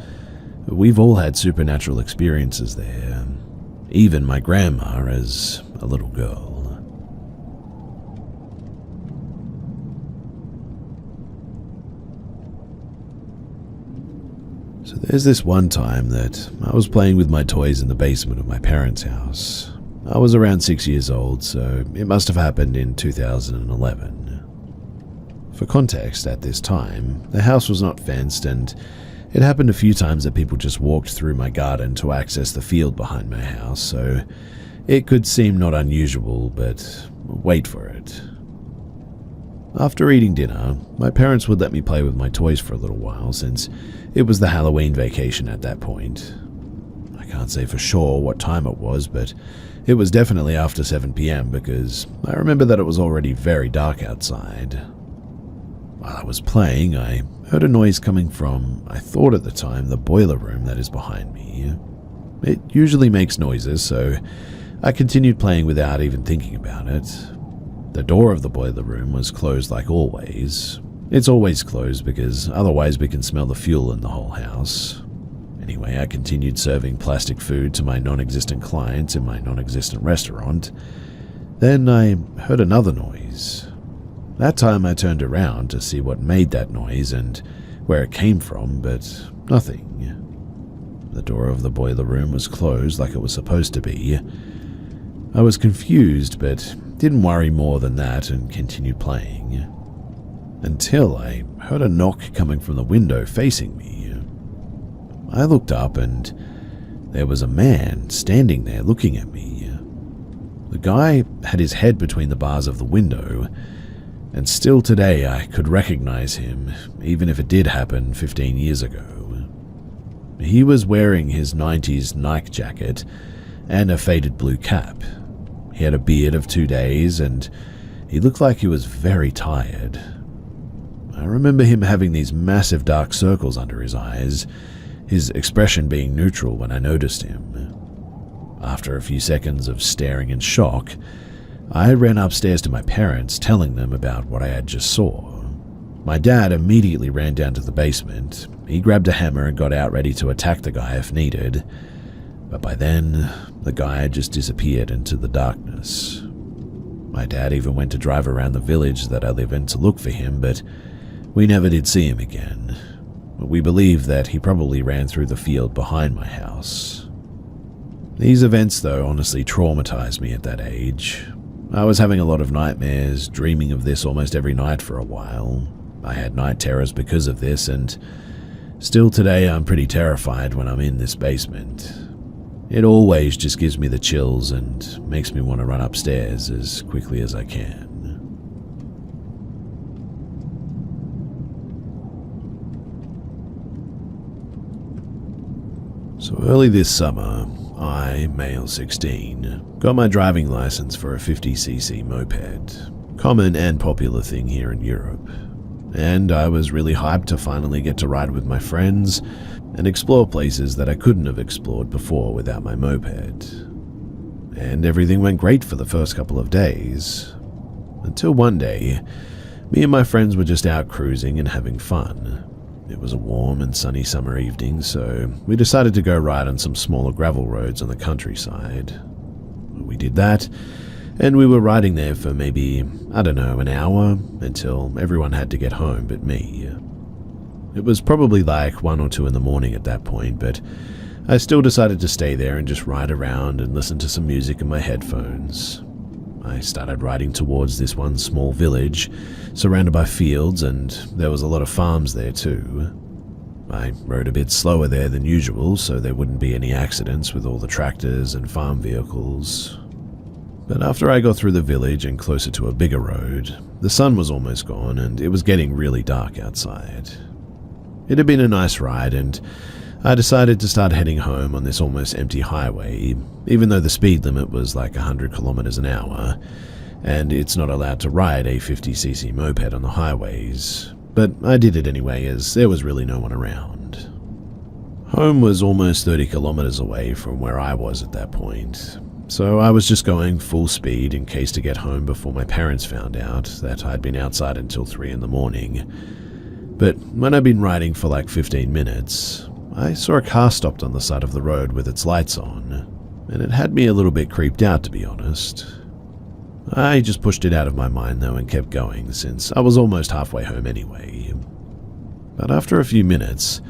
we've all had supernatural experiences there, even my grandma as a little girl. So there's this one time that I was playing with my toys in the basement of my parents' house. I was around 6 years old, so it must have happened in 2011. For context, at this time, the house was not fenced, and it happened a few times that people just walked through my garden to access the field behind my house, so it could seem not unusual, but wait for it. After eating dinner, my parents would let me play with my toys for a little while, since it was the Halloween vacation at that point. I can't say for sure what time it was, but it was definitely after 7 p.m. because I remember that it was already very dark outside. While I was playing, I heard a noise coming from, I thought at the time, the boiler room that is behind me. It usually makes noises, so I continued playing without even thinking about it. The door of the boiler room was closed like always. It's always closed because otherwise we can smell the fuel in the whole house. Anyway, I continued serving plastic food to my non-existent clients in my non-existent restaurant. Then I heard another noise. That time I turned around to see what made that noise, and where it came from, but nothing. The door of the boiler room was closed like it was supposed to be. I was confused, but didn't worry more than that and continued playing. Until I heard a knock coming from the window facing me. I looked up and there was a man standing there looking at me. The guy had his head between the bars of the window, and still today I could recognize him, even if it did happen 15 years ago. He was wearing his 90s Nike jacket and a faded blue cap. He had a beard of 2 days, and he looked like he was very tired. I remember him having these massive dark circles under his eyes, his expression being neutral when I noticed him. After a few seconds of staring in shock, I ran upstairs to my parents, telling them about what I had just saw. My dad immediately ran down to the basement. He grabbed a hammer and got out ready to attack the guy if needed. But by then, the guy had just disappeared into the darkness. My dad even went to drive around the village that I live in to look for him, but we never did see him again. We believe that he probably ran through the field behind my house. These events, though, honestly traumatized me at that age. I was having a lot of nightmares, dreaming of this almost every night for a while. I had night terrors because of this, and still today I'm pretty terrified when I'm in this basement. It always just gives me the chills and makes me want to run upstairs as quickly as I can. So early this summer, I, male 16, got my driving license for a 50cc moped, common and popular thing here in Europe. And I was really hyped to finally get to ride with my friends and explore places that I couldn't have explored before without my moped. And everything went great for the first couple of days, until one day, me and my friends were just out cruising and having fun. It was a warm and sunny summer evening, so we decided to go ride on some smaller gravel roads on the countryside. We did that, and we were riding there for maybe, an hour, until everyone had to get home but me. It was probably like 1 or 2 in the morning at that point, but I still decided to stay there and just ride around and listen to some music in my headphones. I started riding towards this one small village, surrounded by fields, and there was a lot of farms there too. I rode a bit slower there than usual, so there wouldn't be any accidents with all the tractors and farm vehicles. But after I got through the village and closer to a bigger road, the sun was almost gone and it was getting really dark outside. It had been a nice ride, and I decided to start heading home on this almost empty highway, even though the speed limit was like 100 kilometers an hour, and it's not allowed to ride a 50cc moped on the highways. But I did it anyway, as there was really no one around. Home was almost 30 kilometers away from where I was at that point, so I was just going full speed in case to get home before my parents found out that I'd been outside until 3 in the morning. But when I'd been riding for like 15 minutes, I saw a car stopped on the side of the road with its lights on, and it had me a little bit creeped out, to be honest. I just pushed it out of my mind though and kept going, since I was almost halfway home anyway. But after a few minutes,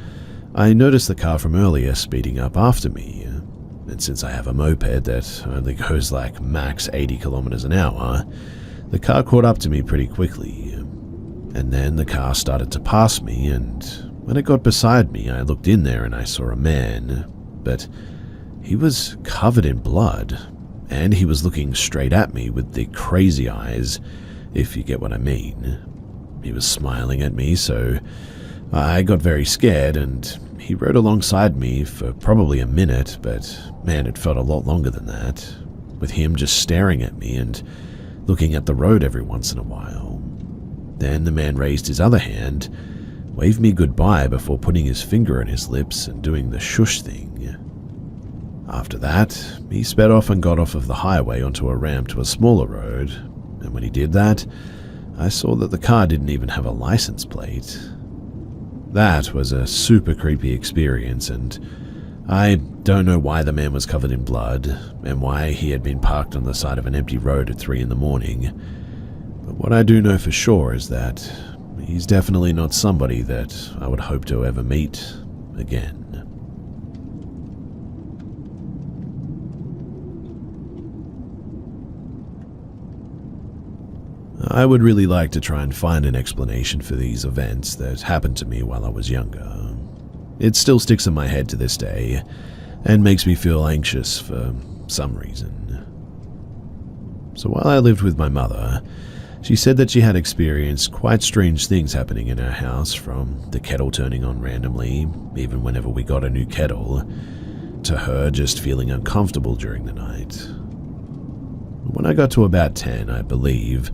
I noticed the car from earlier speeding up after me, and since I have a moped that only goes like max 80 kilometers an hour, the car caught up to me pretty quickly. And then the car started to pass me, and when it got beside me, I looked in there and I saw a man, but he was covered in blood, and he was looking straight at me with the crazy eyes, if you get what I mean. He was smiling at me, so I got very scared, and he rode alongside me for probably a minute, but man, it felt a lot longer than that, with him just staring at me and looking at the road every once in a while. Then the man raised his other hand, waved me goodbye before putting his finger on his lips and doing the shush thing. After that, he sped off and got off of the highway onto a ramp to a smaller road, and when he did that, I saw that the car didn't even have a license plate. That was a super creepy experience, and I don't know why the man was covered in blood, and why he had been parked on the side of an empty road at 3 in the morning. But what I do know for sure is that he's definitely not somebody that I would hope to ever meet again. I would really like to try and find an explanation for these events that happened to me while I was younger. It still sticks in my head to this day and makes me feel anxious for some reason. So while I lived with my mother, she said that she had experienced quite strange things happening in her house, from the kettle turning on randomly, even whenever we got a new kettle, to her just feeling uncomfortable during the night. When I got to about 10, I believe,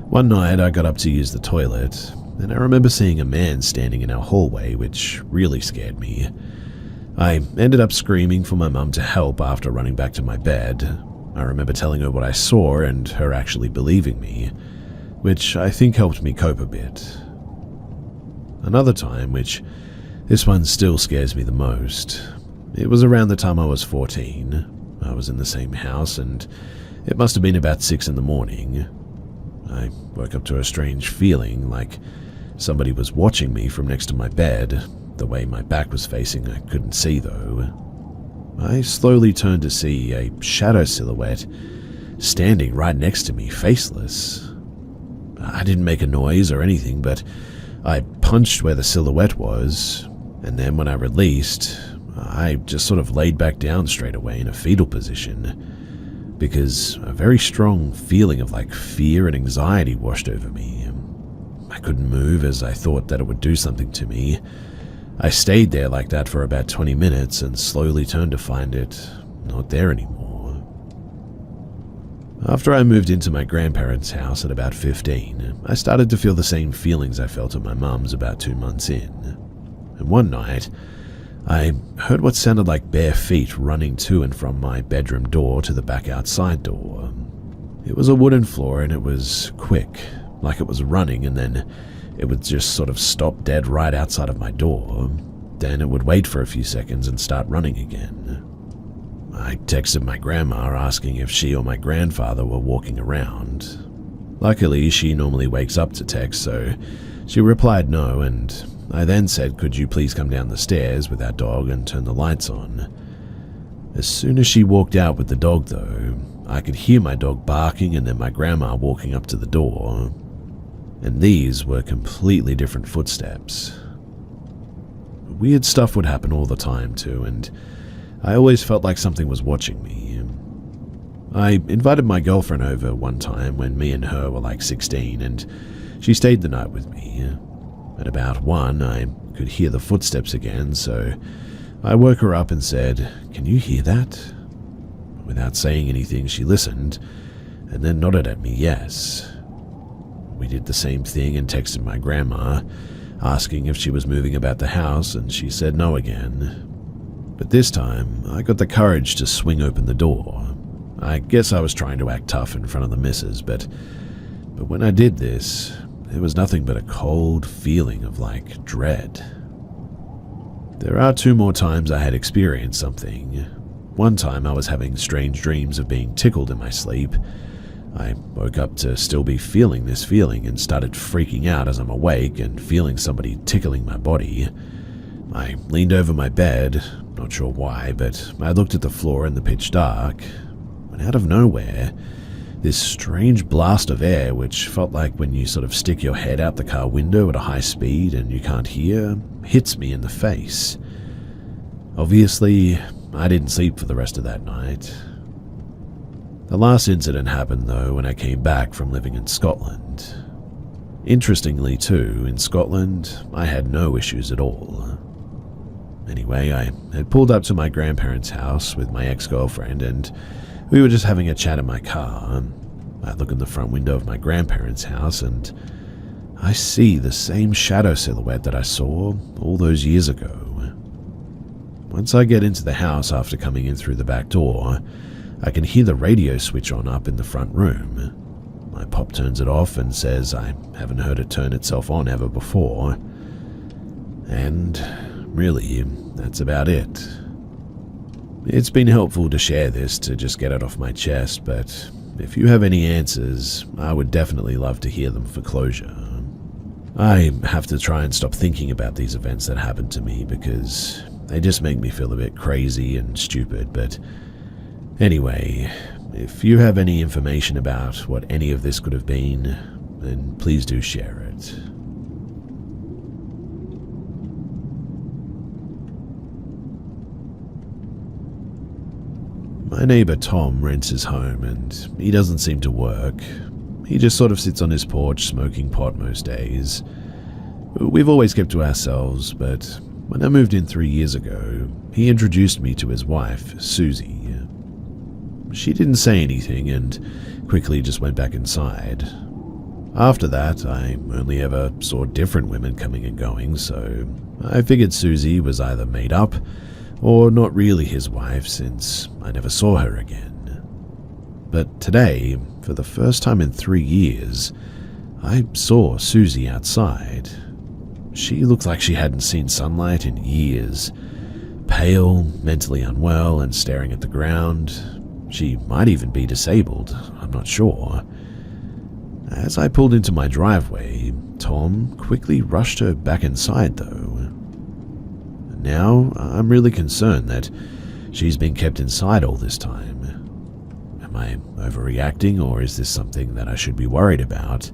one night I got up to use the toilet, and I remember seeing a man standing in our hallway, which really scared me. I ended up screaming for my mum to help after running back to my bed. I remember telling her what I saw and her actually believing me, which I think helped me cope a bit. Another time, which this one still scares me the most, it was around the time I was 14. I was in the same house, and it must have been about 6 in the morning. I woke up to a strange feeling, like somebody was watching me from next to my bed. The way my back was facing, I couldn't see though. I slowly turned to see a shadow silhouette standing right next to me, faceless. I didn't make a noise or anything, but I punched where the silhouette was, and then when I released, I just sort of laid back down straight away in a fetal position, because a very strong feeling of fear and anxiety washed over me. I couldn't move as I thought that it would do something to me. I stayed there like that for about 20 minutes and slowly turned to find it not there anymore. After I moved into my grandparents' house at about 15, I started to feel the same feelings I felt at my mum's about 2 months in. And one night, I heard what sounded like bare feet running to and from my bedroom door to the back outside door. It was a wooden floor and it was quick, like it was running, and then it would just sort of stop dead right outside of my door. Then it would wait for a few seconds and start running again. I texted my grandma asking if she or my grandfather were walking around. Luckily, she normally wakes up to text, so she replied no, and I then said, could you please come down the stairs with our dog and turn the lights on? As soon as she walked out with the dog though, I could hear my dog barking and then my grandma walking up to the door. And these were completely different footsteps. Weird stuff would happen all the time too, and I always felt like something was watching me. I invited my girlfriend over one time when me and her were 16, and she stayed the night with me. At about 1, I could hear the footsteps again, so I woke her up and said, "Can you hear that?" Without saying anything, she listened, and then nodded at me yes. We did the same thing and texted my grandma, asking if she was moving about the house, and she said no again. But this time, I got the courage to swing open the door. I guess I was trying to act tough in front of the missus, but when I did this, there was nothing but a cold feeling of dread. There are 2 more times I had experienced something. One time I was having strange dreams of being tickled in my sleep. I woke up to still be feeling this feeling and started freaking out as I'm awake and feeling somebody tickling my body. I leaned over my bed, not sure why, but I looked at the floor in the pitch dark, when out of nowhere, this strange blast of air, which felt like when you sort of stick your head out the car window at a high speed and you can't hear, hits me in the face. Obviously, I didn't sleep for the rest of that night. The last incident happened, though, when I came back from living in Scotland. Interestingly, too, in Scotland, I had no issues at all. Anyway, I had pulled up to my grandparents' house with my ex-girlfriend, and we were just having a chat in my car. I look in the front window of my grandparents' house, and I see the same shadow silhouette that I saw all those years ago. Once I get into the house after coming in through the back door, I can hear the radio switch on up in the front room. My pop turns it off and says I haven't heard it turn itself on ever before. And really, that's about it. It's been helpful to share this to just get it off my chest, but if you have any answers, I would definitely love to hear them for closure. I have to try and stop thinking about these events that happened to me because they just make me feel a bit crazy and stupid. But anyway, if you have any information about what any of this could have been, then please do share it. My neighbor Tom rents his home and he doesn't seem to work. He just sort of sits on his porch smoking pot most days. We've always kept to ourselves, but when I moved in 3 years ago, he introduced me to his wife, Susie. She didn't say anything and quickly just went back inside. After that, I only ever saw different women coming and going, so I figured Susie was either made up or not really his wife since I never saw her again. But today, for the first time in 3 years, I saw Susie outside. She looked like she hadn't seen sunlight in years. Pale, mentally unwell, and staring at the ground. She might even be disabled, I'm not sure. As I pulled into my driveway, Tom quickly rushed her back inside though. Now, I'm really concerned that she's been kept inside all this time. Am I overreacting, or is this something that I should be worried about?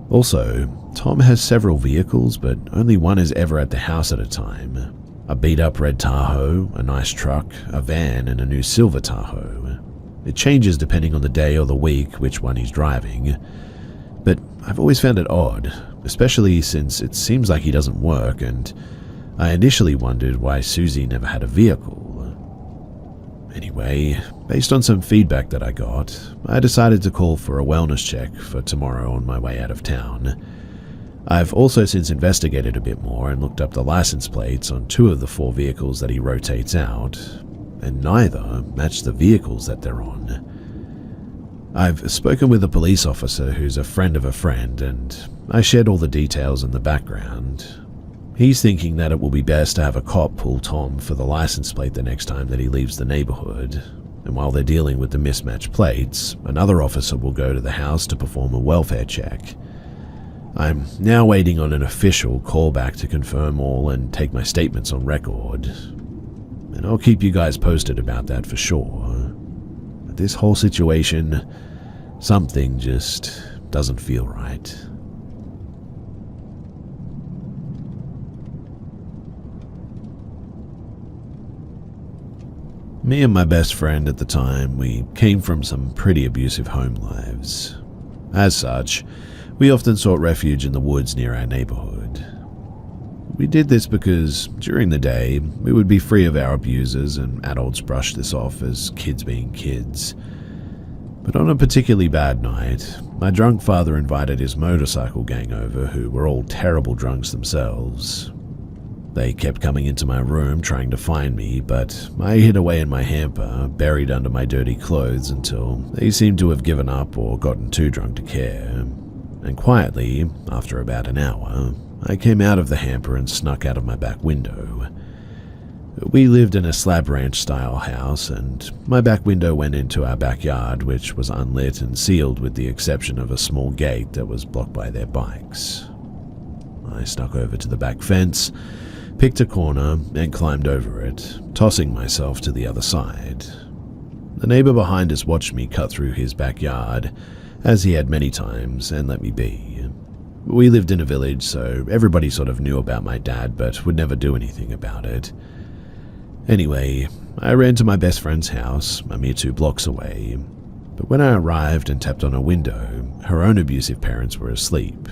Also, Tom has several vehicles, but only one is ever at the house at a time. A beat-up red Tahoe, a nice truck, a van, and a new silver Tahoe. It changes depending on the day or the week which one he's driving. But I've always found it odd, especially since it seems like he doesn't work, and I initially wondered why Susie never had a vehicle. Anyway, based on some feedback that I got, I decided to call for a wellness check for tomorrow on my way out of town. I've also since investigated a bit more and looked up the license plates on 2 of the 4 vehicles that he rotates out, and neither match the vehicles that they're on. I've spoken with a police officer who's a friend of a friend, and I shared all the details in the background. He's thinking that it will be best to have a cop pull Tom for the license plate the next time that he leaves the neighborhood, and while they're dealing with the mismatched plates, another officer will go to the house to perform a welfare check. I'm now waiting on an official callback to confirm all and take my statements on record, and I'll keep you guys posted about that for sure. But this whole situation, something just doesn't feel right. Me and my best friend at the time, we came from some pretty abusive home lives. As such, we often sought refuge in the woods near our neighborhood. We did this because during the day, we would be free of our abusers and adults brushed this off as kids being kids. But on a particularly bad night, my drunk father invited his motorcycle gang over who were all terrible drunks themselves. They kept coming into my room trying to find me, but I hid away in my hamper, buried under my dirty clothes until they seemed to have given up or gotten too drunk to care. And quietly, after about an hour, I came out of the hamper and snuck out of my back window. We lived in a slab ranch-style house, and my back window went into our backyard, which was unlit and sealed with the exception of a small gate that was blocked by their bikes. I snuck over to the back fence, picked a corner, and climbed over it, tossing myself to the other side. The neighbor behind us watched me cut through his backyard, as he had many times, and let me be. We lived in a village, so everybody sort of knew about my dad, but would never do anything about it. Anyway, I ran to my best friend's house, a mere 2 blocks away, but when I arrived and tapped on her window, her own abusive parents were asleep.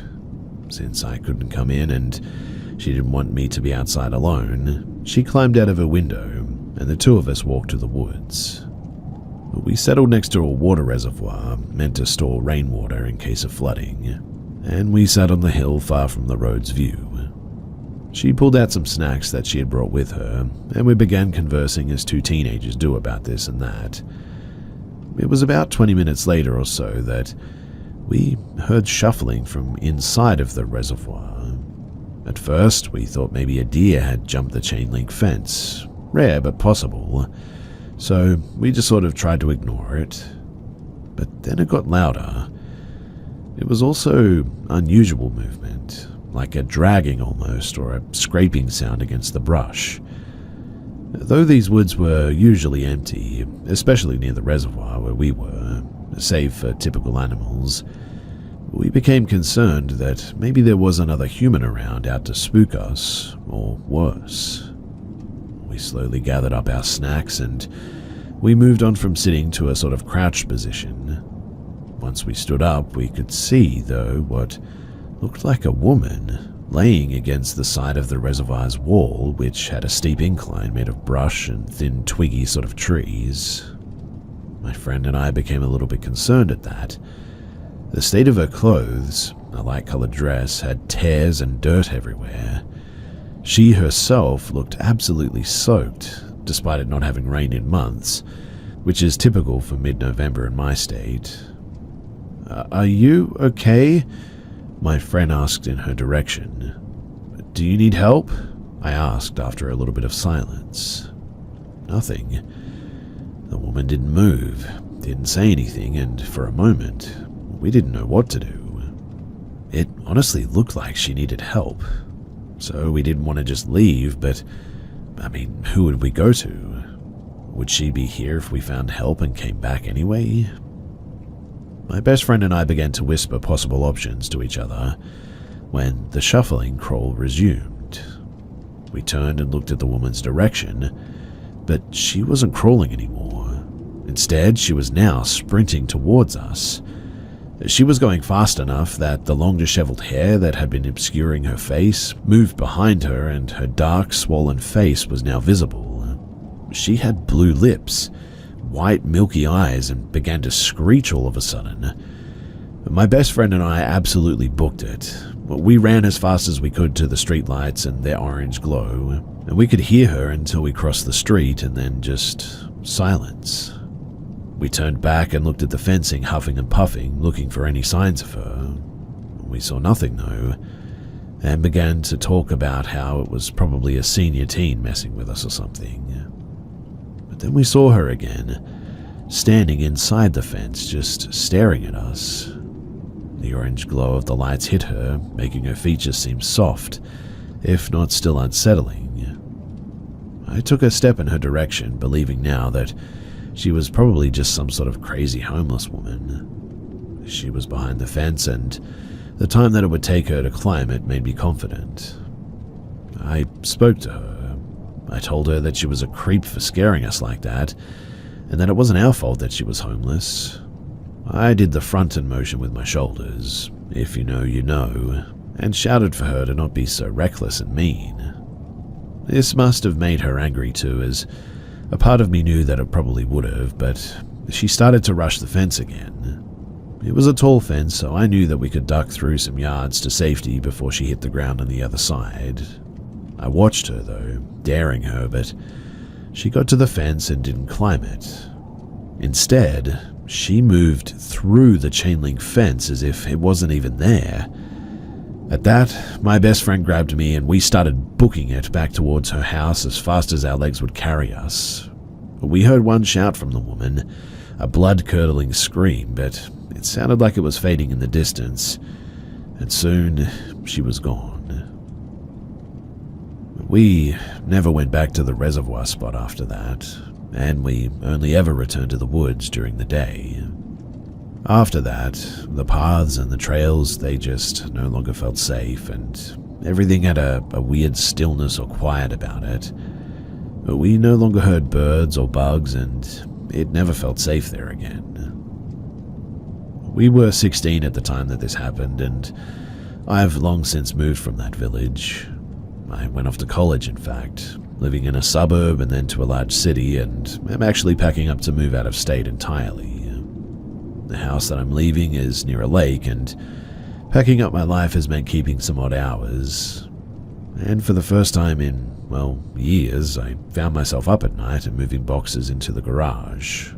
Since I couldn't come in and she didn't want me to be outside alone, she climbed out of her window, and the 2 of us walked to the woods. We settled next to a water reservoir meant to store rainwater in case of flooding, and we sat on the hill far from the road's view. She pulled out some snacks that she had brought with her, and we began conversing as 2 teenagers do about this and that. It was about 20 minutes later or so that we heard shuffling from inside of the reservoir. At first, we thought maybe a deer had jumped the chain-link fence. Rare, but possible. So we just sort of tried to ignore it. But then it got louder. It was also unusual movement, like a dragging almost, or a scraping sound against the brush. Though these woods were usually empty, especially near the reservoir where we were, save for typical animals, we became concerned that maybe there was another human around out to spook us, or worse. We slowly gathered up our snacks and we moved on from sitting to a sort of crouched position. Once we stood up, we could see, though, what looked like a woman laying against the side of the reservoir's wall, which had a steep incline made of brush and thin twiggy sort of trees. My friend and I became a little bit concerned at that. The state of her clothes, a light-colored dress, had tears and dirt everywhere. She herself looked absolutely soaked, despite it not having rained in months, which is typical for mid-November in my state. Are you okay?" my friend asked in her direction. "Do you need help?" I asked after a little bit of silence. Nothing. The woman didn't move, didn't say anything, and for a moment, we didn't know what to do. It honestly looked like she needed help, so we didn't want to just leave, but, who would we go to? Would she be here if we found help and came back anyway? My best friend and I began to whisper possible options to each other when the shuffling crawl resumed. We turned and looked at the woman's direction, but she wasn't crawling anymore. Instead, she was now sprinting towards us. She was going fast enough that the long disheveled hair that had been obscuring her face moved behind her, and her dark, swollen face was now visible. She had blue lips, white milky eyes, and began to screech all of a sudden. My best friend and I absolutely booked it. We ran as fast as we could to the streetlights and their orange glow, and we could hear her until we crossed the street, and then just silence. We turned back and looked at the fencing, huffing and puffing, looking for any signs of her. We saw nothing though, and began to talk about how it was probably a senior teen messing with us or something. But then we saw her again, standing inside the fence, just staring at us. The orange glow of the lights hit her, making her features seem soft, if not still unsettling. I took a step in her direction, believing now that she was probably just some sort of crazy homeless woman. She was behind the fence, and the time that it would take her to climb it made me confident. I spoke to her. I told her that she was a creep for scaring us like that, and that it wasn't our fault that she was homeless. I did the front-end motion with my shoulders, if you know, you know, and shouted for her to not be so reckless and mean. This must have made her angry too, as a part of me knew that it probably would have, but she started to rush the fence again. It was a tall fence, so I knew that we could duck through some yards to safety before she hit the ground on the other side. I watched her though, daring her, but she got to the fence and didn't climb it. Instead, she moved through the chain link fence as if it wasn't even there. At that, my best friend grabbed me and we started booking it back towards her house as fast as our legs would carry us. We heard one shout from the woman, a blood-curdling scream, but it sounded like it was fading in the distance, and soon she was gone. We never went back to the reservoir spot after that, and we only ever returned to the woods during the day. After that, the paths and the trails, they just no longer felt safe, and everything had a weird stillness or quiet about it. But we no longer heard birds or bugs, and it never felt safe there again. We were 16 at the time that this happened, and I've long since moved from that village. I went off to college, in fact, living in a suburb and then to a large city, and I'm actually packing up to move out of state entirely. The house that I'm leaving is near a lake, and packing up my life has meant keeping some odd hours. And for the first time in, years, I found myself up at night and moving boxes into the garage.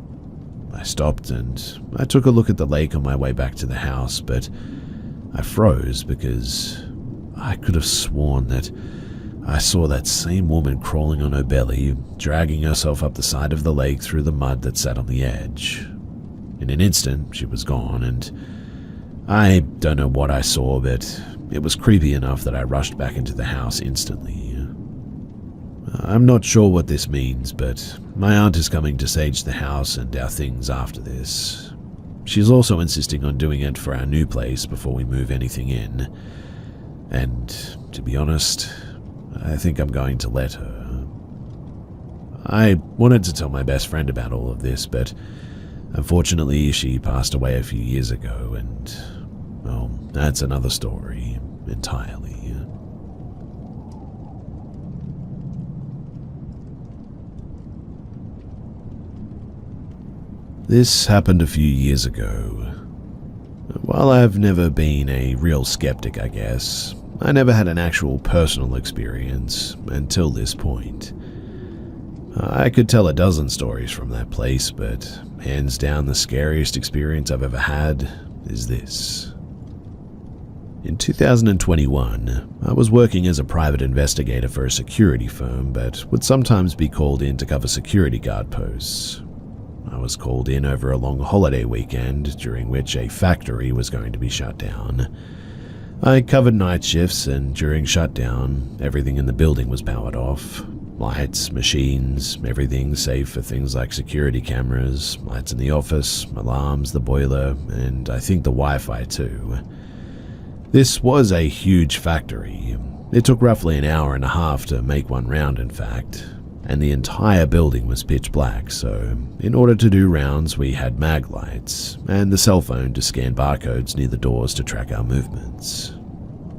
I stopped and I took a look at the lake on my way back to the house, but I froze because I could have sworn that I saw that same woman crawling on her belly, dragging herself up the side of the lake through the mud that sat on the edge. In an instant, she was gone, and I don't know what I saw, but it was creepy enough that I rushed back into the house instantly. I'm not sure what this means, but my aunt is coming to sage the house and our things after this. She's also insisting on doing it for our new place before we move anything in. And, to be honest, I think I'm going to let her. I wanted to tell my best friend about all of this, but unfortunately she passed away a few years ago, and, well, that's another story entirely. This happened a few years ago. While I've never been a real skeptic, I guess, I never had an actual personal experience until this point. I could tell a dozen stories from that place, but hands down the scariest experience I've ever had is this. In 2021, I was working as a private investigator for a security firm, but would sometimes be called in to cover security guard posts. I was called in over a long holiday weekend, during which a factory was going to be shut down. I covered night shifts, and during shutdown, everything in the building was powered off. Lights, machines, everything save for things like security cameras, lights in the office, alarms, the boiler, and I think the Wi-Fi too. This was a huge factory. It took roughly an hour and a half to make one round, in fact. And the entire building was pitch black, so in order to do rounds we had mag lights, and the cell phone to scan barcodes near the doors to track our movements.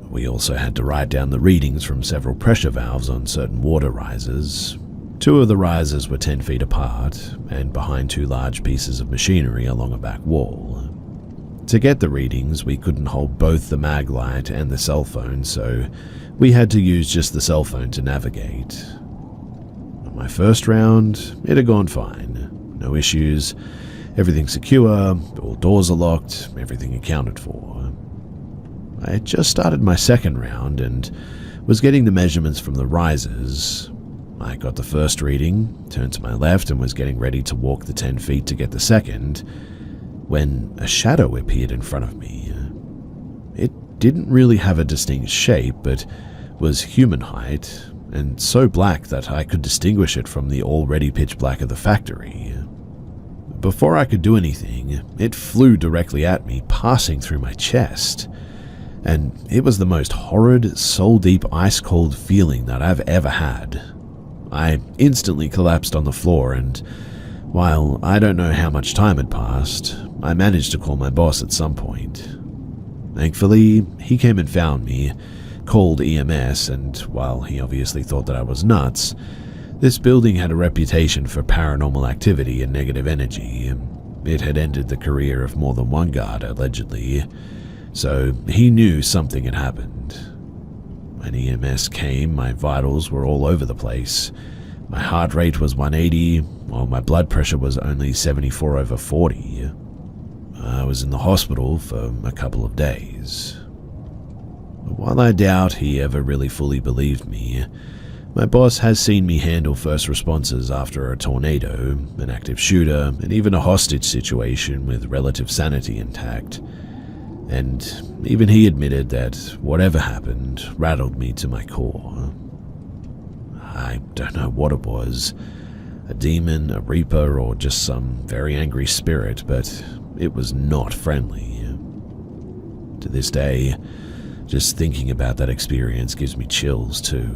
We also had to write down the readings from several pressure valves on certain water risers. 2 of the risers were 10 feet apart, and behind 2 large pieces of machinery along a back wall. To get the readings, we couldn't hold both the mag light and the cell phone, so we had to use just the cell phone to navigate. My first round, it had gone fine. No issues, everything secure, all doors are locked, everything accounted for. I had just started my second round and was getting the measurements from the risers. I got the first reading, turned to my left and was getting ready to walk the 10 feet to get the second, when a shadow appeared in front of me. It didn't really have a distinct shape, but was human height, and so black that I could distinguish it from the already pitch black of the factory. Before I could do anything, it flew directly at me, passing through my chest, and it was the most horrid, soul-deep, ice-cold feeling that I've ever had. I instantly collapsed on the floor, and while I don't know how much time had passed, I managed to call my boss at some point. Thankfully, he came and found me, called EMS, and while he obviously thought that I was nuts, this building had a reputation for paranormal activity and negative energy. It had ended the career of more than one guard, allegedly, so he knew something had happened. When EMS came, my vitals were all over the place. My heart rate was 180, while my blood pressure was only 74/40. I was in the hospital for a couple of days. While I doubt he ever really fully believed me, my boss has seen me handle first responses after a tornado, an active shooter, and even a hostage situation with relative sanity intact. And even he admitted that whatever happened rattled me to my core. I don't know what it was, a demon, a reaper, or just some very angry spirit, but it was not friendly. To this day, just thinking about that experience gives me chills too,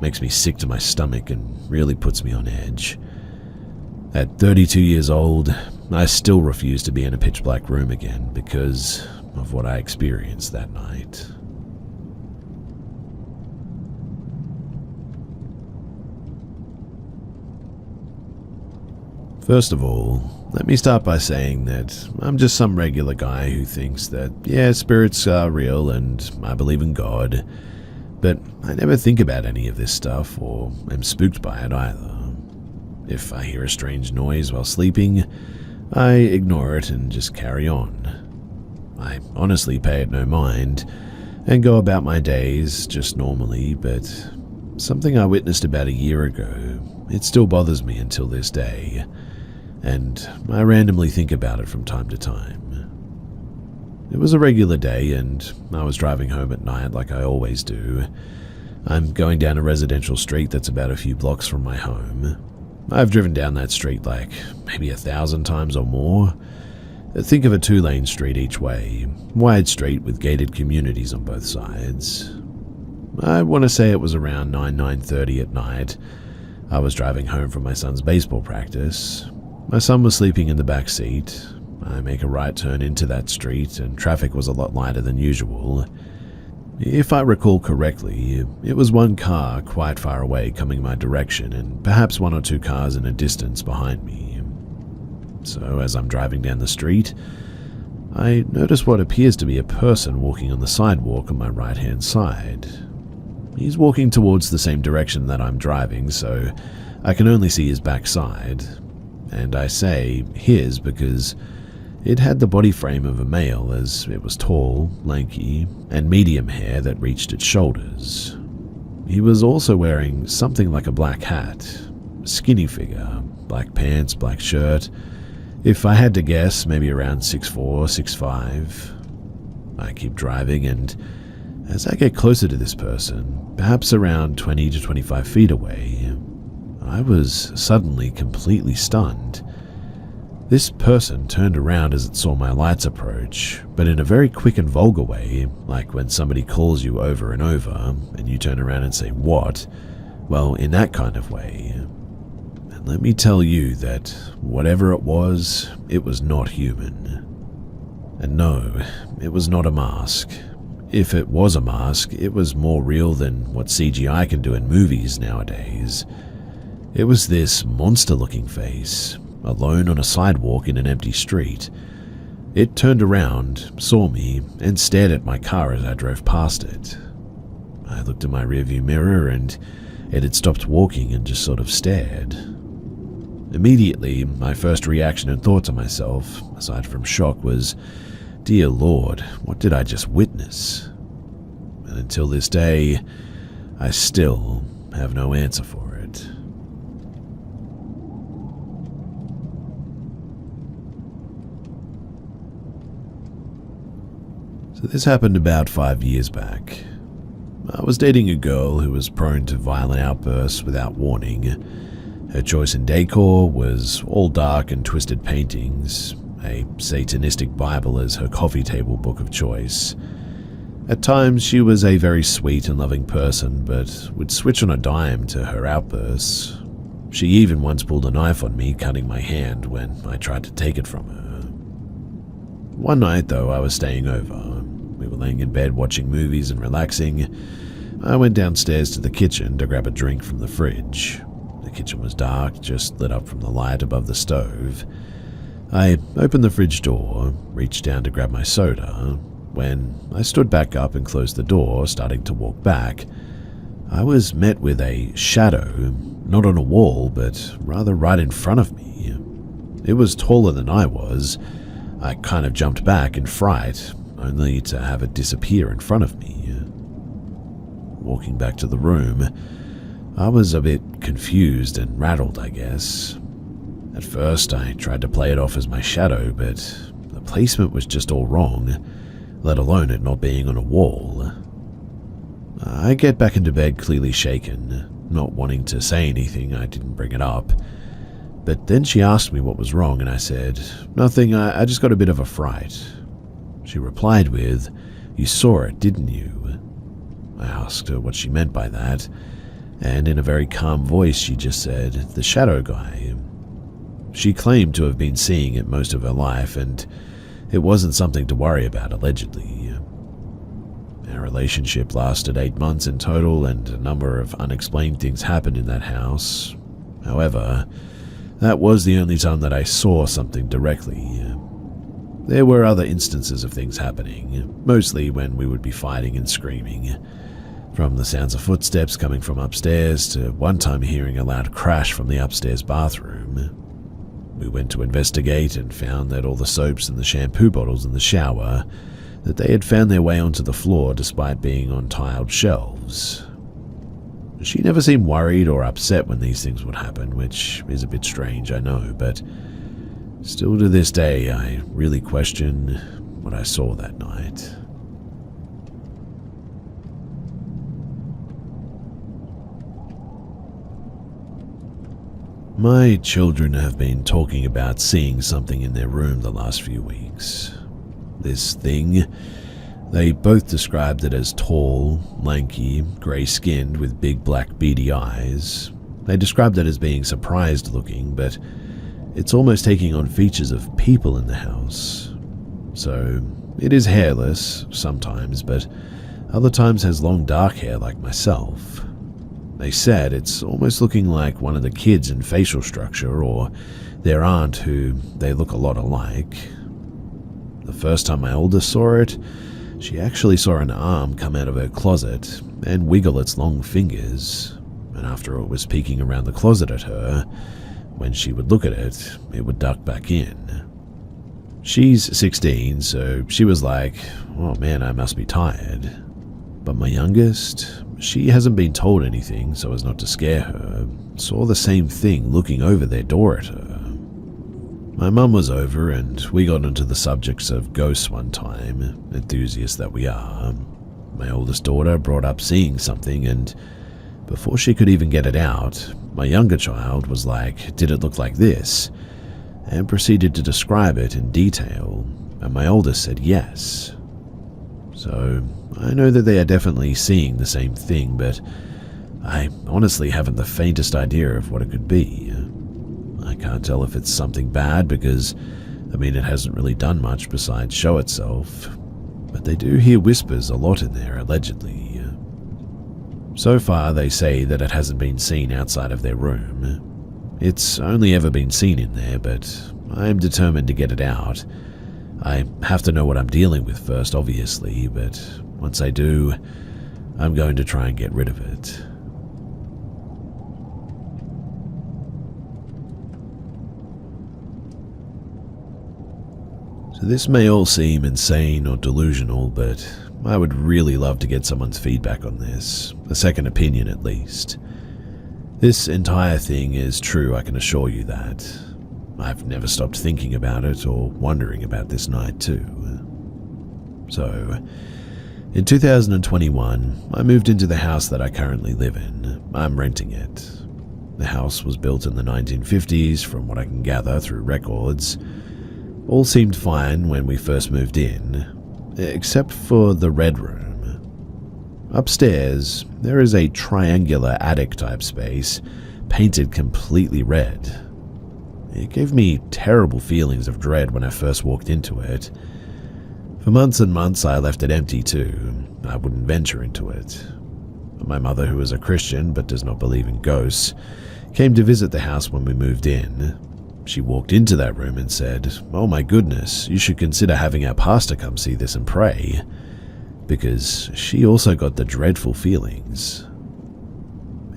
makes me sick to my stomach and really puts me on edge. At 32 years old, I still refuse to be in a pitch black room again because of what I experienced that night. First of all, let me start by saying that I'm just some regular guy who thinks that, yeah, spirits are real and I believe in God, but I never think about any of this stuff or am spooked by it either. If I hear a strange noise while sleeping, I ignore it and just carry on. I honestly pay it no mind and go about my days just normally, but something I witnessed about a year ago, it still bothers me until this day, and I randomly think about it from time to time. It was a regular day, and I was driving home at night like I always do. I'm going down a residential street that's about a few blocks from my home. I've driven down that street like maybe 1,000 times or more. Think of a 2-lane street each way, wide street with gated communities on both sides. I want to say it was around 9:30 at night. I was driving home from my son's baseball practice. My son was sleeping in the back seat. I make a right turn into that street, and traffic was a lot lighter than usual. If I recall correctly, it was one car quite far away coming my direction, and perhaps 1 or 2 cars in a distance behind me. So as I'm driving down the street, I notice what appears to be a person walking on the sidewalk on my right-hand side. He's walking towards the same direction that I'm driving, so I can only see his backside. And I say his because it had the body frame of a male, as it was tall, lanky, and medium hair that reached its shoulders. He was also wearing something like a black hat, skinny figure, black pants, black shirt. If I had to guess, maybe around 6'4", 6'5". I keep driving, and as I get closer to this person, perhaps around 20 to 25 feet away, I was suddenly completely stunned. This person turned around as it saw my lights approach, but in a very quick and vulgar way, like when somebody calls you over and over, and you turn around and say, "What?" Well, in that kind of way. And let me tell you that whatever it was not human. And no, it was not a mask. If it was a mask, it was more real than what CGI can do in movies nowadays. It was this monster-looking face, alone on a sidewalk in an empty street. It turned around, saw me, and stared at my car as I drove past it. I looked in my rearview mirror, and it had stopped walking and just sort of stared. Immediately, my first reaction and thought to myself, aside from shock, was, "Dear Lord, what did I just witness?" And until this day, I still have no answer for it. So this happened about 5 years back. I was dating a girl who was prone to violent outbursts without warning. Her choice in decor was all dark and twisted paintings, a satanistic Bible as her coffee table book of choice. At times, she was a very sweet and loving person, but would switch on a dime to her outbursts. She even once pulled a knife on me, cutting my hand when I tried to take it from her. One night, though, I was staying over. We were laying in bed watching movies and relaxing. I went downstairs to the kitchen to grab a drink from the fridge. The kitchen was dark, just lit up from the light above the stove. I opened the fridge door, reached down to grab my soda. When I stood back up and closed the door, starting to walk back, I was met with a shadow, not on a wall, but rather right in front of me. It was taller than I was. I kind of jumped back in fright, only to have it disappear in front of me. Walking back to the room, I was a bit confused and rattled, I guess. At first, I tried to play it off as my shadow, but the placement was just all wrong, let alone it not being on a wall. I get back into bed clearly shaken, not wanting to say anything. I didn't bring it up. But then she asked me what was wrong, and I said, "Nothing, I just got a bit of a fright." She replied with, "You saw it, didn't you?" I asked her what she meant by that, and in a very calm voice she just said, "The shadow guy." She claimed to have been seeing it most of her life, and it wasn't something to worry about, allegedly. Our relationship lasted 8 months in total, and a number of unexplained things happened in that house. However, that was the only time that I saw something directly. There were other instances of things happening, mostly when we would be fighting and screaming. From the sounds of footsteps coming from upstairs to one time hearing a loud crash from the upstairs bathroom. We went to investigate and found that all the soaps and the shampoo bottles in the shower, that they had found their way onto the floor despite being on tiled shelves. She never seemed worried or upset when these things would happen, which is a bit strange, I know, but still to this day I really question, what I saw that night. My children have been talking about seeing something in their room the last few weeks. This thing, they both described it as tall, lanky, grey-skinned with big black beady eyes. They described it as being surprised looking, but it's almost taking on features of people in the house. So, it is hairless, sometimes, but other times has long dark hair like myself. They said it's almost looking like one of the kids in facial structure or their aunt who they look a lot alike. The first time my oldest saw it, she actually saw an arm come out of her closet and wiggle its long fingers, and after it was peeking around the closet at her, when she would look at it, it would duck back in. She's 16, so she was like, "Oh man, I must be tired." But my youngest, she hasn't been told anything so as not to scare her, saw the same thing looking over their door at her. My mum was over and we got into the subjects of ghosts one time, enthusiasts that we are. My oldest daughter brought up seeing something, and before she could even get it out, my younger child was like, "Did it look like this?" and proceeded to describe it in detail, and my oldest said yes. So I know that they are definitely seeing the same thing, but I honestly haven't the faintest idea of what it could be. I can't tell if it's something bad because, it hasn't really done much besides show itself, but they do hear whispers a lot in there, allegedly. So far, they say that it hasn't been seen outside of their room. It's only ever been seen in there, but I am determined to get it out. I have to know what I'm dealing with first, obviously, but once I do, I'm going to try and get rid of it. So this may all seem insane or delusional, but I would really love to get someone's feedback on this, a second opinion at least. This entire thing is true, I can assure you that. I've never stopped thinking about it or wondering about this night too. So, in 2021, I moved into the house that I currently live in. I'm renting it. The house was built in the 1950s, from what I can gather through records. All seemed fine when we first moved in, except for the red room. Upstairs, there is a triangular attic-type space, painted completely red. It gave me terrible feelings of dread when I first walked into it. For months and months, I left it empty too. I wouldn't venture into it. My mother, who is a Christian but does not believe in ghosts, came to visit the house when we moved in. She walked into that room and said, "Oh my goodness, you should consider having our pastor come see this and pray," because she also got the dreadful feelings.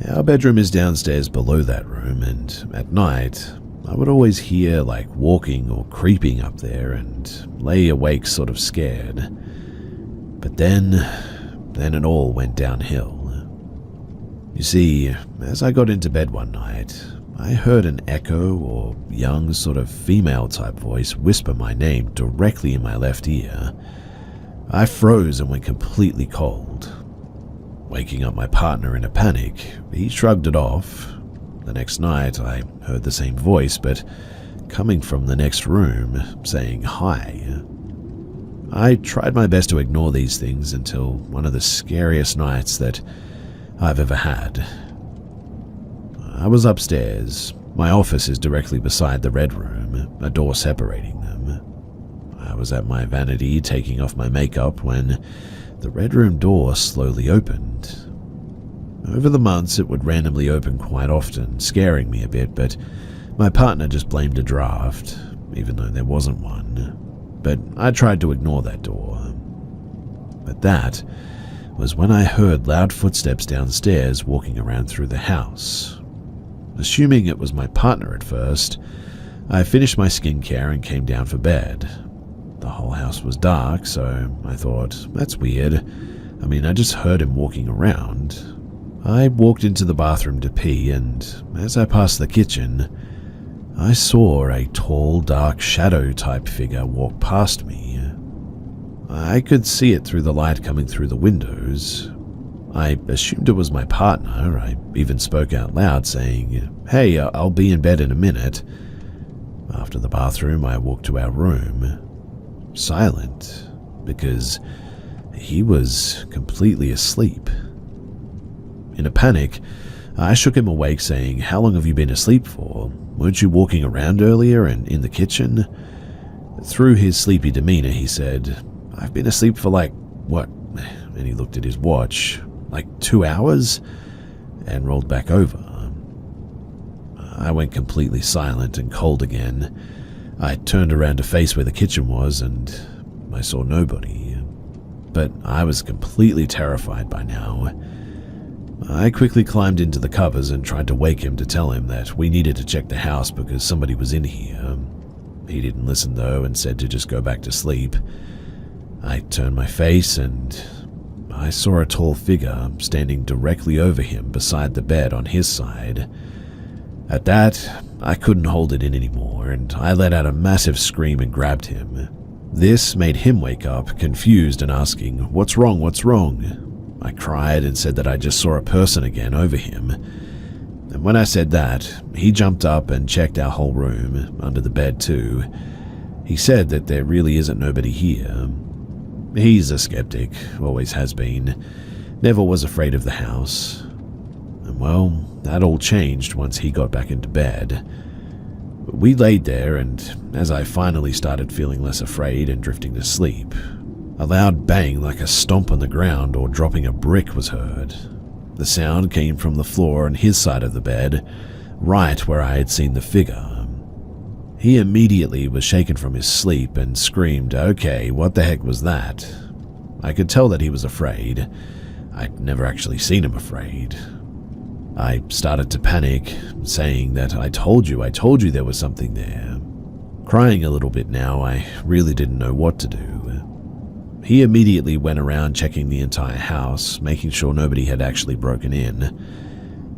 Our bedroom is downstairs below that room, and at night, I would always hear like walking or creeping up there and lay awake sort of scared. But then it all went downhill. You see, as I got into bed one night, I heard an echo or young sort of female type voice whisper my name directly in my left ear. I froze and went completely cold. Waking up my partner in a panic, he shrugged it off. The next night, I heard the same voice, but coming from the next room, saying hi. I tried my best to ignore these things until one of the scariest nights that I've ever had. I was upstairs. My office is directly beside the red room, a door separating them. I was at my vanity taking off my makeup when the red room door slowly opened. Over the months, it would randomly open quite often, scaring me a bit, but my partner just blamed a draft, even though there wasn't one. But I tried to ignore that door. But that was when I heard loud footsteps downstairs walking around through the house. Assuming it was my partner at first, I finished my skincare and came down for bed. The whole house was dark, so I thought, that's weird. I just heard him walking around. I walked into the bathroom to pee, and as I passed the kitchen, I saw a tall, dark shadow-type figure walk past me. I could see it through the light coming through the windows. I assumed it was my partner. I even spoke out loud saying, "Hey, I'll be in bed in a minute." After the bathroom, I walked to our room. Silent, because he was completely asleep. In a panic, I shook him awake saying, "How long have you been asleep for? Weren't you walking around earlier and in the kitchen?" Through his sleepy demeanor, he said, "I've been asleep for what?" And he looked at his watch. 2 hours? And rolled back over. I went completely silent and cold again. I turned around to face where the kitchen was, and I saw nobody. But I was completely terrified by now. I quickly climbed into the covers and tried to wake him to tell him that we needed to check the house because somebody was in here. He didn't listen though and said to just go back to sleep. I turned my face and I saw a tall figure standing directly over him beside the bed on his side. At that, I couldn't hold it in anymore, and I let out a massive scream and grabbed him. This made him wake up, confused and asking, "What's wrong? What's wrong?" I cried and said that I just saw a person again over him. And when I said that, he jumped up and checked our whole room, under the bed too. He said that there really isn't nobody here. He's a skeptic, always has been, never was afraid of the house. And well, that all changed once he got back into bed. We laid there, and as I finally started feeling less afraid and drifting to sleep, a loud bang like a stomp on the ground or dropping a brick was heard. The sound came from the floor on his side of the bed, right where I had seen the figure. He immediately was shaken from his sleep and screamed, "Okay, what the heck was that?" I could tell that he was afraid. I'd never actually seen him afraid. I started to panic, saying that I told you there was something there. Crying a little bit now, I really didn't know what to do. He immediately went around checking the entire house, making sure nobody had actually broken in.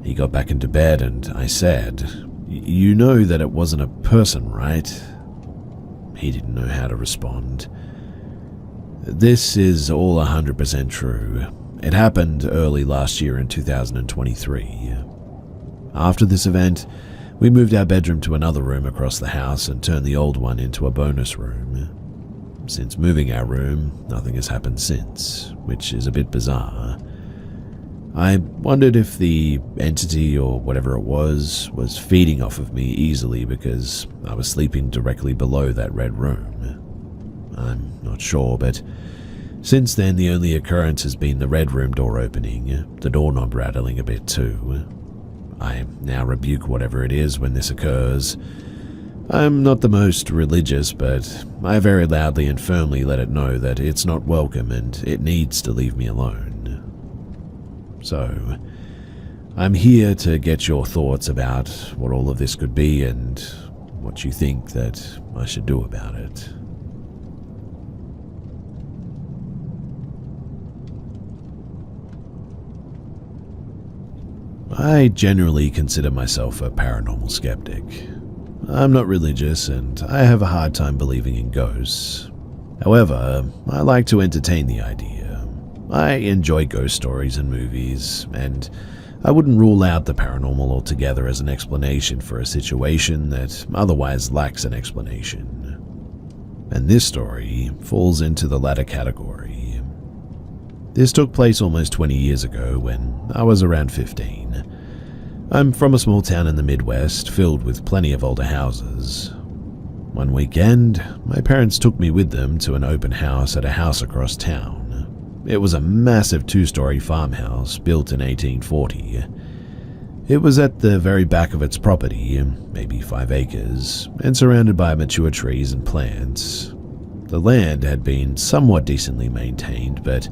He got back into bed and I said, "You know that it wasn't a person, right?" He didn't know how to respond. This is all 100% true. It happened early last year in 2023. After this event, we moved our bedroom to another room across the house and turned the old one into a bonus room. Since moving our room, nothing has happened since, which is a bit bizarre. I wondered if the entity or whatever it was feeding off of me easily because I was sleeping directly below that red room. I'm not sure, but since then the only occurrence has been the red room door opening, the doorknob rattling a bit too. I now rebuke whatever it is when this occurs. I'm not the most religious, but I very loudly and firmly let it know that it's not welcome and it needs to leave me alone. So, I'm here to get your thoughts about what all of this could be and what you think that I should do about it. I generally consider myself a paranormal skeptic. I'm not religious and I have a hard time believing in ghosts. However, I like to entertain the idea. I enjoy ghost stories and movies, and I wouldn't rule out the paranormal altogether as an explanation for a situation that otherwise lacks an explanation. And this story falls into the latter category. This took place almost 20 years ago when I was around 15. I'm from a small town in the Midwest filled with plenty of older houses. One weekend, my parents took me with them to an open house at a house across town. It was a massive 2-story farmhouse built in 1840. It was at the very back of its property, maybe 5 acres, and surrounded by mature trees and plants. The land had been somewhat decently maintained, but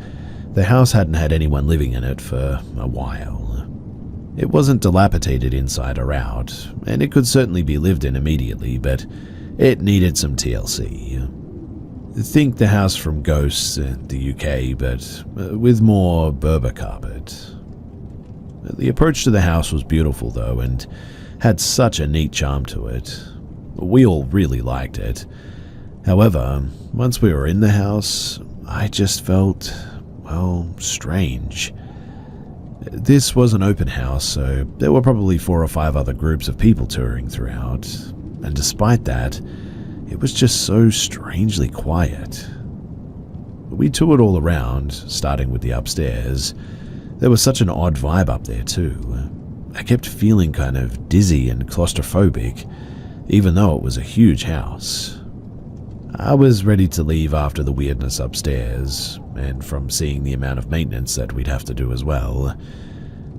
the house hadn't had anyone living in it for a while. It wasn't dilapidated inside or out, and it could certainly be lived in immediately, but it needed some TLC. Think the house from Ghosts in the UK, but with more Berber carpet. The approach to the house was beautiful though, and had such a neat charm to it. We all really liked it. However, once we were in the house, I just felt, well, strange. This was an open house, so there were probably 4 or 5 other groups of people touring throughout, and despite that, it was just so strangely quiet. We toured all around, starting with the upstairs. There was such an odd vibe up there too. I kept feeling kind of dizzy and claustrophobic, even though it was a huge house. I was ready to leave after the weirdness upstairs, and from seeing the amount of maintenance that we'd have to do as well.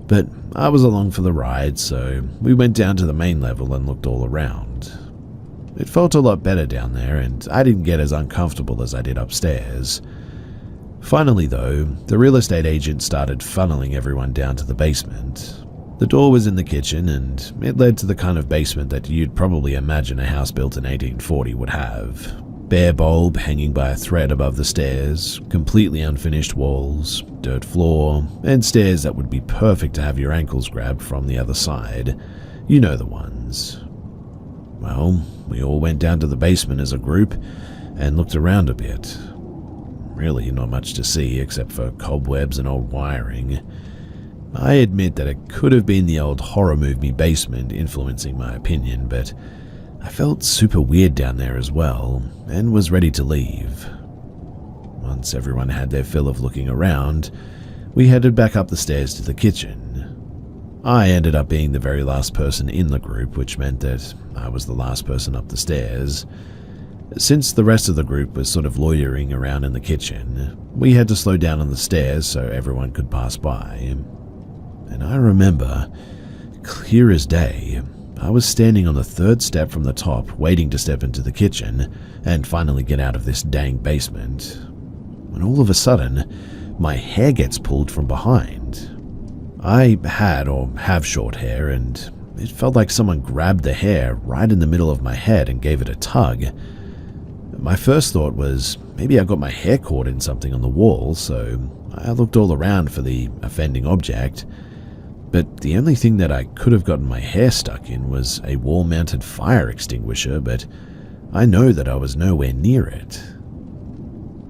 But I was along for the ride, so we went down to the main level and looked all around. It felt a lot better down there, and I didn't get as uncomfortable as I did upstairs. Finally though, the real estate agent started funneling everyone down to the basement. The door was in the kitchen, and it led to the kind of basement that you'd probably imagine a house built in 1840 would have. Bare bulb hanging by a thread above the stairs, completely unfinished walls, dirt floor, and stairs that would be perfect to have your ankles grabbed from the other side. You know the ones. Well, we all went down to the basement as a group and looked around a bit. Really not much to see except for cobwebs and old wiring. I admit that it could have been the old horror movie basement influencing my opinion, but I felt super weird down there as well, and was ready to leave. Once everyone had their fill of looking around, we headed back up the stairs to the kitchen. I ended up being the very last person in the group, which meant that I was the last person up the stairs. Since the rest of the group was sort of loitering around in the kitchen, we had to slow down on the stairs so everyone could pass by. And I remember, clear as day, I was standing on the 3rd step from the top, waiting to step into the kitchen and finally get out of this dang basement, when all of a sudden, my hair gets pulled from behind. I had or have short hair, and it felt like someone grabbed the hair right in the middle of my head and gave it a tug. My first thought was maybe I got my hair caught in something on the wall, so I looked all around for the offending object. But the only thing that I could have gotten my hair stuck in was a wall-mounted fire extinguisher, but I know that I was nowhere near it.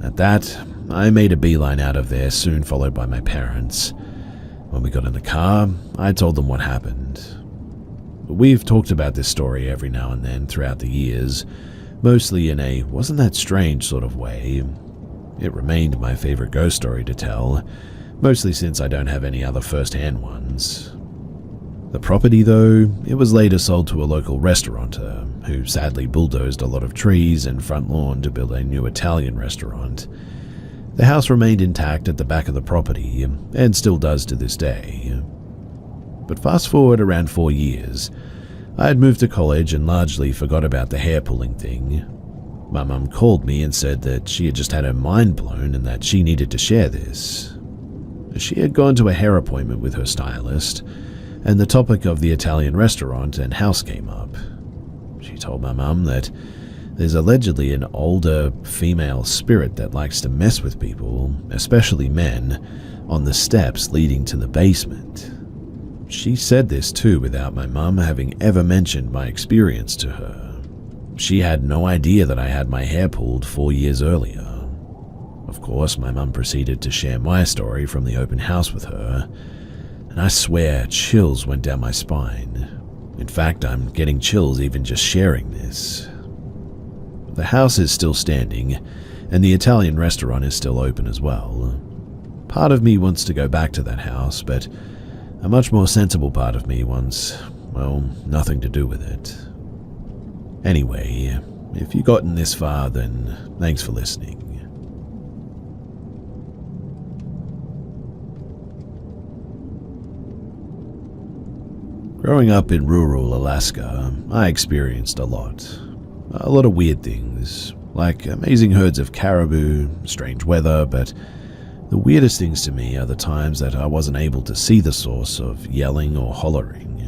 At that, I made a beeline out of there, soon followed by my parents. When we got in the car, I told them what happened. We've talked about this story every now and then throughout the years, mostly in a wasn't that strange sort of way. It remained my favorite ghost story to tell, mostly since I don't have any other first-hand ones. The property, though, it was later sold to a local restaurateur, who sadly bulldozed a lot of trees and front lawn to build a new Italian restaurant. The house remained intact at the back of the property, and still does to this day. But fast forward around 4 years, I had moved to college and largely forgot about the hair-pulling thing. My mum called me and said that she had just had her mind blown and that she needed to share this. She had gone to a hair appointment with her stylist, and the topic of the Italian restaurant and house came up. She told my mum that there's allegedly an older female spirit that likes to mess with people, especially men, on the steps leading to the basement. She said this too without my mum having ever mentioned my experience to her. She had no idea that I had my hair pulled 4 years earlier. Of course, my mum proceeded to share my story from the open house with her, and I swear chills went down my spine. In fact, I'm getting chills even just sharing this. The house is still standing, and the Italian restaurant is still open as well. Part of me wants to go back to that house, but a much more sensible part of me wants, well, nothing to do with it. Anyway, if you've gotten this far, then thanks for listening. Growing up in rural Alaska, I experienced a lot of weird things, like amazing herds of caribou, strange weather, but the weirdest things to me are the times that I wasn't able to see the source of yelling or hollering.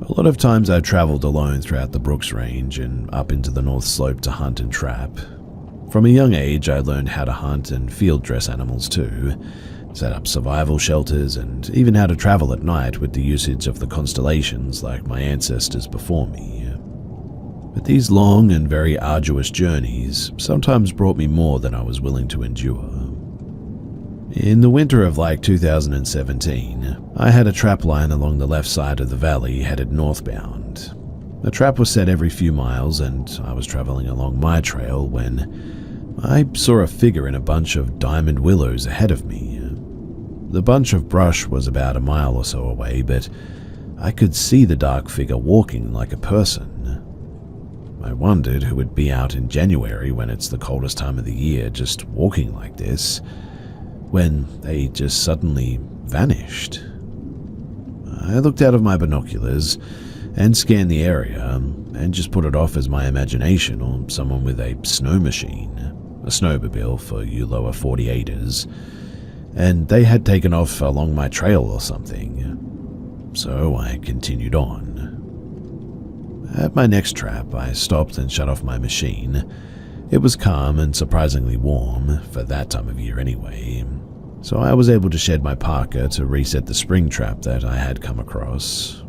A lot of times I traveled alone throughout the Brooks Range and up into the North Slope to hunt and trap. From a young age, I learned how to hunt and field dress animals too, set up survival shelters, and even how to travel at night with the usage of the constellations like my ancestors before me. But these long and very arduous journeys sometimes brought me more than I was willing to endure. In the winter of 2017, I had a trap line along the left side of the valley headed northbound. The trap was set every few miles, and I was traveling along my trail when I saw a figure in a bunch of diamond willows ahead of me. The bunch of brush was about a mile or so away, but I could see the dark figure walking like a person. I wondered who would be out in January when it's the coldest time of the year just walking like this, when they just suddenly vanished. I looked out of my binoculars and scanned the area and just put it off as my imagination or someone with a snow machine, a snowmobile for you lower 48ers, and they had taken off along my trail or something. So I continued on. At my next trap, I stopped and shut off my machine. It was calm and surprisingly warm, for that time of year anyway, so I was able to shed my parka to reset the spring trap that I had come across.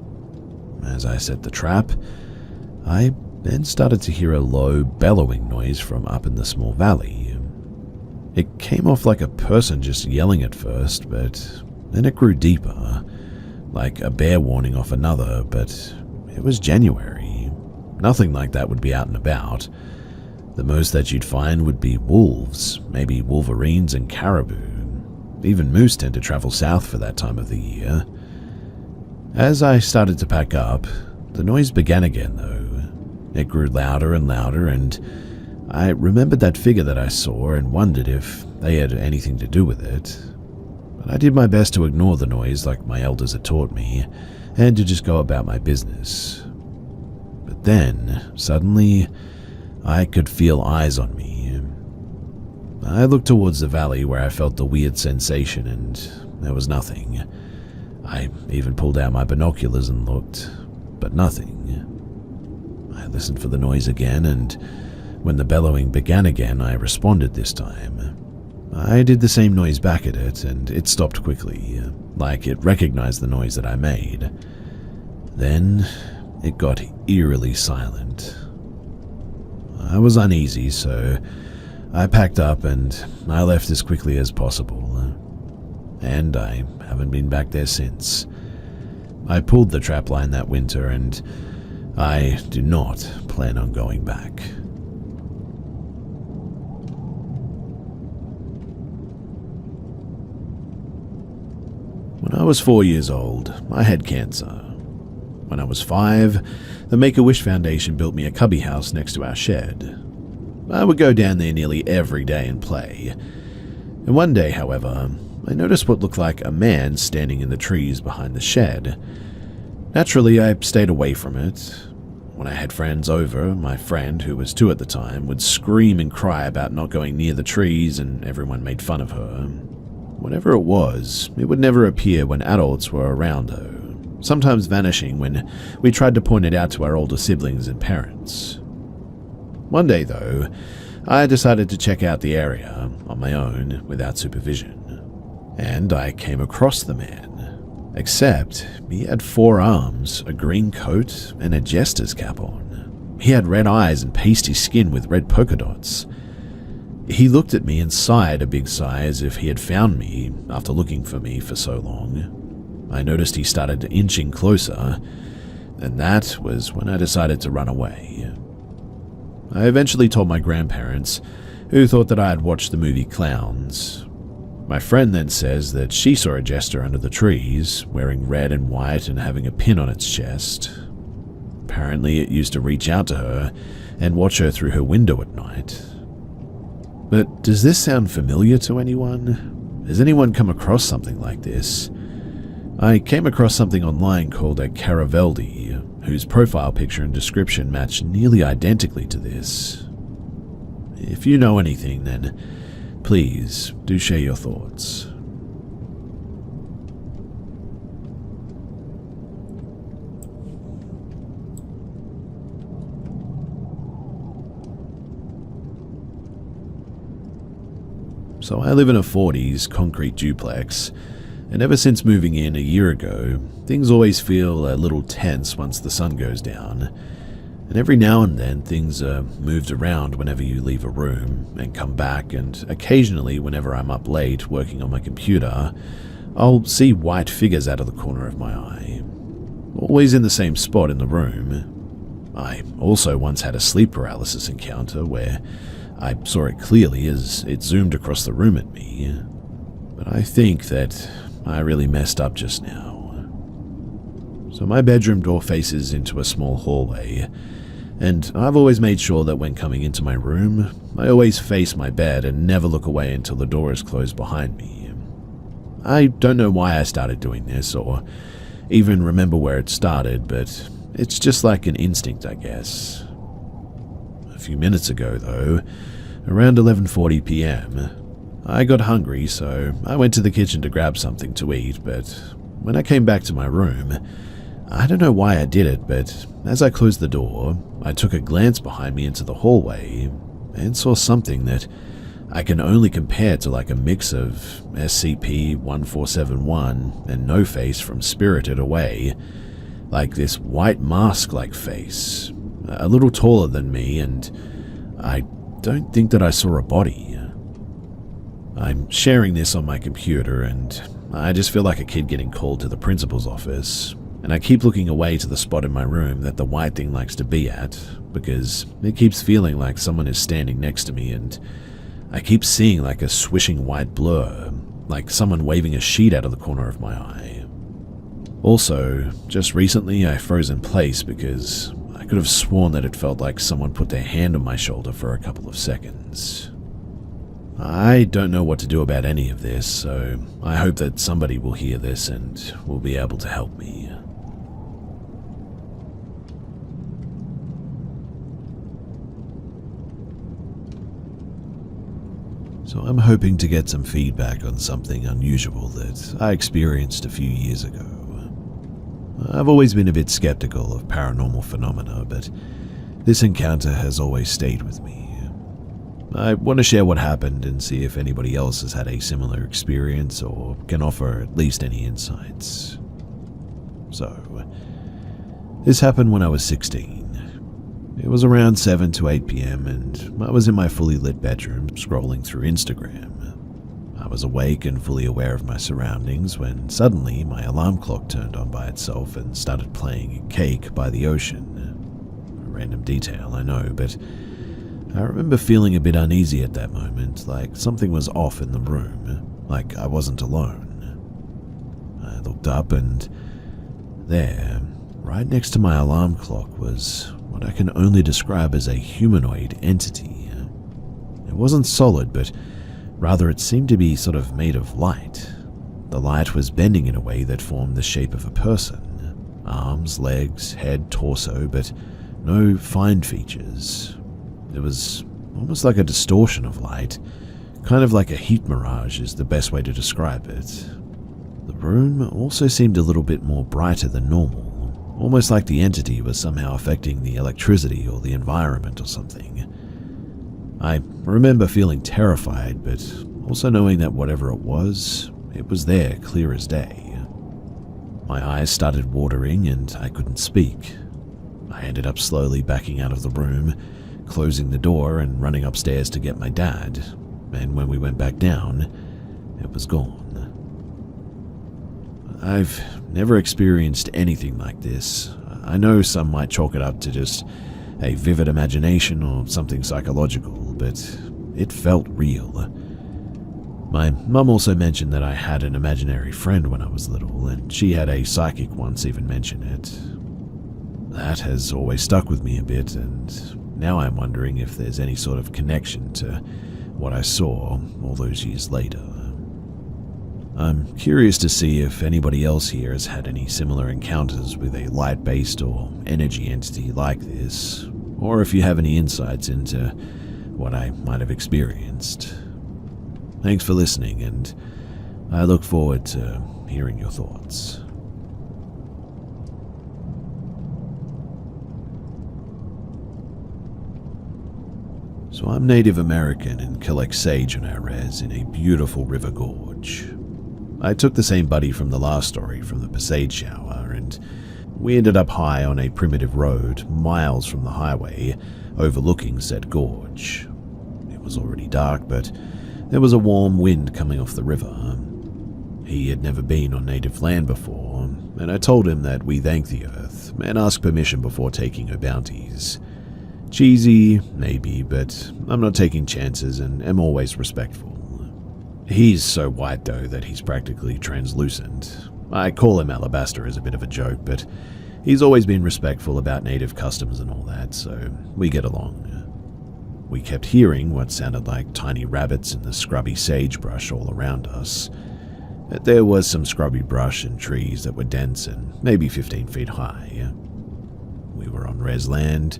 As I set the trap, I then started to hear a low, bellowing noise from up in the small valley. It came off like a person just yelling at first, but then it grew deeper, like a bear warning off another, but it was January. Nothing like that would be out and about. The most that you'd find would be wolves, maybe wolverines and caribou. Even moose tend to travel south for that time of the year. As I started to pack up, the noise began again though. It grew louder and louder, and I remembered that figure that I saw and wondered if they had anything to do with it. But I did my best to ignore the noise like my elders had taught me, and to just go about my business. But then, suddenly, I could feel eyes on me. I looked towards the valley where I felt the weird sensation, and there was nothing. I even pulled out my binoculars and looked, but nothing. I listened for the noise again, and when the bellowing began again, I responded this time. I did the same noise back at it, and it stopped quickly, like it recognized the noise that I made. Then it got eerily silent. I was uneasy, so I packed up and I left as quickly as possible. And I haven't been back there since. I pulled the trapline that winter, and I do not plan on going back. When I was 4 years old, I had cancer. When I was 5, the Make-A-Wish Foundation built me a cubby house next to our shed. I would go down there nearly every day and play. And one day, however, I noticed what looked like a man standing in the trees behind the shed. Naturally, I stayed away from it. When I had friends over, my friend, who was 2 at the time, would scream and cry about not going near the trees, and everyone made fun of her. Whatever it was, it would never appear when adults were around though, sometimes vanishing when we tried to point it out to our older siblings and parents. One day though, I decided to check out the area on my own without supervision. And I came across the man, except he had 4 arms, a green coat, and a jester's cap on. He had red eyes and pasty skin with red polka dots. He looked at me and sighed a big sigh as if he had found me after looking for me for so long. I noticed he started inching closer, and that was when I decided to run away. I eventually told my grandparents, who thought that I had watched the movie Clowns. My friend then says that she saw a jester under the trees, wearing red and white and having a pin on its chest. Apparently it used to reach out to her and watch her through her window at night. But does this sound familiar to anyone? Has anyone come across something like this? I came across something online called a Caraveldi, whose profile picture and description match nearly identically to this. If you know anything, then please do share your thoughts. So I live in a 40s concrete duplex, and ever since moving in a year ago, things always feel a little tense once the sun goes down. And every now and then things are moved around whenever you leave a room and come back, and occasionally whenever I'm up late working on my computer, I'll see white figures out of the corner of my eye, always in the same spot in the room. I also once had a sleep paralysis encounter where I saw it clearly as it zoomed across the room at me, but I think that I really messed up just now. So my bedroom door faces into a small hallway, and I've always made sure that when coming into my room, I always face my bed and never look away until the door is closed behind me. I don't know why I started doing this or even remember where it started, but it's just like an instinct, I guess. A few minutes ago, though, around 11:40 p.m., I got hungry, so I went to the kitchen to grab something to eat, but when I came back to my room, I don't know why I did it, but as I closed the door, I took a glance behind me into the hallway and saw something that I can only compare to like a mix of SCP-1471 and No Face from Spirited Away, like this white mask-like face, a little taller than me, and I don't think that I saw a body. I'm sharing this on my computer, and I just feel like a kid getting called to the principal's office, and I keep looking away to the spot in my room that the white thing likes to be at, because it keeps feeling like someone is standing next to me, and I keep seeing like a swishing white blur, like someone waving a sheet out of the corner of my eye. Also, just recently I froze in place because I could have sworn that it felt like someone put their hand on my shoulder for a couple of seconds. I don't know what to do about any of this, so I hope that somebody will hear this and will be able to help me. So I'm hoping to get some feedback on something unusual that I experienced a few years ago. I've always been a bit skeptical of paranormal phenomena, but this encounter has always stayed with me. I want to share what happened and see if anybody else has had a similar experience or can offer at least any insights. So, this happened when I was 16. It was around 7 to 8 p.m. and I was in my fully lit bedroom scrolling through Instagram. I was awake and fully aware of my surroundings when suddenly my alarm clock turned on by itself and started playing Cake by the Ocean. A random detail, I know, but I remember feeling a bit uneasy at that moment, like something was off in the room, like I wasn't alone. I looked up and there, right next to my alarm clock, was what I can only describe as a humanoid entity. It wasn't solid, but rather it seemed to be sort of made of light. The light was bending in a way that formed the shape of a person. Arms, legs, head, torso, but no fine features. It was almost like a distortion of light, kind of like a heat mirage is the best way to describe it. The room also seemed a little bit more brighter than normal, almost like the entity was somehow affecting the electricity or the environment or something. I remember feeling terrified, but also knowing that whatever it was there clear as day. My eyes started watering and I couldn't speak. I ended up slowly backing out of the room, closing the door and running upstairs to get my dad, and when we went back down, it was gone. I've never experienced anything like this. I know some might chalk it up to just a vivid imagination or something psychological, but it felt real. My mum also mentioned that I had an imaginary friend when I was little, and she had a psychic once even mention it. That has always stuck with me a bit, and now I'm wondering if there's any sort of connection to what I saw all those years later. I'm curious to see if anybody else here has had any similar encounters with a light-based or energy entity like this, or if you have any insights into what I might have experienced. Thanks for listening, and I look forward to hearing your thoughts. So I'm Native American and collect sage on our res in a beautiful river gorge. I took the same buddy from the last story from the Passade shower, and We ended up high on a primitive road, miles from the highway, overlooking said gorge. It was already dark, but there was a warm wind coming off the river. He had never been on native land before, and I told him that we thank the earth and ask permission before taking her bounties. Cheesy, maybe, but I'm not taking chances and am always respectful. He's so white, though, that he's practically translucent. I call him Alabaster as a bit of a joke, but he's always been respectful about native customs and all that, so we get along. We kept hearing what sounded like tiny rabbits in the scrubby sagebrush all around us. There was some scrubby brush and trees that were dense and maybe 15 feet high. We were on res land,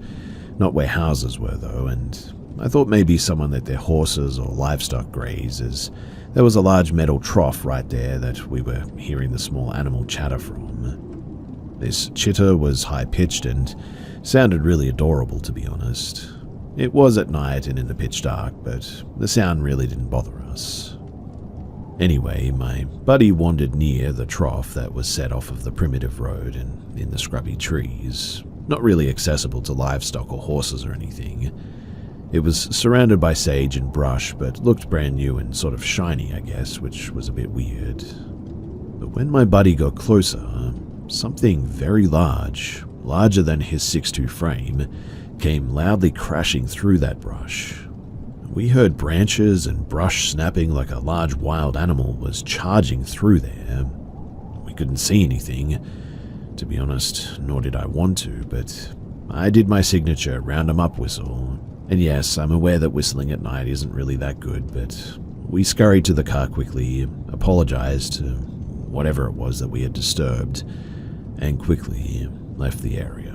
not where houses were though, and I thought maybe someone let their horses or livestock graze, as there was a large metal trough right there that we were hearing the small animal chatter from. This chitter was high-pitched and sounded really adorable, to be honest. It was at night and in the pitch dark, but the sound really didn't bother us. Anyway, my buddy wandered near the trough that was set off of the primitive road and in the scrubby trees, not really accessible to livestock or horses or anything. It was surrounded by sage and brush, but looked brand new and sort of shiny, I guess, which was a bit weird. But when my buddy got closer, something very large, larger than his 6'2" frame, came loudly crashing through that brush. We heard branches and brush snapping like a large wild animal was charging through there. We couldn't see anything, to be honest, nor did I want to, but I did my signature round 'em up whistle. And yes, I'm aware that whistling at night isn't really that good, but we scurried to the car quickly, apologized to whatever it was that we had disturbed, and quickly left the area.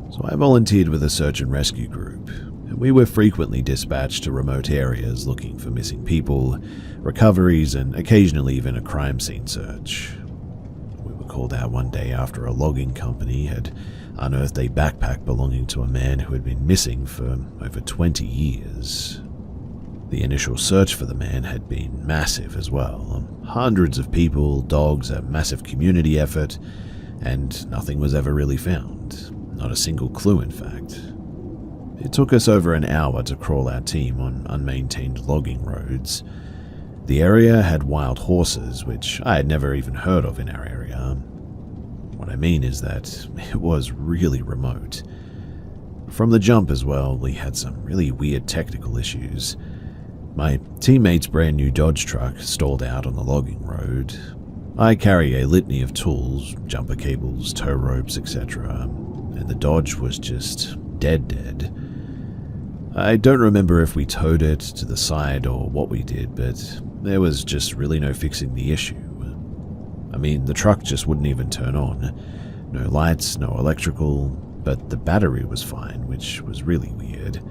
So I volunteered with a search and rescue group, and we were frequently dispatched to remote areas looking for missing people, recoveries, and occasionally even a crime scene search. We were called out one day after a logging company had unearthed a backpack belonging to a man who had been missing for over 20 years. The initial search for the man had been massive as well. Hundreds of people, dogs, a massive community effort, and nothing was ever really found. Not a single clue, in fact. It took us over an hour to crawl our team on unmaintained logging roads. The area had wild horses, which I had never even heard of in our area. What I mean is that it was really remote. From the jump as well, we had some really weird technical issues. My teammate's brand new Dodge truck stalled out on the logging road. I carry a litany of tools, jumper cables, tow ropes, etc., and the Dodge was just dead. I don't remember if we towed it to the side or what we did, but there was just really no fixing the issue. I mean, the truck just wouldn't even turn on. No lights, no electrical, but the battery was fine, which was really weird.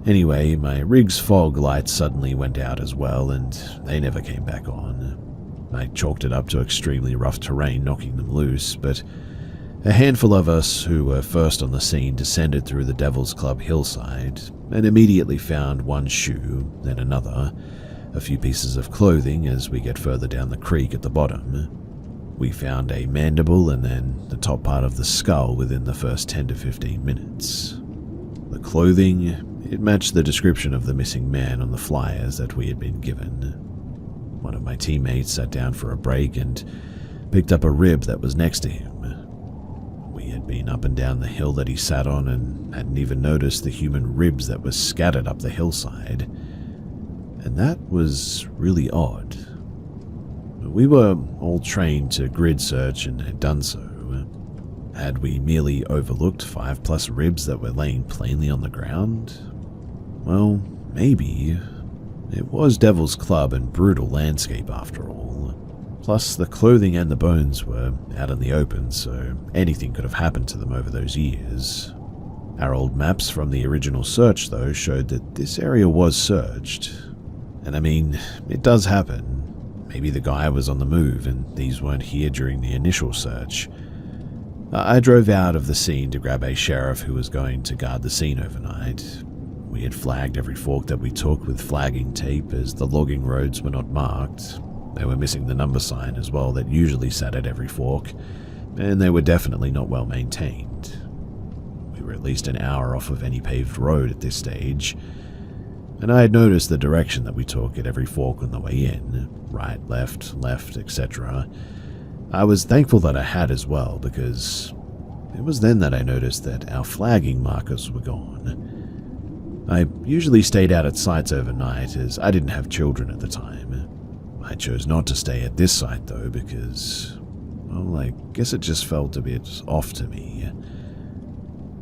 Anyway, my rig's fog lights suddenly went out as well, and they never came back on. I chalked it up to extremely rough terrain knocking them loose, but a handful of us who were first on the scene descended through the Devil's Club hillside and immediately found one shoe, then another, a few pieces of clothing as we get further down the creek at the bottom. We found a mandible and then the top part of the skull within the first 10 to 15 minutes. The clothing, it matched the description of the missing man on the flyers that we had been given. One of my teammates sat down for a break and picked up a rib that was next to him. We had been up and down the hill that he sat on and hadn't even noticed the human ribs that were scattered up the hillside. And that was really odd. We were all trained to grid search and had done so. Had we merely overlooked 5+ ribs that were laying plainly on the ground? Well, maybe. It was Devil's Club and brutal landscape after all. Plus, the clothing and the bones were out in the open, so anything could have happened to them over those years. Our old maps from the original search, though, showed that this area was searched. And I mean, it does happen. Maybe the guy was on the move and these weren't here during the initial search. I drove out of the scene to grab a sheriff who was going to guard the scene overnight. We had flagged every fork that we took with flagging tape as the logging roads were not marked. They were missing the number sign as well that usually sat at every fork, and they were definitely not well maintained. We were at least an hour off of any paved road at this stage, and I had noticed the direction that we took at every fork on the way in, right, left, etc. I was thankful that I had as well, because it was then that I noticed that our flagging markers were gone. I usually stayed out at sites overnight as I didn't have children at the time. I chose not to stay at this site though because, well, I guess it just felt a bit off to me.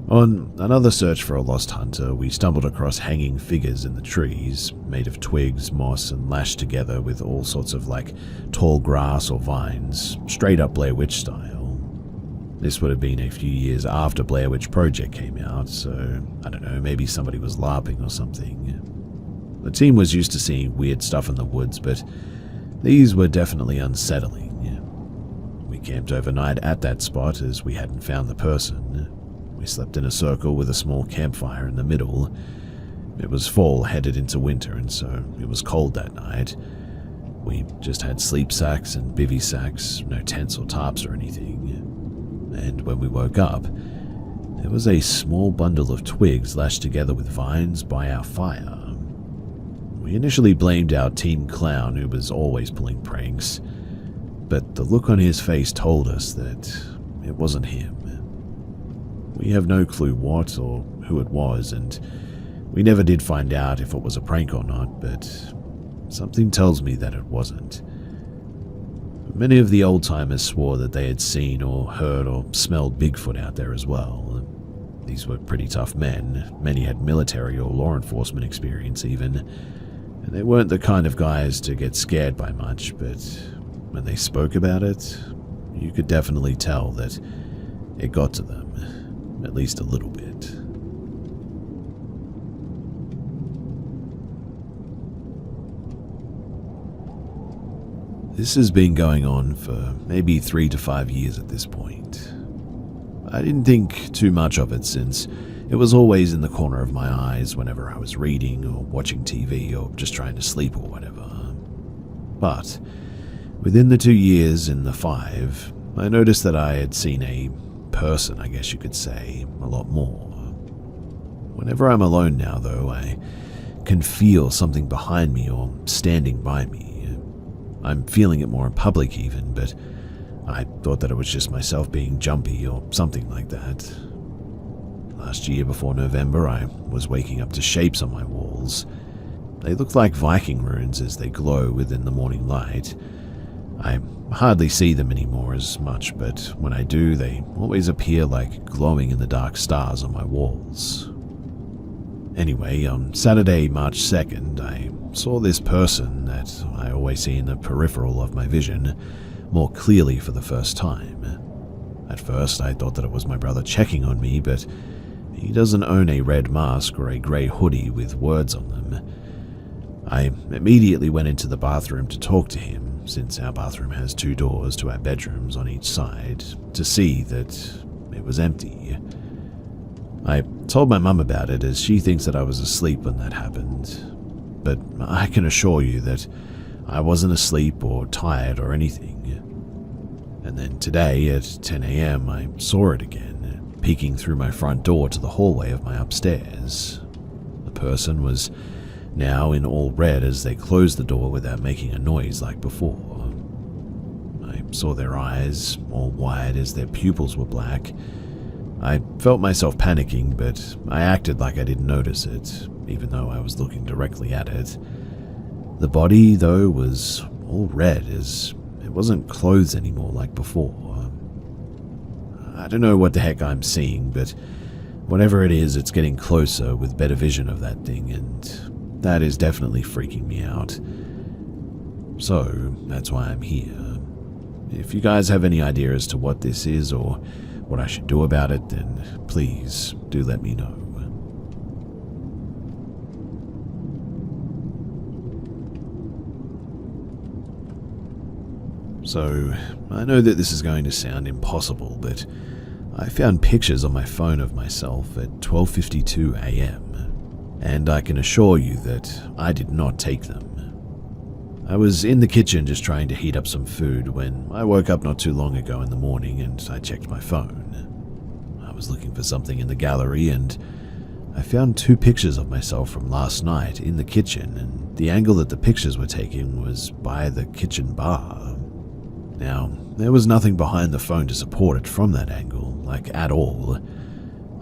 On another search for a lost hunter, we stumbled across hanging figures in the trees, made of twigs, moss, and lashed together with all sorts of tall grass or vines, straight up Blair Witch style. This would have been a few years after Blair Witch Project came out, so I don't know, maybe somebody was LARPing or something. The team was used to seeing weird stuff in the woods, but these were definitely unsettling. We camped overnight at that spot as we hadn't found the person. We slept in a circle with a small campfire in the middle. It was fall headed into winter, and so it was cold that night. We just had sleep sacks and bivy sacks, no tents or tarps or anything. And when we woke up, there was a small bundle of twigs lashed together with vines by our fire. We initially blamed our team clown who was always pulling pranks, but the look on his face told us that it wasn't him. We have no clue what or who it was, and we never did find out if it was a prank or not, but something tells me that it wasn't. Many of the old-timers swore that they had seen or heard or smelled Bigfoot out there as well. These were pretty tough men. Many had military or law enforcement experience even, and they weren't the kind of guys to get scared by much, but when they spoke about it, you could definitely tell that it got to them, at least a little bit. This has been going on for maybe 3 to 5 years at this point. I didn't think too much of it since it was always in the corner of my eyes whenever I was reading or watching TV or just trying to sleep or whatever. But within the 2 years in the 5, I noticed that I had seen a person, I guess you could say, a lot more. Whenever I'm alone now though, I can feel something behind me or standing by me. I'm feeling it more in public even, but I thought that it was just myself being jumpy or something like that. Last year before November, I was waking up to shapes on my walls. They look like Viking runes as they glow within the morning light. I hardly see them anymore as much, but when I do, they always appear like glowing in the dark stars on my walls. Anyway, on Saturday, March 2nd, I saw this person that I always see in the peripheral of my vision more clearly for the first time. At first, I thought that it was my brother checking on me, but he doesn't own a red mask or a grey hoodie with words on them. I immediately went into the bathroom to talk to him, since our bathroom has 2 doors to our bedrooms on each side, to see that it was empty. I told my mum about it as she thinks that I was asleep when that happened, but I can assure you that I wasn't asleep or tired or anything. And then today at 10 a.m. I saw it again, peeking through my front door to the hallway of my upstairs. The person was now in all red as they closed the door without making a noise like before. I saw their eyes, all wide as their pupils were black. I felt myself panicking, but I acted like I didn't notice it, even though I was looking directly at it. The body, though, was all red, as it wasn't clothes anymore like before. I don't know what the heck I'm seeing, but whatever it is, it's getting closer with better vision of that thing, and that is definitely freaking me out. So, that's why I'm here. If you guys have any idea as to what this is or what I should do about it, then please do let me know. So, I know that this is going to sound impossible, but I found pictures on my phone of myself at 12:52 a.m. and I can assure you that I did not take them. I was in the kitchen just trying to heat up some food when I woke up not too long ago in the morning and I checked my phone. I was looking for something in the gallery and I found 2 pictures of myself from last night in the kitchen, and the angle that the pictures were taken was by the kitchen bar. Now, there was nothing behind the phone to support it from that angle, like at all.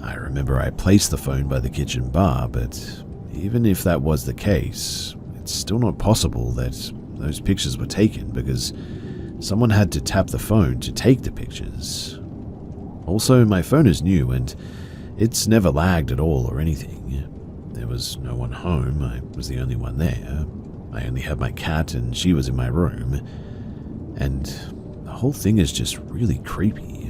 I remember I placed the phone by the kitchen bar, but even if that was the case, it's still not possible that those pictures were taken because someone had to tap the phone to take the pictures. Also, my phone is new and it's never lagged at all or anything. There was no one home, I was the only one there. I only had my cat and she was in my room. And the whole thing is just really creepy.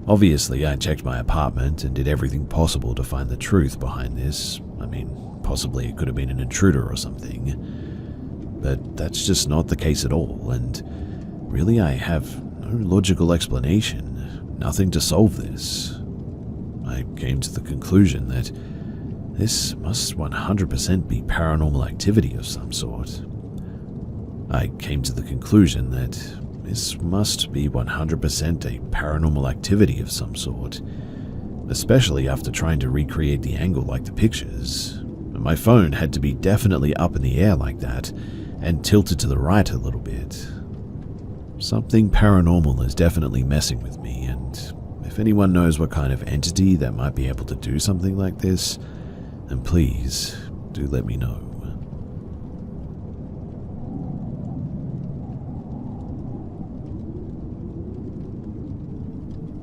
Obviously, I checked my apartment and did everything possible to find the truth behind this. I mean, possibly it could have been an intruder or something. But that's just not the case at all, and really I have no logical explanation, nothing to solve this. I came to the conclusion that this must 100% be paranormal activity of some sort. I came to the conclusion that this must be 100% a paranormal activity of some sort, especially after trying to recreate the angle like the pictures. My phone had to be definitely up in the air like that and tilted to the right a little bit. Something paranormal is definitely messing with me, and if anyone knows what kind of entity that might be able to do something like this, then please do let me know.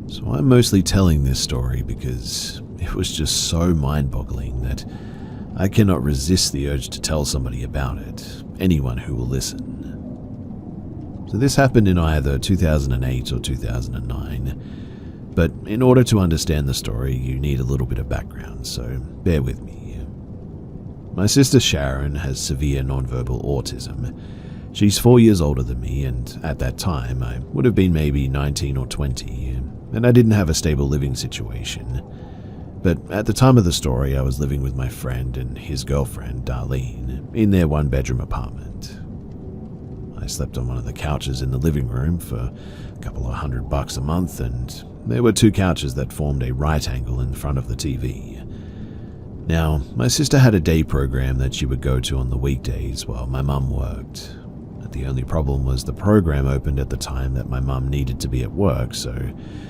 So I'm mostly telling this story because it was just so mind-boggling that I cannot resist the urge to tell somebody about it, anyone who will listen. So this happened in either 2008 or 2009. But in order to understand the story, you need a little bit of background, so bear with me. My sister Sharon has severe nonverbal autism. She's 4 years older than me, and at that time, I would have been maybe 19 or 20, and I didn't have a stable living situation. But at the time of the story, I was living with my friend and his girlfriend, Darlene, in their 1-bedroom apartment. I slept on one of the couches in the living room for a couple of $100 a month, and there were 2 couches that formed a right angle in front of the TV. Now, my sister had a day program that she would go to on the weekdays while my mum worked. The only problem was the program opened at the time that my mum needed to be at work, so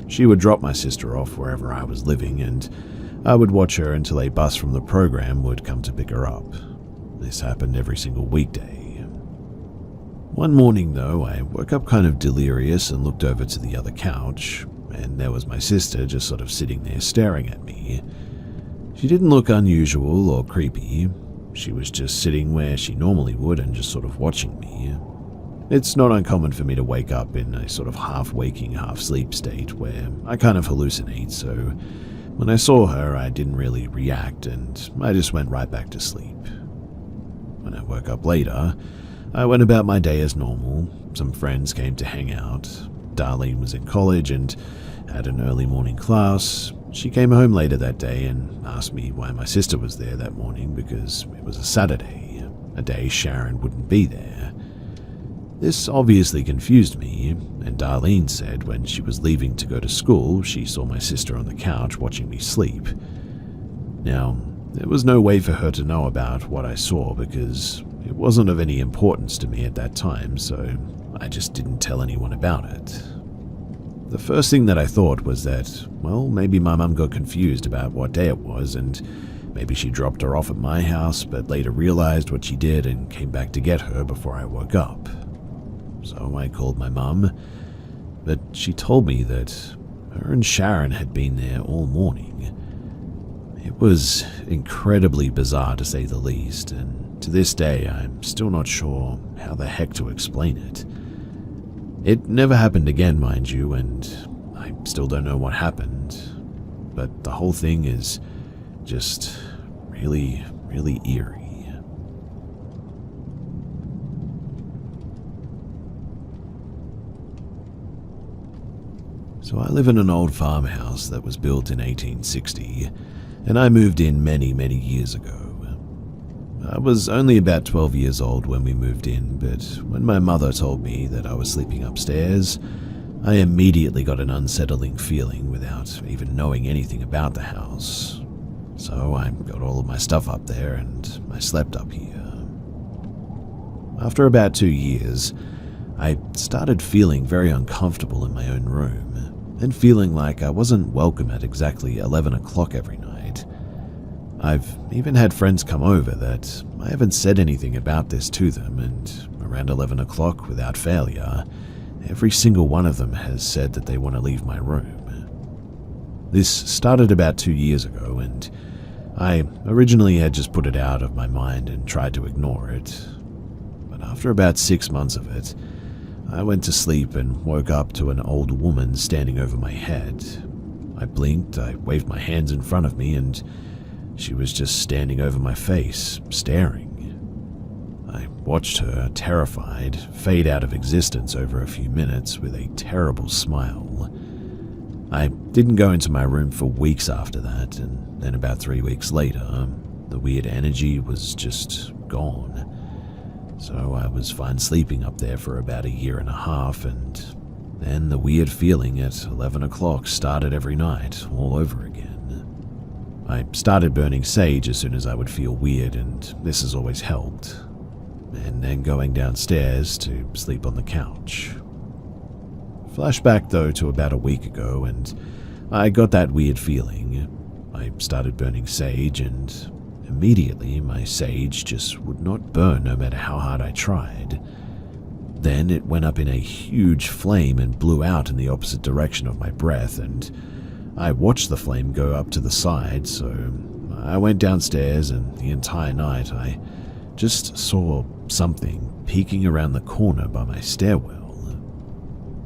she would drop my sister off wherever I was living, and I would watch her until a bus from the program would come to pick her up. This happened every single weekday. One morning, though, I woke up kind of delirious and looked over to the other couch, and there was my sister just sort of sitting there staring at me. She didn't look unusual or creepy. She was just sitting where she normally would and just sort of watching me. It's not uncommon for me to wake up in a sort of half-waking, half-sleep state where I kind of hallucinate, so when I saw her, I didn't really react and I just went right back to sleep. When I woke up later, I went about my day as normal. Some friends came to hang out. Darlene was in college and had an early morning class. She came home later that day and asked me why my sister was there that morning because it was a Saturday, a day Sharon wouldn't be there. This obviously confused me, and Darlene said when she was leaving to go to school, she saw my sister on the couch watching me sleep. Now, there was no way for her to know about what I saw because it wasn't of any importance to me at that time, so I just didn't tell anyone about it. The first thing that I thought was that, well, maybe my mum got confused about what day it was, and maybe she dropped her off at my house, but later realized what she did and came back to get her before I woke up. So I called my mum, but she told me that her and Sharon had been there all morning. It was incredibly bizarre to say the least, and to this day I'm still not sure how the heck to explain it. It never happened again, mind you, and I still don't know what happened, but the whole thing is just really, really eerie. So I live in an old farmhouse that was built in 1860. and I moved in many, many years ago. I was only about 12 years old when we moved in, but when my mother told me that I was sleeping upstairs, I immediately got an unsettling feeling without even knowing anything about the house. So I got all of my stuff up there and I slept up here. After about 2 years, I started feeling very uncomfortable in my own room and feeling like I wasn't welcome at exactly 11 o'clock every night. I've even had friends come over that I haven't said anything about this to them, and around 11 o'clock without failure, every single one of them has said that they want to leave my room. This started about 2 years ago, and I originally had just put it out of my mind and tried to ignore it. But after about 6 months of it, I went to sleep and woke up to an old woman standing over my head. I blinked, I waved my hands in front of me, and she was just standing over my face, staring. I watched her, terrified, fade out of existence over a few minutes with a terrible smile. I didn't go into my room for weeks after that, and then about 3 weeks later, the weird energy was just gone. So I was fine sleeping up there for about a year and a half, and then the weird feeling at 11 o'clock started every night, all over again. I started burning sage as soon as I would feel weird, and this has always helped. And then going downstairs to sleep on the couch. Flashback though to about a week ago, and I got that weird feeling. I started burning sage, and immediately my sage just would not burn no matter how hard I tried. Then it went up in a huge flame and blew out in the opposite direction of my breath, and I watched the flame go up to the side, so I went downstairs, and the entire night I just saw something peeking around the corner by my stairwell.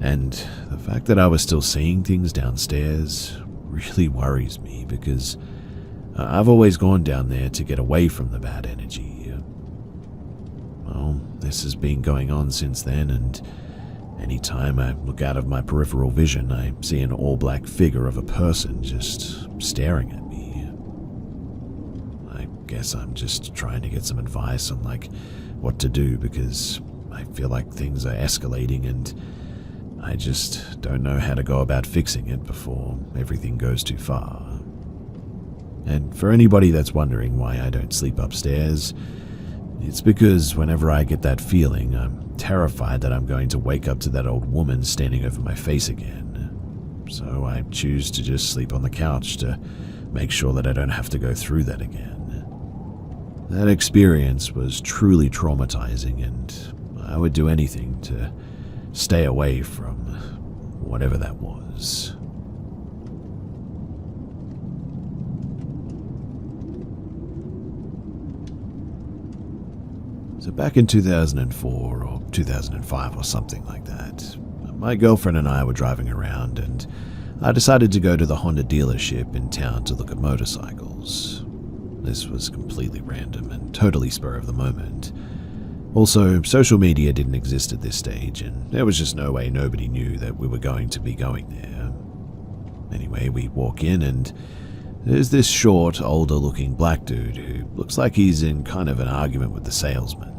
And the fact that I was still seeing things downstairs really worries me, because I've always gone down there to get away from the bad energy. Well, this has been going on since then, and anytime I look out of my peripheral vision, I see an all-black figure of a person just staring at me. I guess I'm just trying to get some advice on, what to do, because I feel like things are escalating, and I just don't know how to go about fixing it before everything goes too far. And for anybody that's wondering why I don't sleep upstairs, it's because whenever I get that feeling, I'm terrified that I'm going to wake up to that old woman standing over my face again. So I choose to just sleep on the couch to make sure that I don't have to go through that again. That experience was truly traumatizing, and I would do anything to stay away from whatever that was. So back in 2004 or 2005 or something like that, my girlfriend and I were driving around, and I decided to go to the Honda dealership in town to look at motorcycles. This was completely random and totally spur of the moment. Also, social media didn't exist at this stage, and there was just no way nobody knew that we were going to be going there. Anyway, we walk in, and there's this short, older-looking black dude who looks like he's in kind of an argument with the salesman.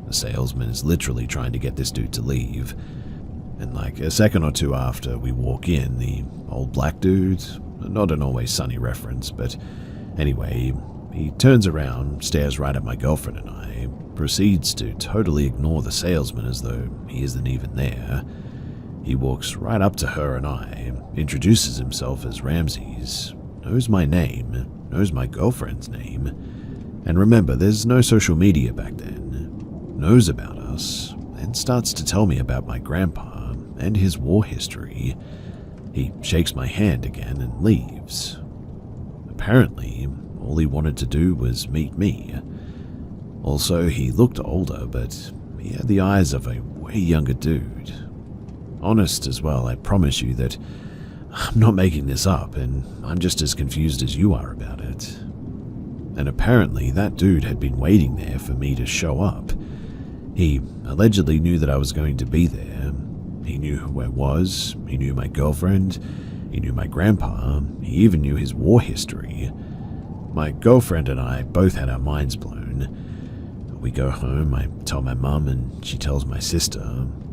The salesman is literally trying to get this dude to leave, and a second or two after we walk in, the old black dude, not an Always Sunny reference, but anyway, he turns around, stares right at my girlfriend and I, proceeds to totally ignore the salesman as though he isn't even there. He walks right up to her and I, introduces himself as Ramses, knows my name, knows my girlfriend's name, and remember, there's no social media back then, knows about us, and starts to tell me about my grandpa and his war history. He shakes my hand again and leaves. Apparently, all he wanted to do was meet me. Also, he looked older, but he had the eyes of a way younger dude. Honest as well, I promise you that I'm not making this up, and I'm just as confused as you are about it. And apparently that dude had been waiting there for me to show up. He allegedly knew that I was going to be there. He knew who I was, he knew my girlfriend, he knew my grandpa, he even knew his war history. My girlfriend and I both had our minds blown. We go home, I tell my mum, and she tells my sister.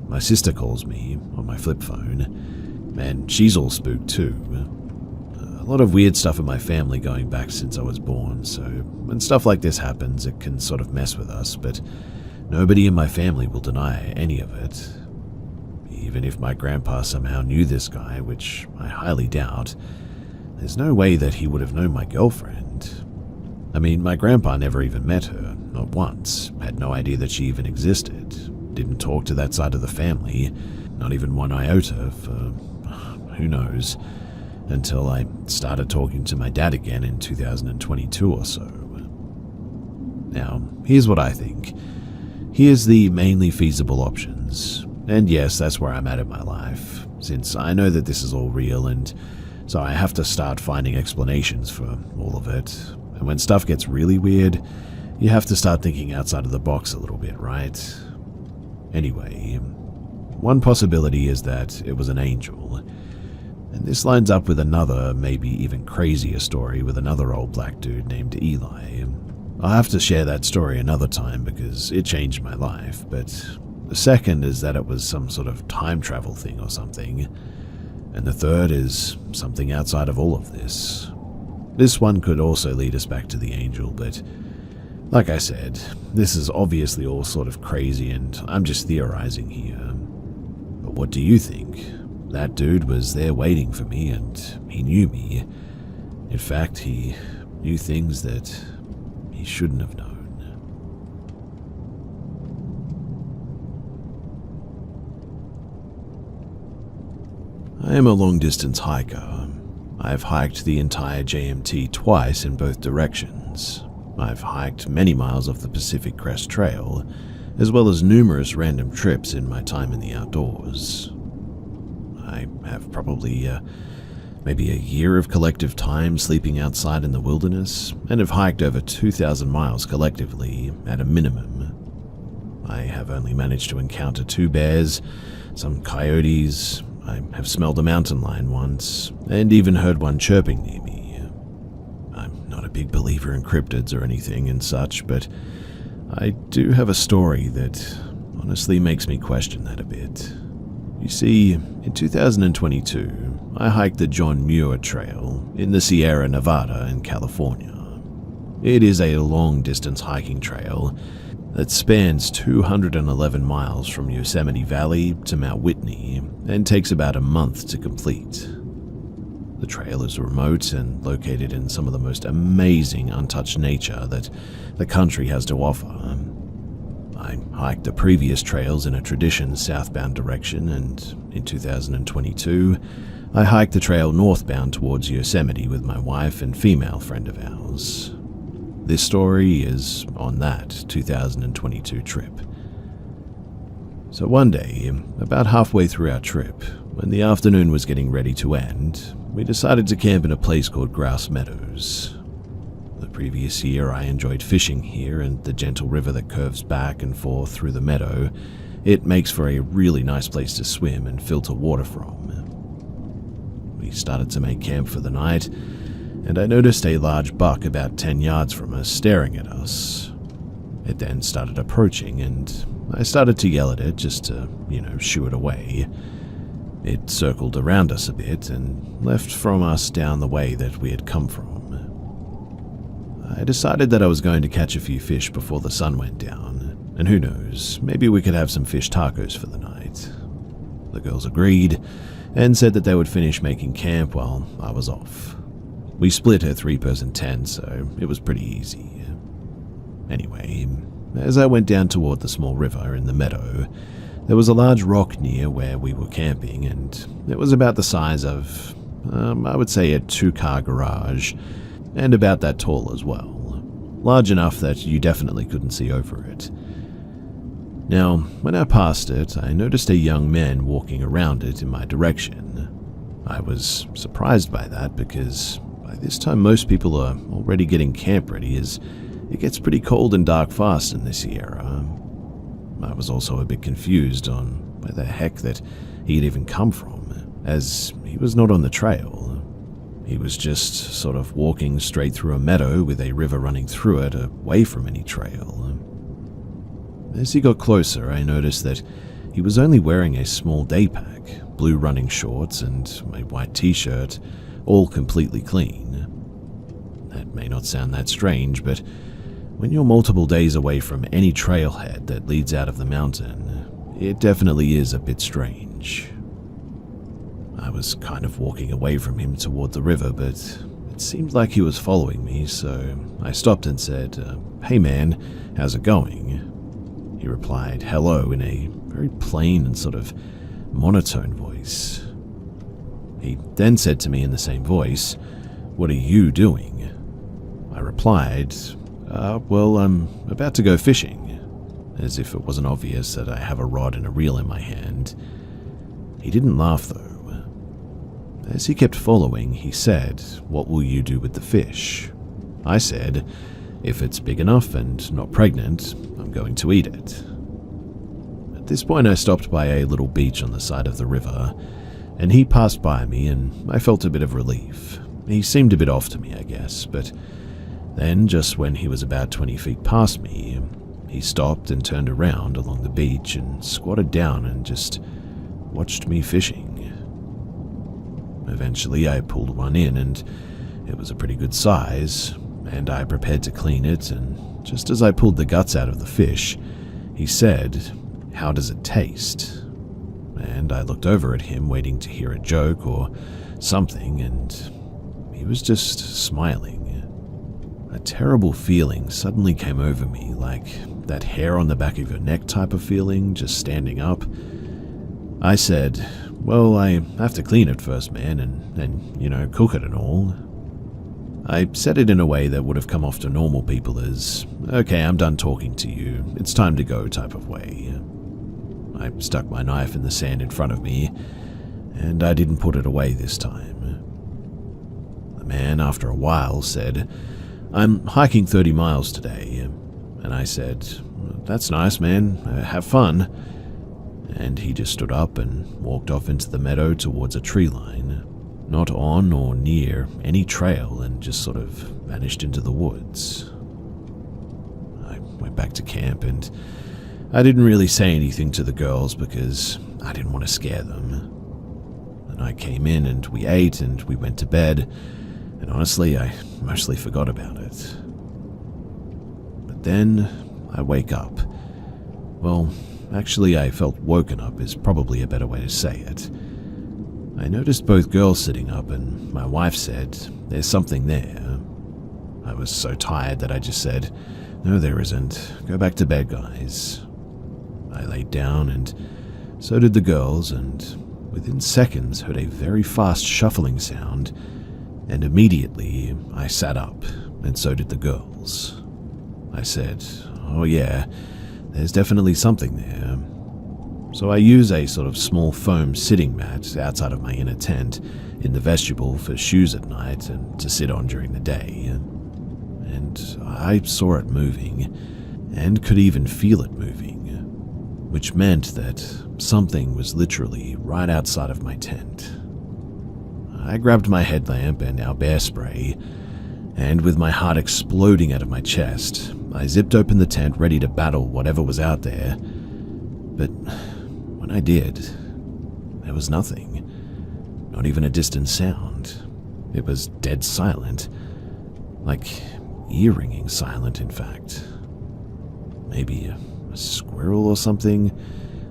My sister calls me on my flip phone, and she's all spooked too. A lot of weird stuff in my family going back since I was born, so when stuff like this happens, it can sort of mess with us, but nobody in my family will deny any of it. Even if my grandpa somehow knew this guy, which I highly doubt, there's no way that he would have known my girlfriend. I mean, my grandpa never even met her, not once, had no idea that she even existed, didn't talk to that side of the family, not even one iota for who knows, until I started talking to my dad again in 2022 or so. Now, here's what I think. Here's the mainly feasible options, and yes, that's where I'm at in my life, since I know that this is all real, and so I have to start finding explanations for all of it. And when stuff gets really weird, you have to start thinking outside of the box a little bit, right? Anyway, one possibility is that it was an angel. And this lines up with another, maybe even crazier story with another old black dude named Eli. I'll have to share that story another time because it changed my life, but the second is that it was some sort of time travel thing or something. And the third is something outside of all of this. This one could also lead us back to the angel, but like I said, this is obviously all sort of crazy and I'm just theorizing here. But what do you think? That dude was there waiting for me and he knew me. In fact, he knew things that he shouldn't have known. I am a long-distance hiker. I've hiked the entire JMT twice in both directions. I've hiked many miles of the Pacific Crest Trail, as well as numerous random trips in my time in the outdoors. I have probably maybe a year of collective time sleeping outside in the wilderness, and have hiked over 2,000 miles collectively at a minimum. I have only managed to encounter 2 bears, some coyotes. I have smelled a mountain lion once, and even heard one chirping near me. I'm not a big believer in cryptids or anything and such, but I do have a story that honestly makes me question that a bit. You see, in 2022, I hiked the John Muir Trail in the Sierra Nevada in California. It is a long-distance hiking trail that spans 211 miles from Yosemite Valley to Mount Whitney and takes about a month to complete. The trail is remote and located in some of the most amazing untouched nature that the country has to offer. I hiked the previous trails in a tradition southbound direction, and in 2022, I hiked the trail northbound towards Yosemite with my wife and female friend of ours. This story is on that 2022 trip. So one day, about halfway through our trip, when the afternoon was getting ready to end, we decided to camp in a place called Grouse Meadows. The previous year I enjoyed fishing here, and the gentle river that curves back and forth through the meadow, it makes for a really nice place to swim and filter water from. We started to make camp for the night, and I noticed a large buck about 10 yards from us staring at us. It then started approaching, and I started to yell at it just to, shoo it away. It circled around us a bit and left from us down the way that we had come from. I decided that I was going to catch a few fish before the sun went down, and who knows, maybe we could have some fish tacos for the night. The girls agreed and said that they would finish making camp while I was off. We split a 3-person tent, so it was pretty easy. Anyway, as I went down toward the small river in the meadow, there was a large rock near where we were camping, and it was about the size of, I would say, a 2-car garage, and about that tall as well. Large enough that you definitely couldn't see over it. Now, when I passed it, I noticed a young man walking around it in my direction. I was surprised by that because by this time most people are already getting camp ready, as it gets pretty cold and dark fast in the Sierra. I was also a bit confused on where the heck that he had even come from, as he was not on the trail. He was just sort of walking straight through a meadow with a river running through it, away from any trail. As he got closer, I noticed that he was only wearing a small day pack, blue running shorts, and a white t-shirt, all completely clean. That may not sound that strange, but when you're multiple days away from any trailhead that leads out of the mountain, it definitely is a bit strange. I was kind of walking away from him toward the river, but it seemed like he was following me, so I stopped and said, "Hey man, how's it going?" He replied, "Hello," in a very plain and sort of monotone voice. He then said to me in the same voice, "What are you doing?" I replied, "Well, I'm about to go fishing," as if it wasn't obvious that I have a rod and a reel in my hand. He didn't laugh though. As he kept following, he said, "What will you do with the fish?" I said, "If it's big enough and not pregnant, I'm going to eat it." At this point, I stopped by a little beach on the side of the river, and he passed by me, and I felt a bit of relief. He seemed a bit off to me, I guess, but then, just when he was about 20 feet past me, he stopped and turned around along the beach and squatted down and just watched me fishing. Eventually, I pulled one in, and it was a pretty good size, and I prepared to clean it, and just as I pulled the guts out of the fish, he said, "How does it taste?" And I looked over at him, waiting to hear a joke or something, and he was just smiling. A terrible feeling suddenly came over me, like that hair on the back of your neck type of feeling, just standing up. I said, "Well, I have to clean it first, man, and cook it and all." I said it in a way that would have come off to normal people as, "Okay, I'm done talking to you, it's time to go" type of way. I stuck my knife in the sand in front of me, and I didn't put it away this time. The man, after a while, said, "I'm hiking 30 miles today," and I said, "That's nice, man, have fun." And he just stood up and walked off into the meadow towards a tree line, not on or near any trail, and just sort of vanished into the woods. I went back to camp, and I didn't really say anything to the girls because I didn't want to scare them. The night came in and we ate and we went to bed, and honestly, I mostly forgot about it. But then I wake up. Well, actually, I felt woken up is probably a better way to say it. I noticed both girls sitting up, and my wife said, "There's something there." I was so tired that I just said, "No, there isn't. Go back to bed, guys." I laid down, and so did the girls, and within seconds heard a very fast shuffling sound, and immediately I sat up, and so did the girls. I said, "Oh yeah, there's definitely something there." So I use a sort of small foam sitting mat outside of my inner tent in the vestibule for shoes at night and to sit on during the day. And I saw it moving, and could even feel it moving, which meant that something was literally right outside of my tent. I grabbed my headlamp and our bear spray, and with my heart exploding out of my chest, I zipped open the tent ready to battle whatever was out there. But when I did, there was nothing. Not even a distant sound. It was dead silent. Like ear-ringing silent, in fact. Maybe a squirrel or something?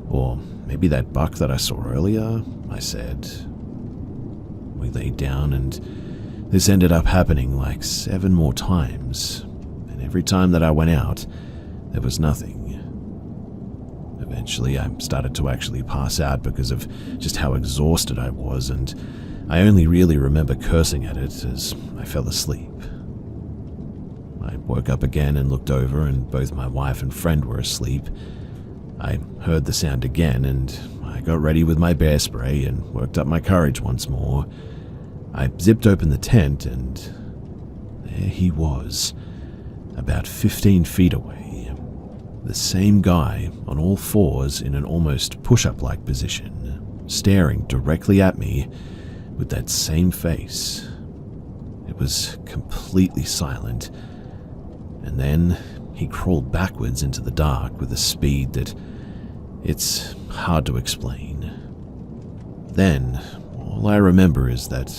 Or maybe that buck that I saw earlier? I said. We laid down, and this ended up happening like 7 more times. And every time that I went out, there was nothing. Eventually, I started to actually pass out because of just how exhausted I was, and I only really remember cursing at it as I fell asleep. I woke up again and looked over, and both my wife and friend were asleep. I heard the sound again, and I got ready with my bear spray and worked up my courage once more. I zipped open the tent, and there he was, about 15 feet away. The same guy on all fours in an almost push-up-like position, staring directly at me with that same face. was completely silent, and then he crawled backwards into the dark with a speed that it's hard to explain. Then, all I remember is that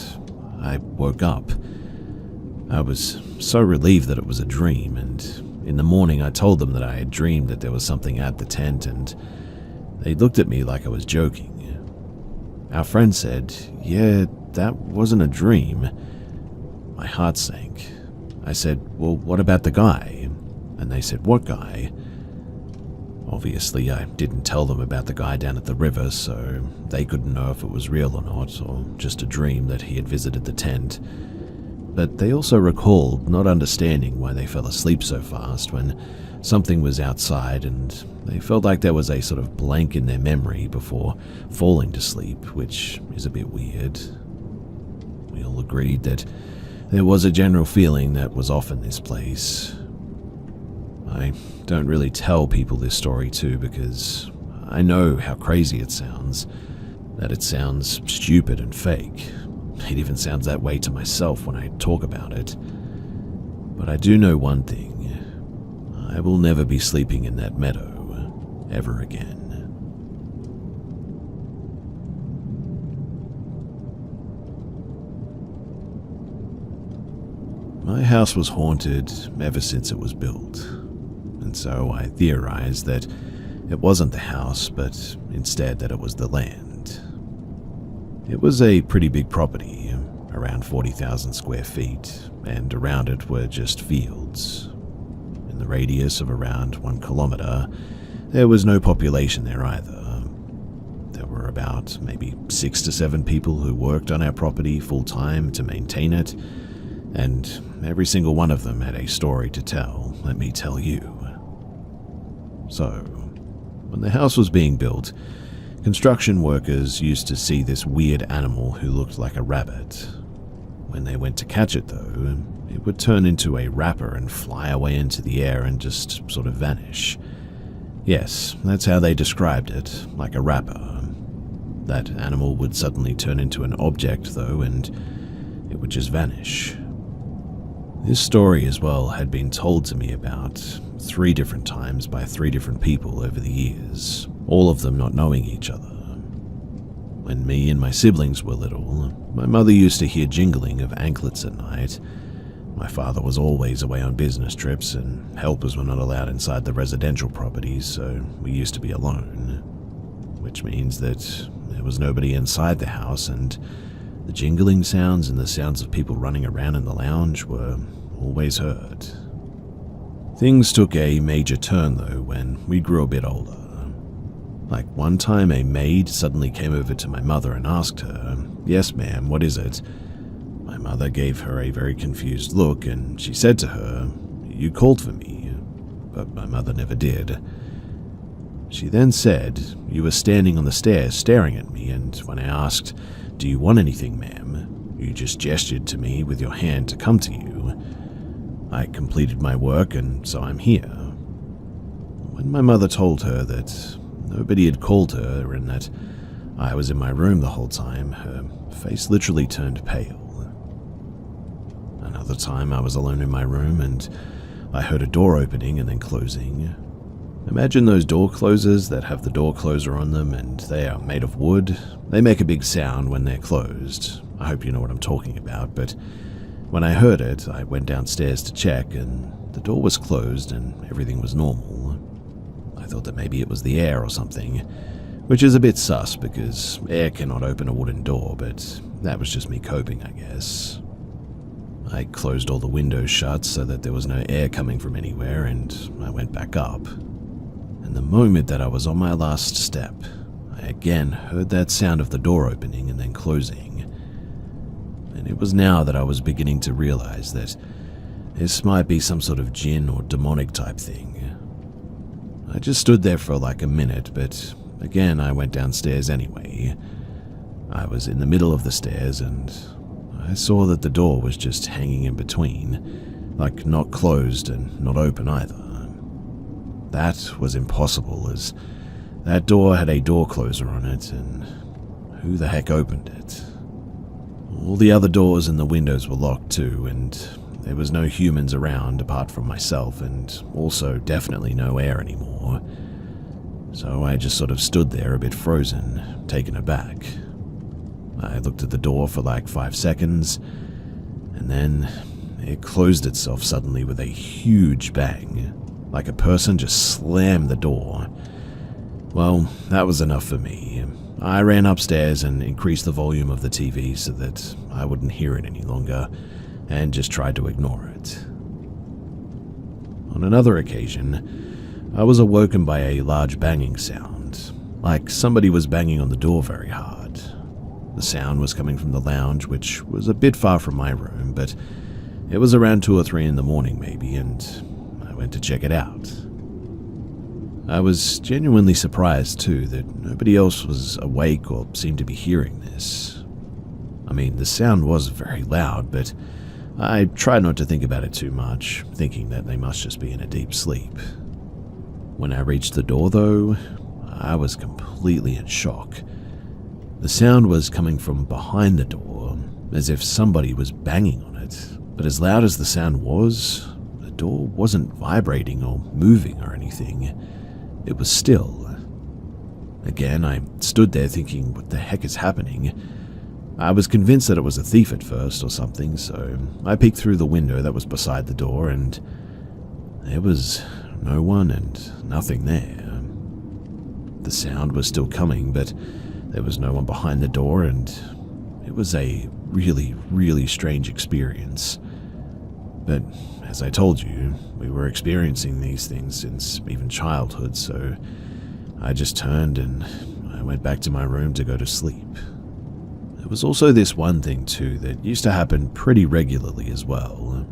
I woke up. I was so relieved that it was a dream, and in the morning I told them that I had dreamed that there was something at the tent, and they looked at me like I was joking. Our friend said, "Yeah, that wasn't a dream." My heart sank. I said, "Well, what about the guy?" And they said, "What guy?" Obviously, I didn't tell them about the guy down at the river, so they couldn't know if it was real or not, or just a dream that he had visited the tent. But they also recalled not understanding why they fell asleep so fast when something was outside, and they felt like there was a sort of blank in their memory before falling to sleep, which is a bit weird. We all agreed that there was a general feeling that was off in this place. I don't really tell people this story too because I know how crazy it sounds, that it sounds stupid and fake. It even sounds that way to myself when I talk about it. But I do know one thing. I will never be sleeping in that meadow ever again. My house was haunted ever since it was built, and so I theorized that it wasn't the house, but instead that it was the land. It was a pretty big property, around 40,000 square feet, and around it were just fields. In the radius of around 1 kilometer, there was no population there either. There were about maybe 6 to 7 people who worked on our property full-time to maintain it, and every single one of them had a story to tell, let me tell you. So, when the house was being built, construction workers used to see this weird animal who looked like a rabbit. When they went to catch it though, it would turn into a rapper and fly away into the air and just sort of vanish. Yes, that's how they described it, like a rapper. That animal would suddenly turn into an object though, and it would just vanish. This story as well had been told to me about 3 different times by 3 different people over the years, all of them not knowing each other. When me and my siblings were little, my mother used to hear jingling of anklets at night. My father was always away on business trips, and helpers were not allowed inside the residential properties, so we used to be alone. Which means that there was nobody inside the house, and the jingling sounds and the sounds of people running around in the lounge were always heard. Things took a major turn though when we grew a bit older. Like one time a maid suddenly came over to my mother and asked her, "Yes ma'am, what is it?" My mother gave her a very confused look and she said to her, "You called for me," but my mother never did. She then said, "You were standing on the stairs staring at me, and when I asked, 'Do you want anything, ma'am?' you just gestured to me with your hand to come to you. I completed my work and so I'm here." When my mother told her that nobody had called her and that I was in my room the whole time, her face literally turned pale. Another time I was alone in my room and I heard a door opening and then closing. Imagine those door closers that have the door closer on them and they are made of wood. They make a big sound when they're closed. I hope you know what I'm talking about, but when I heard it, I went downstairs to check and the door was closed and everything was normal. I thought that maybe it was the air or something, which is a bit sus because air cannot open a wooden door, but that was just me coping, I guess. I closed all the windows shut so that there was no air coming from anywhere and I went back up. And the moment that I was on my last step, I again heard that sound of the door opening and then closing. And it was now that I was beginning to realize that this might be some sort of jinn or demonic type thing. I just stood there for like a minute, but again I went downstairs anyway. I was in the middle of the stairs and I saw that the door was just hanging in between, like not closed and not open either. That was impossible, as that door had a door closer on it, and who the heck opened it? All the other doors and the windows were locked too, and there was no humans around apart from myself, and also definitely no air anymore. So I just sort of stood there a bit frozen, taken aback. I looked at the door for like 5 seconds, and then it closed itself suddenly with a huge bang, like a person just slammed the door. Well, that was enough for me. I ran upstairs and increased the volume of the TV so that I wouldn't hear it any longer, and just tried to ignore it. On another occasion, I was awoken by a large banging sound, like somebody was banging on the door very hard. The sound was coming from the lounge, which was a bit far from my room, but it was around 2 or 3 in the morning maybe, and I went to check it out. I was genuinely surprised too that nobody else was awake or seemed to be hearing this. I mean, the sound was very loud, but I tried not to think about it too much, thinking that they must just be in a deep sleep. When I reached the door though, I was completely in shock. The sound was coming from behind the door, as if somebody was banging on it, but as loud as the sound was, the door wasn't vibrating or moving or anything. It was still. Again, I stood there thinking, what the heck is happening? I was convinced that it was a thief at first or something, so I peeked through the window that was beside the door, and there was no one and nothing there. The sound was still coming, but there was no one behind the door, and it was a really, really strange experience. But as I told you, we were experiencing these things since even childhood, so I just turned and I went back to my room to go to sleep. There was also this one thing too that used to happen pretty regularly as well.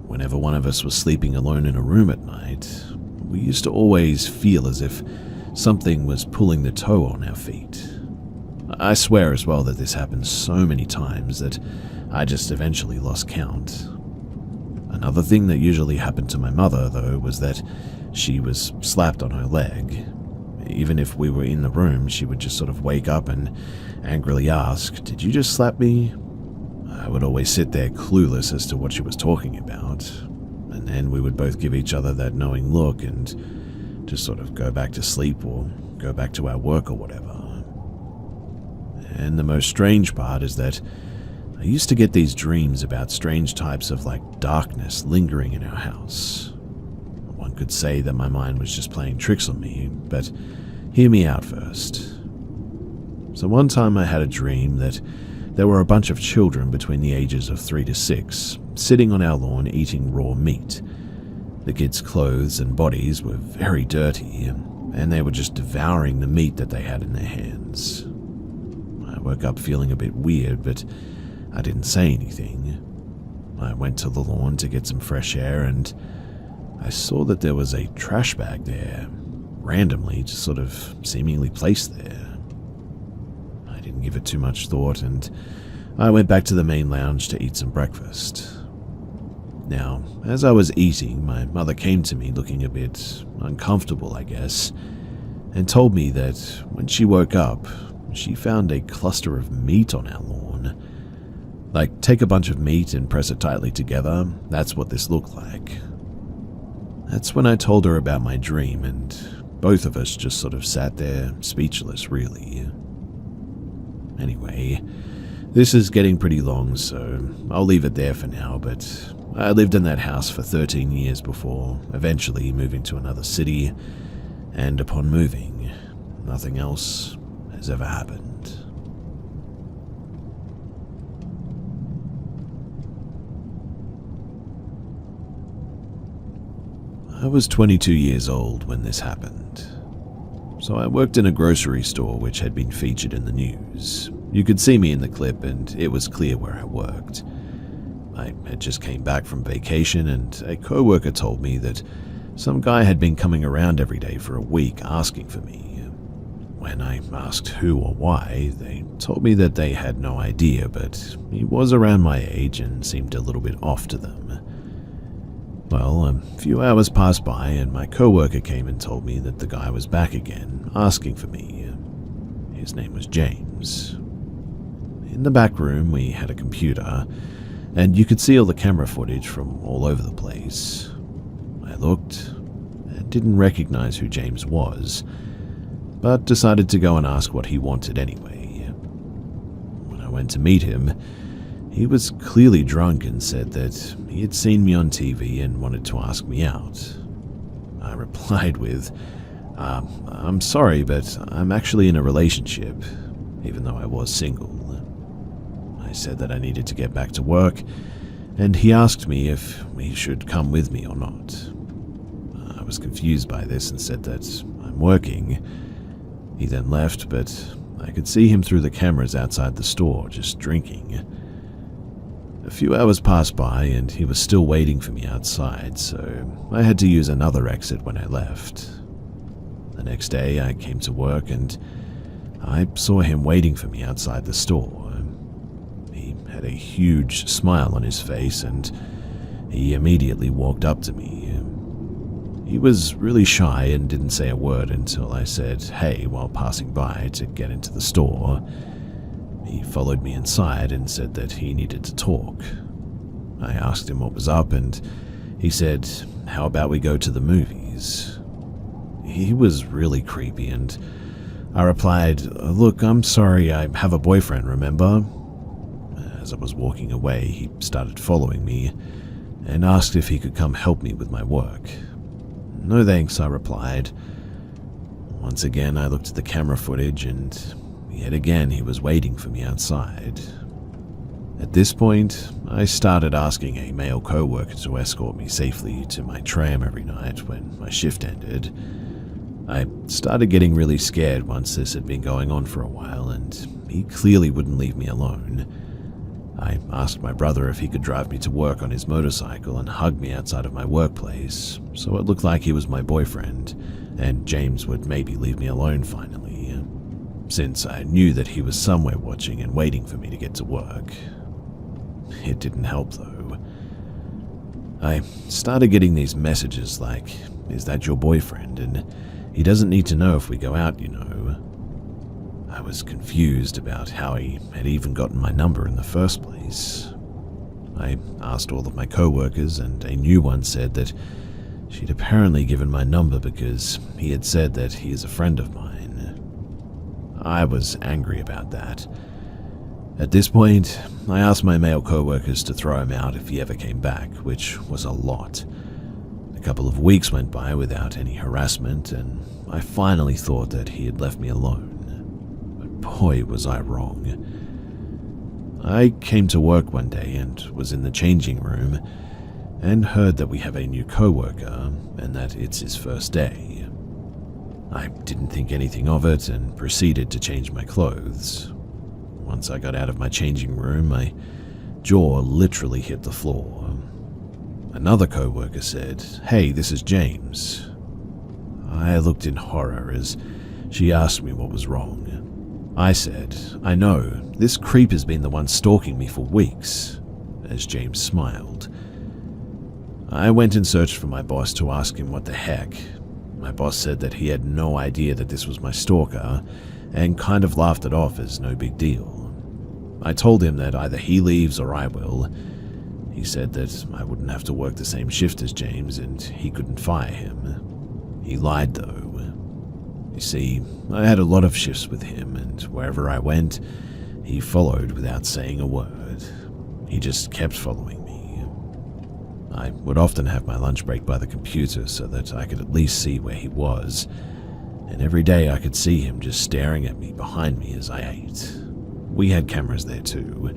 Whenever one of us was sleeping alone in a room at night, we used to always feel as if something was pulling the toe on our feet. I swear as well that this happened so many times that I just eventually lost count. Another thing that usually happened to my mother, though, was that she was slapped on her leg. Even if we were in the room, she would just sort of wake up and angrily ask, "Did you just slap me?" I would always sit there clueless as to what she was talking about, and then we would both give each other that knowing look and just sort of go back to sleep or go back to our work or whatever. And the most strange part is that I used to get these dreams about strange types of darkness lingering in our house. One could say that my mind was just playing tricks on me, but hear me out first. So one time I had a dream that there were a bunch of children between the ages of 3 to 6 sitting on our lawn eating raw meat. The kids' clothes and bodies were very dirty, and they were just devouring the meat that they had in their hands. I woke up feeling a bit weird, but I didn't say anything. I went to the lawn to get some fresh air, and I saw that there was a trash bag there, randomly just sort of seemingly placed there. I didn't give it too much thought, and I went back to the main lounge to eat some breakfast. Now, as I was eating, my mother came to me looking a bit uncomfortable, I guess, and told me that when she woke up, she found a cluster of meat on our lawn. Take a bunch of meat and press it tightly together, that's what this looked like. That's when I told her about my dream, and both of us just sort of sat there, speechless really. Anyway, this is getting pretty long, so I'll leave it there for now, but I lived in that house for 13 years before eventually moving to another city, and upon moving, nothing else has ever happened. I was 22 years old when this happened. So I worked in a grocery store which had been featured in the news. You could see me in the clip and it was clear where I worked. I had just came back from vacation and a co-worker told me that some guy had been coming around every day for a week asking for me. When I asked who or why, they told me that they had no idea, but he was around my age and seemed a little bit off to them. Well, a few hours passed by and my co-worker came and told me that the guy was back again, asking for me. His name was James. In the back room, we had a computer, and you could see all the camera footage from all over the place. I looked and didn't recognize who James was, but decided to go and ask what he wanted anyway. When I went to meet him, he was clearly drunk and said that he had seen me on TV and wanted to ask me out. I replied with, I'm sorry, but I'm actually in a relationship, even though I was single. I said that I needed to get back to work, and he asked me if he should come with me or not. I was confused by this and said that I'm working. He then left, but I could see him through the cameras outside the store, just drinking. A few hours passed by, and he was still waiting for me outside, so I had to use another exit when I left. The next day, I came to work, and I saw him waiting for me outside the store. He had a huge smile on his face, and he immediately walked up to me. He was really shy and didn't say a word until I said, "Hey," while passing by to get into the store. He followed me inside and said that he needed to talk. I asked him what was up, and he said, "How about we go to the movies?" He was really creepy, and I replied, "Look, I'm sorry, I have a boyfriend, remember?" As I was walking away, he started following me and asked if he could come help me with my work. "No thanks," I replied. Once again, I looked at the camera footage, and yet again he was waiting for me outside. At this point, I started asking a male co-worker to escort me safely to my tram every night when my shift ended. I started getting really scared once this had been going on for a while, and he clearly wouldn't leave me alone. I asked my brother if he could drive me to work on his motorcycle and hug me outside of my workplace, so it looked like he was my boyfriend, and James would maybe leave me alone finally, since I knew that he was somewhere watching and waiting for me to get to work. It didn't help though. I started getting these messages like, "Is that your boyfriend? And he doesn't need to know if we go out, you know." I was confused about how he had even gotten my number in the first place. I asked all of my co-workers, and a new one said that she'd apparently given my number because he had said that he is a friend of mine. I was angry about that. At this point, I asked my male co-workers to throw him out if he ever came back, which was a lot. A couple of weeks went by without any harassment, and I finally thought that he had left me alone. But boy, was I wrong. I came to work one day and was in the changing room and heard that we have a new co-worker and that it's his first day. I didn't think anything of it and proceeded to change my clothes. Once I got out of my changing room, my jaw literally hit the floor. Another co-worker said, "Hey, this is James." I looked in horror as she asked me what was wrong. I said, "I know, this creep has been the one stalking me for weeks," as James smiled. I went and searched for my boss to ask him what the heck. My boss said that he had no idea that this was my stalker and kind of laughed it off as no big deal. I told him that either he leaves or I will. He said that I wouldn't have to work the same shift as James and he couldn't fire him. He lied though. You see, I had a lot of shifts with him, and wherever I went, he followed without saying a word. He just kept following me. I would often have my lunch break by the computer so that I could at least see where he was, and every day I could see him just staring at me behind me as I ate. We had cameras there too.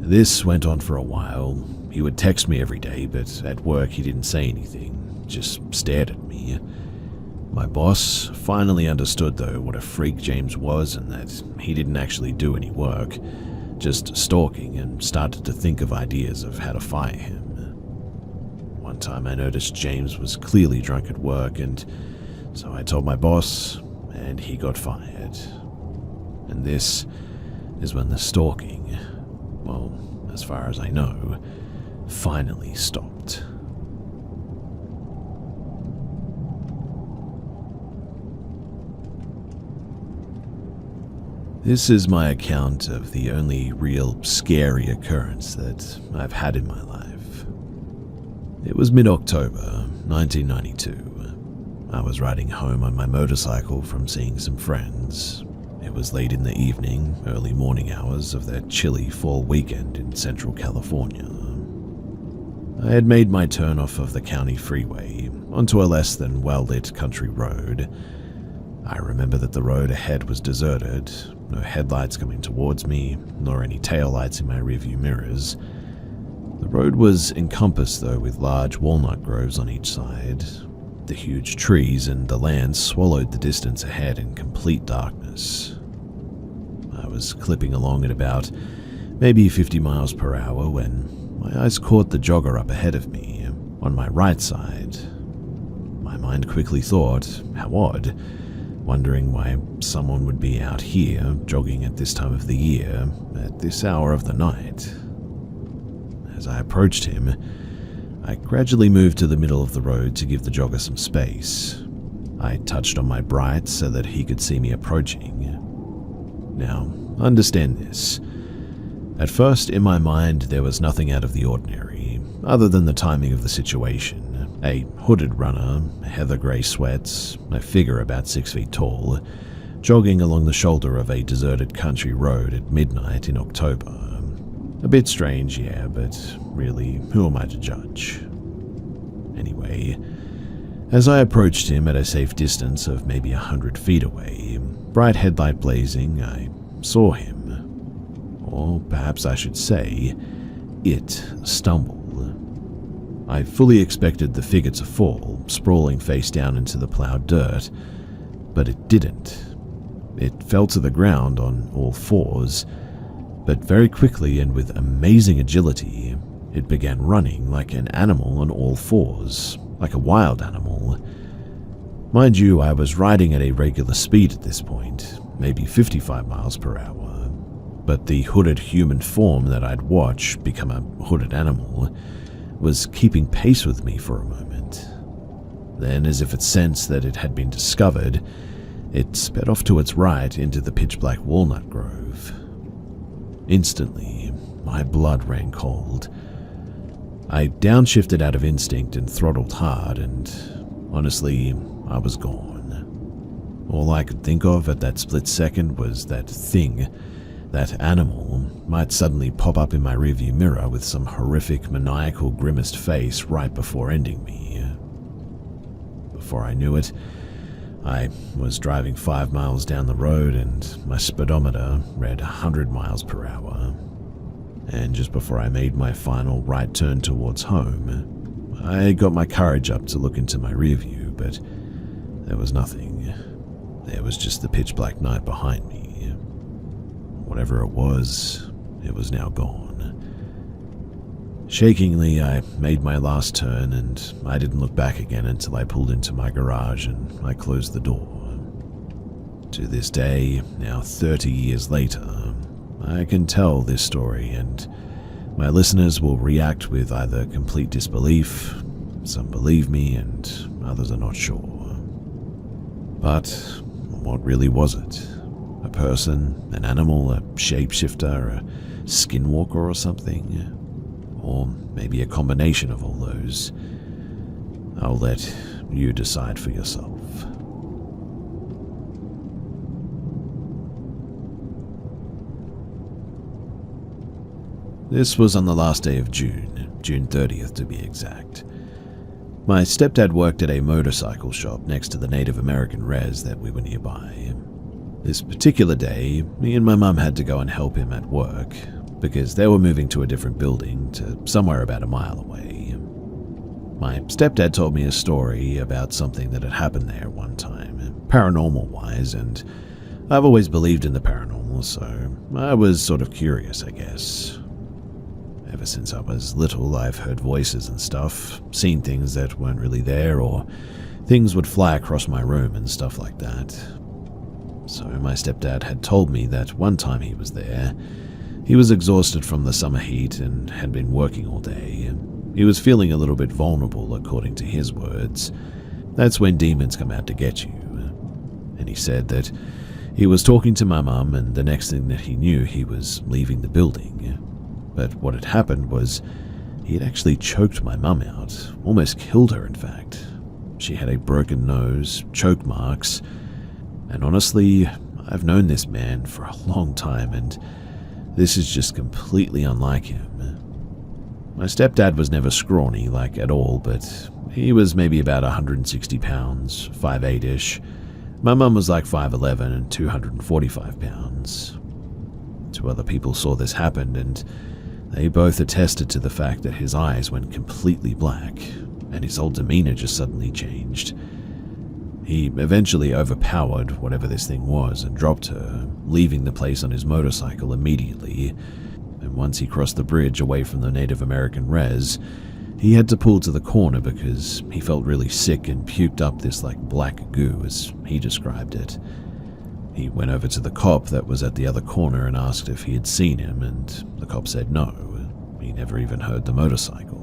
This went on for a while. He would text me every day, but at work he didn't say anything, just stared at me. My boss finally understood though what a freak James was and that he didn't actually do any work, just stalking, and started to think of ideas of how to fire him. One time I noticed James was clearly drunk at work, and so I told my boss, and he got fired. And this is when the stalking, well, as far as I know, finally stopped. This is my account of the only real scary occurrence that I've had in my life. It was mid-October, 1992. I was riding home on my motorcycle from seeing some friends. It was late in the evening, early morning hours of that chilly fall weekend in Central California. I had made my turn off of the county freeway onto a less than well-lit country road. I remember that the road ahead was deserted, no headlights coming towards me, nor any taillights in my rearview mirrors. The road was encompassed, though, with large walnut groves on each side. The huge trees and the land swallowed the distance ahead in complete darkness. I was clipping along at about maybe 50 miles per hour when my eyes caught the jogger up ahead of me, on my right side. My mind quickly thought, how odd, wondering why someone would be out here jogging at this time of the year, at this hour of the night. As I approached him, I gradually moved to the middle of the road to give the jogger some space. I touched on my brights so that he could see me approaching. Now, understand this. At first, in my mind, there was nothing out of the ordinary, other than the timing of the situation. A hooded runner, heather grey sweats, a figure about 6 feet tall, jogging along the shoulder of a deserted country road at midnight in October. A bit strange, yeah, but really, who am I to judge? Anyway, as I approached him at a safe distance of maybe 100 feet away, bright headlight blazing, I saw him. Or perhaps I should say, it stumbled. I fully expected the figure to fall, sprawling face down into the plowed dirt, but it didn't. It fell to the ground on all fours, but very quickly and with amazing agility, it began running like an animal on all fours, like a wild animal. Mind you, I was riding at a regular speed at this point, maybe 55 miles per hour, but the hooded human form that I'd watched become a hooded animal was keeping pace with me for a moment. Then, as if it sensed that it had been discovered, it sped off to its right into the pitch-black walnut grove. Instantly, my blood ran cold. I downshifted out of instinct and throttled hard, and honestly, I was gone. All I could think of at that split second was that thing, that animal, might suddenly pop up in my rearview mirror with some horrific, maniacal, grimaced face right before ending me. Before I knew it, I was driving 5 miles down the road and my speedometer read 100 miles per hour. And just before I made my final right turn towards home, I got my courage up to look into my rearview, but there was nothing. There was just the pitch-black night behind me. Whatever it was now gone. Shakingly, I made my last turn, and I didn't look back again until I pulled into my garage and I closed the door. To this day, now 30 years later, I can tell this story, and my listeners will react with either complete disbelief, some believe me, and others are not sure. But what really was it? A person, an animal, a shapeshifter, a skinwalker or something? Or maybe a combination of all those? I'll let you decide for yourself. This was on the last day of June, June 30th to be exact. My stepdad worked at a motorcycle shop next to the Native American res that we were nearby. This particular day, me and my mum had to go and help him at work, because they were moving to a different building to somewhere about a mile away. My stepdad told me a story about something that had happened there one time, paranormal-wise, and I've always believed in the paranormal, so I was sort of curious, I guess. Ever since I was little, I've heard voices and stuff, seen things that weren't really there, or things would fly across my room and stuff like that. So my stepdad had told me that one time he was there, he was exhausted from the summer heat and had been working all day. He was feeling a little bit vulnerable, according to his words. That's when demons come out to get you. And he said that He was talking to my mum, and the next thing that he knew, he was leaving the building. But what had happened was he had actually choked my mum out, almost killed her in fact. She had a broken nose, choke marks, and honestly, I've known this man for a long time, and this is just completely unlike him. My stepdad was never scrawny, like at all, but he was maybe about 160 pounds, 5'8"-ish. My mum was like 5'11" and 245 pounds. Two other people saw this happen, and they both attested to the fact that his eyes went completely black, and his whole demeanor just suddenly changed. He eventually overpowered whatever this thing was and dropped her, leaving the place on his motorcycle immediately. And once he crossed the bridge away from the Native American res, he had to pull to the corner because he felt really sick and puked up this like black goo, as he described it. He went over to the cop that was at the other corner and asked if he had seen him, and the cop said no, he never even heard the motorcycle.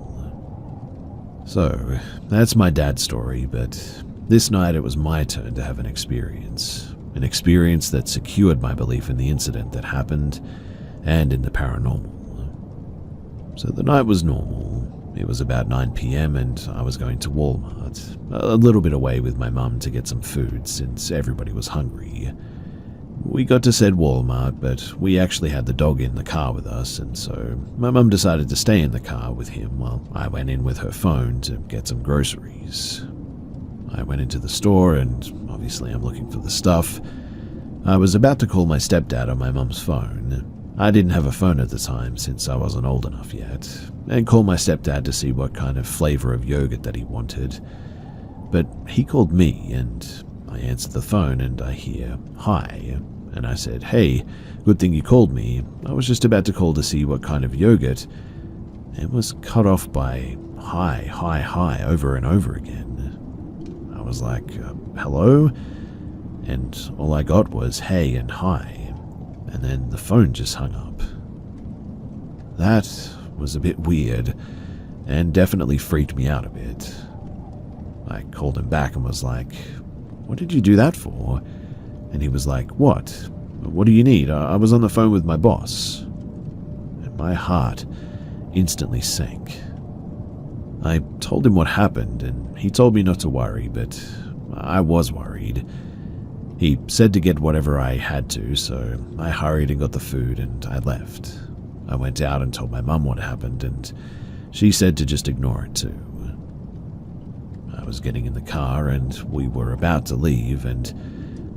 So, that's my dad's story, but this night it was my turn to have an experience that secured my belief in the incident that happened and in the paranormal. So the night was normal. It was about 9 p.m. and I was going to Walmart, a little bit away with my mum to get some food since everybody was hungry. We got to said Walmart, but we actually had the dog in the car with us, and so my mum decided to stay in the car with him while I went in with her phone to get some groceries. I went into the store and obviously I'm looking for the stuff. I was about to call my stepdad on my mum's phone. I didn't have a phone at the time since I wasn't old enough yet, and call my stepdad to see what kind of flavor of yogurt that he wanted. But he called me, and I answered the phone and I hear, "Hi," and I said, "Hey, good thing you called me. I was just about to call to see what kind of yogurt." It was cut off by "hi, hi, hi" over and over again. I was like, "Hello?" And all I got was "hey" and "hi." And then the phone just hung up. That was a bit weird, and definitely freaked me out a bit. I called him back and was like, "What did you do that for?" And he was like, "What? What do you need? I was on the phone with my boss." And my heart instantly sank. I told him what happened, and he told me not to worry, but I was worried. He said to get whatever I had to, so I hurried and got the food and I left. I went out and told my mum what happened, and she said to just ignore it too. I was getting in the car and we were about to leave, and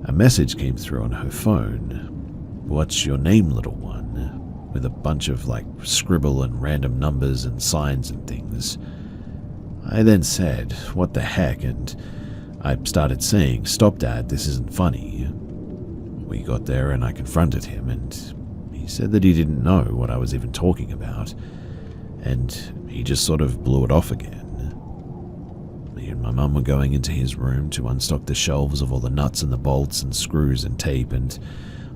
a message came through on her phone. "What's your name, little one?" with a bunch of scribble and random numbers and signs and things. I then said, "What the heck?" and I started saying, "Stop, Dad, this isn't funny." We got there and I confronted him, and he said that he didn't know what I was even talking about, and he just sort of blew it off again. Me and my mum were going into his room to unstock the shelves of all the nuts and the bolts and screws and tape and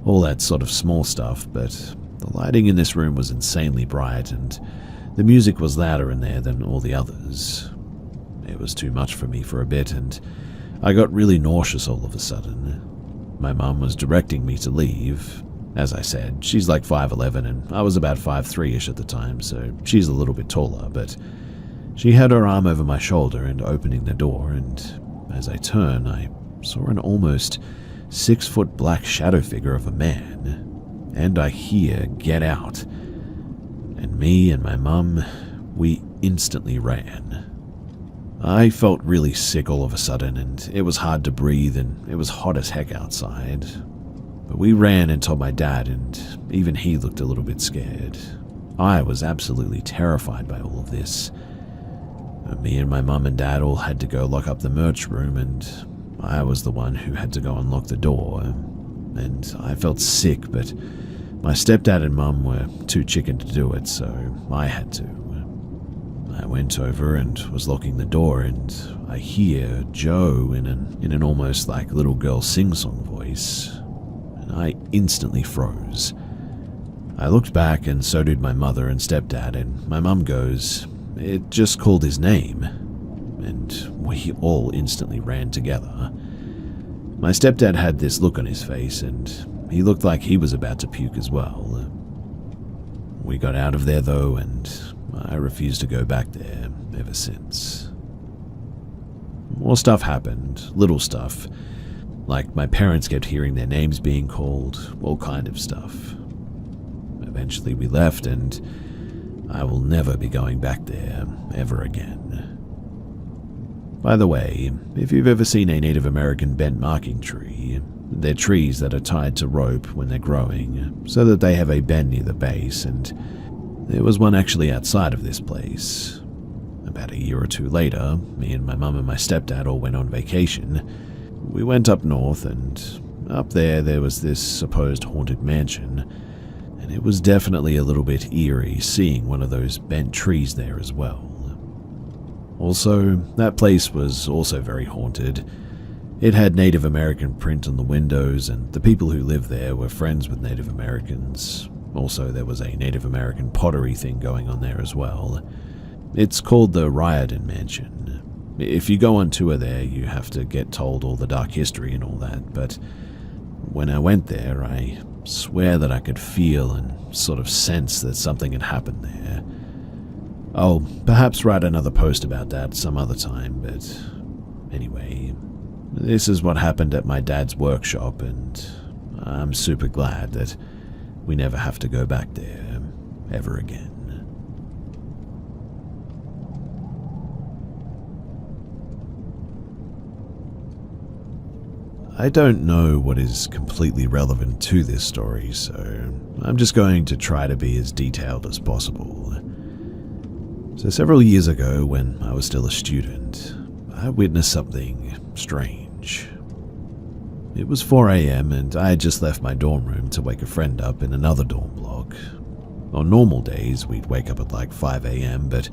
all that sort of small stuff, but the lighting in this room was insanely bright and the music was louder in there than all the others. It was too much for me for a bit, and I got really nauseous all of a sudden. My mum was directing me to leave. As I said, she's like 5'11", and I was about 5'3"-ish at the time, so she's a little bit taller, but she had her arm over my shoulder and opening the door, and as I turned, I saw an almost 6-foot black shadow figure of a man, and I hear, "Get out." And me and my mum, we instantly ran. I felt really sick all of a sudden, and it was hard to breathe, and it was hot as heck outside. But we ran and told my dad, and even he looked a little bit scared. I was absolutely terrified by all of this. Me and my mum and dad all had to go lock up the merch room, and I was the one who had to go unlock the door. And I felt sick, but my stepdad and mum were too chicken to do it, so I had to. I went over and was locking the door, and I hear Joe in an almost little girl sing-song voice, and I instantly froze. I looked back, and so did my mother and stepdad, and my mum goes, "It just called his name," and we all instantly ran together. My stepdad had this look on his face, and he looked like he was about to puke as well. We got out of there though, and I refused to go back there ever since. More stuff happened, little stuff, like my parents kept hearing their names being called, all kind of stuff. Eventually we left, and I will never be going back there ever again. By the way, if you've ever seen a Native American bent marking tree, they're trees that are tied to rope when they're growing, so that they have a bend near the base, and there was one actually outside of this place. About a year or two later, me and my mum and my stepdad all went on vacation. We went up north, and up there was this supposed haunted mansion, and it was definitely a little bit eerie seeing one of those bent trees there as well. Also, that place was also very haunted. It had Native American print on the windows, and the people who lived there were friends with Native Americans. Also, there was a Native American pottery thing going on there as well. It's called the Riordan Mansion. If you go on tour there, you have to get told all the dark history and all that, but when I went there, I swear that I could feel and sort of sense that something had happened there. I'll perhaps write another post about that some other time, but anyway, this is what happened at my dad's workshop, and I'm super glad that we never have to go back there ever again. I don't know what is completely relevant to this story, so I'm just going to try to be as detailed as possible. So several years ago, when I was still a student, I witnessed something strange. It was 4 a.m. and I had just left my dorm room to wake a friend up in another dorm block. On normal days, we'd wake up at like 5 a.m., but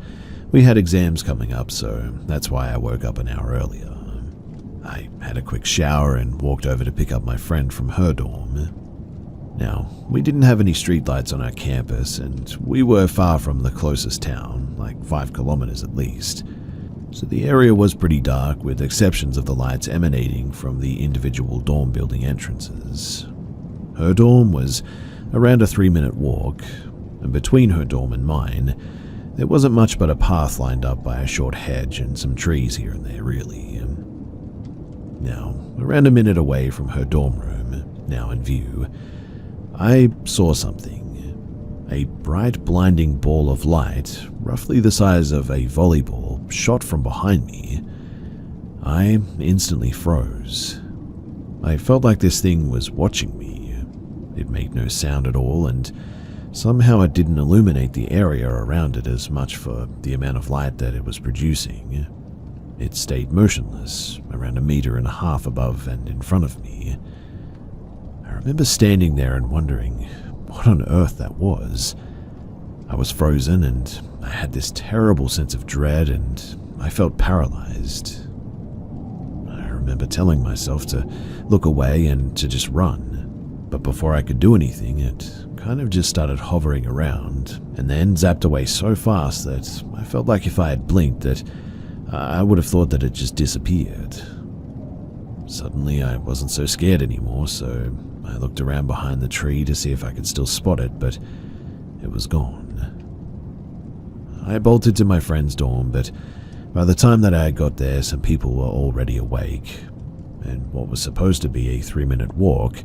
we had exams coming up, so that's why I woke up an hour earlier. I had a quick shower and walked over to pick up my friend from her dorm. Now, we didn't have any streetlights on our campus, and we were far from the closest town, like 5 kilometers at least. So the area was pretty dark, with exceptions of the lights emanating from the individual dorm building entrances. Her dorm was around a 3-minute walk, and between her dorm and mine, there wasn't much but a path lined up by a short hedge and some trees here and there, really. Now, around a minute away from her dorm room, now in view, I saw something. A bright, blinding ball of light, roughly the size of a volleyball, shot from behind me. I instantly froze. I felt like this thing was watching me. It made no sound at all, and somehow it didn't illuminate the area around it as much for the amount of light that it was producing. It stayed motionless, around 1.5 meters above and in front of me. I remember standing there and wondering what on earth that was. I was frozen, and I had this terrible sense of dread, and I felt paralyzed. I remember telling myself to look away and to just run, but before I could do anything, it kind of just started hovering around, and then zapped away so fast that I felt like if I had blinked that I would have thought that it just disappeared. Suddenly, I wasn't so scared anymore, so I looked around behind the tree to see if I could still spot it, but it was gone. I bolted to my friend's dorm, but by the time that I had got there, some people were already awake, and what was supposed to be a 3-minute walk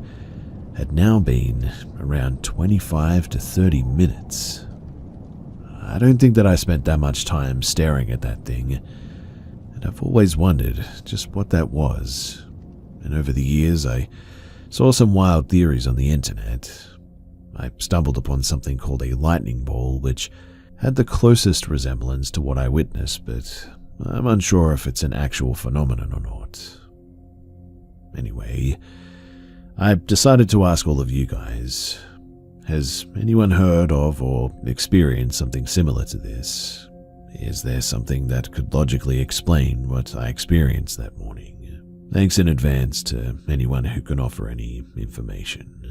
had now been around 25 to 30 minutes. I don't think that I spent that much time staring at that thing, and I've always wondered just what that was. And over the years, I saw some wild theories on the internet. I stumbled upon something called a lightning ball, which had the closest resemblance to what I witnessed, but I'm unsure if it's an actual phenomenon or not. Anyway, I decided to ask all of you guys, has anyone heard of or experienced something similar to this? Is there something that could logically explain what I experienced that morning? Thanks in advance to anyone who can offer any information.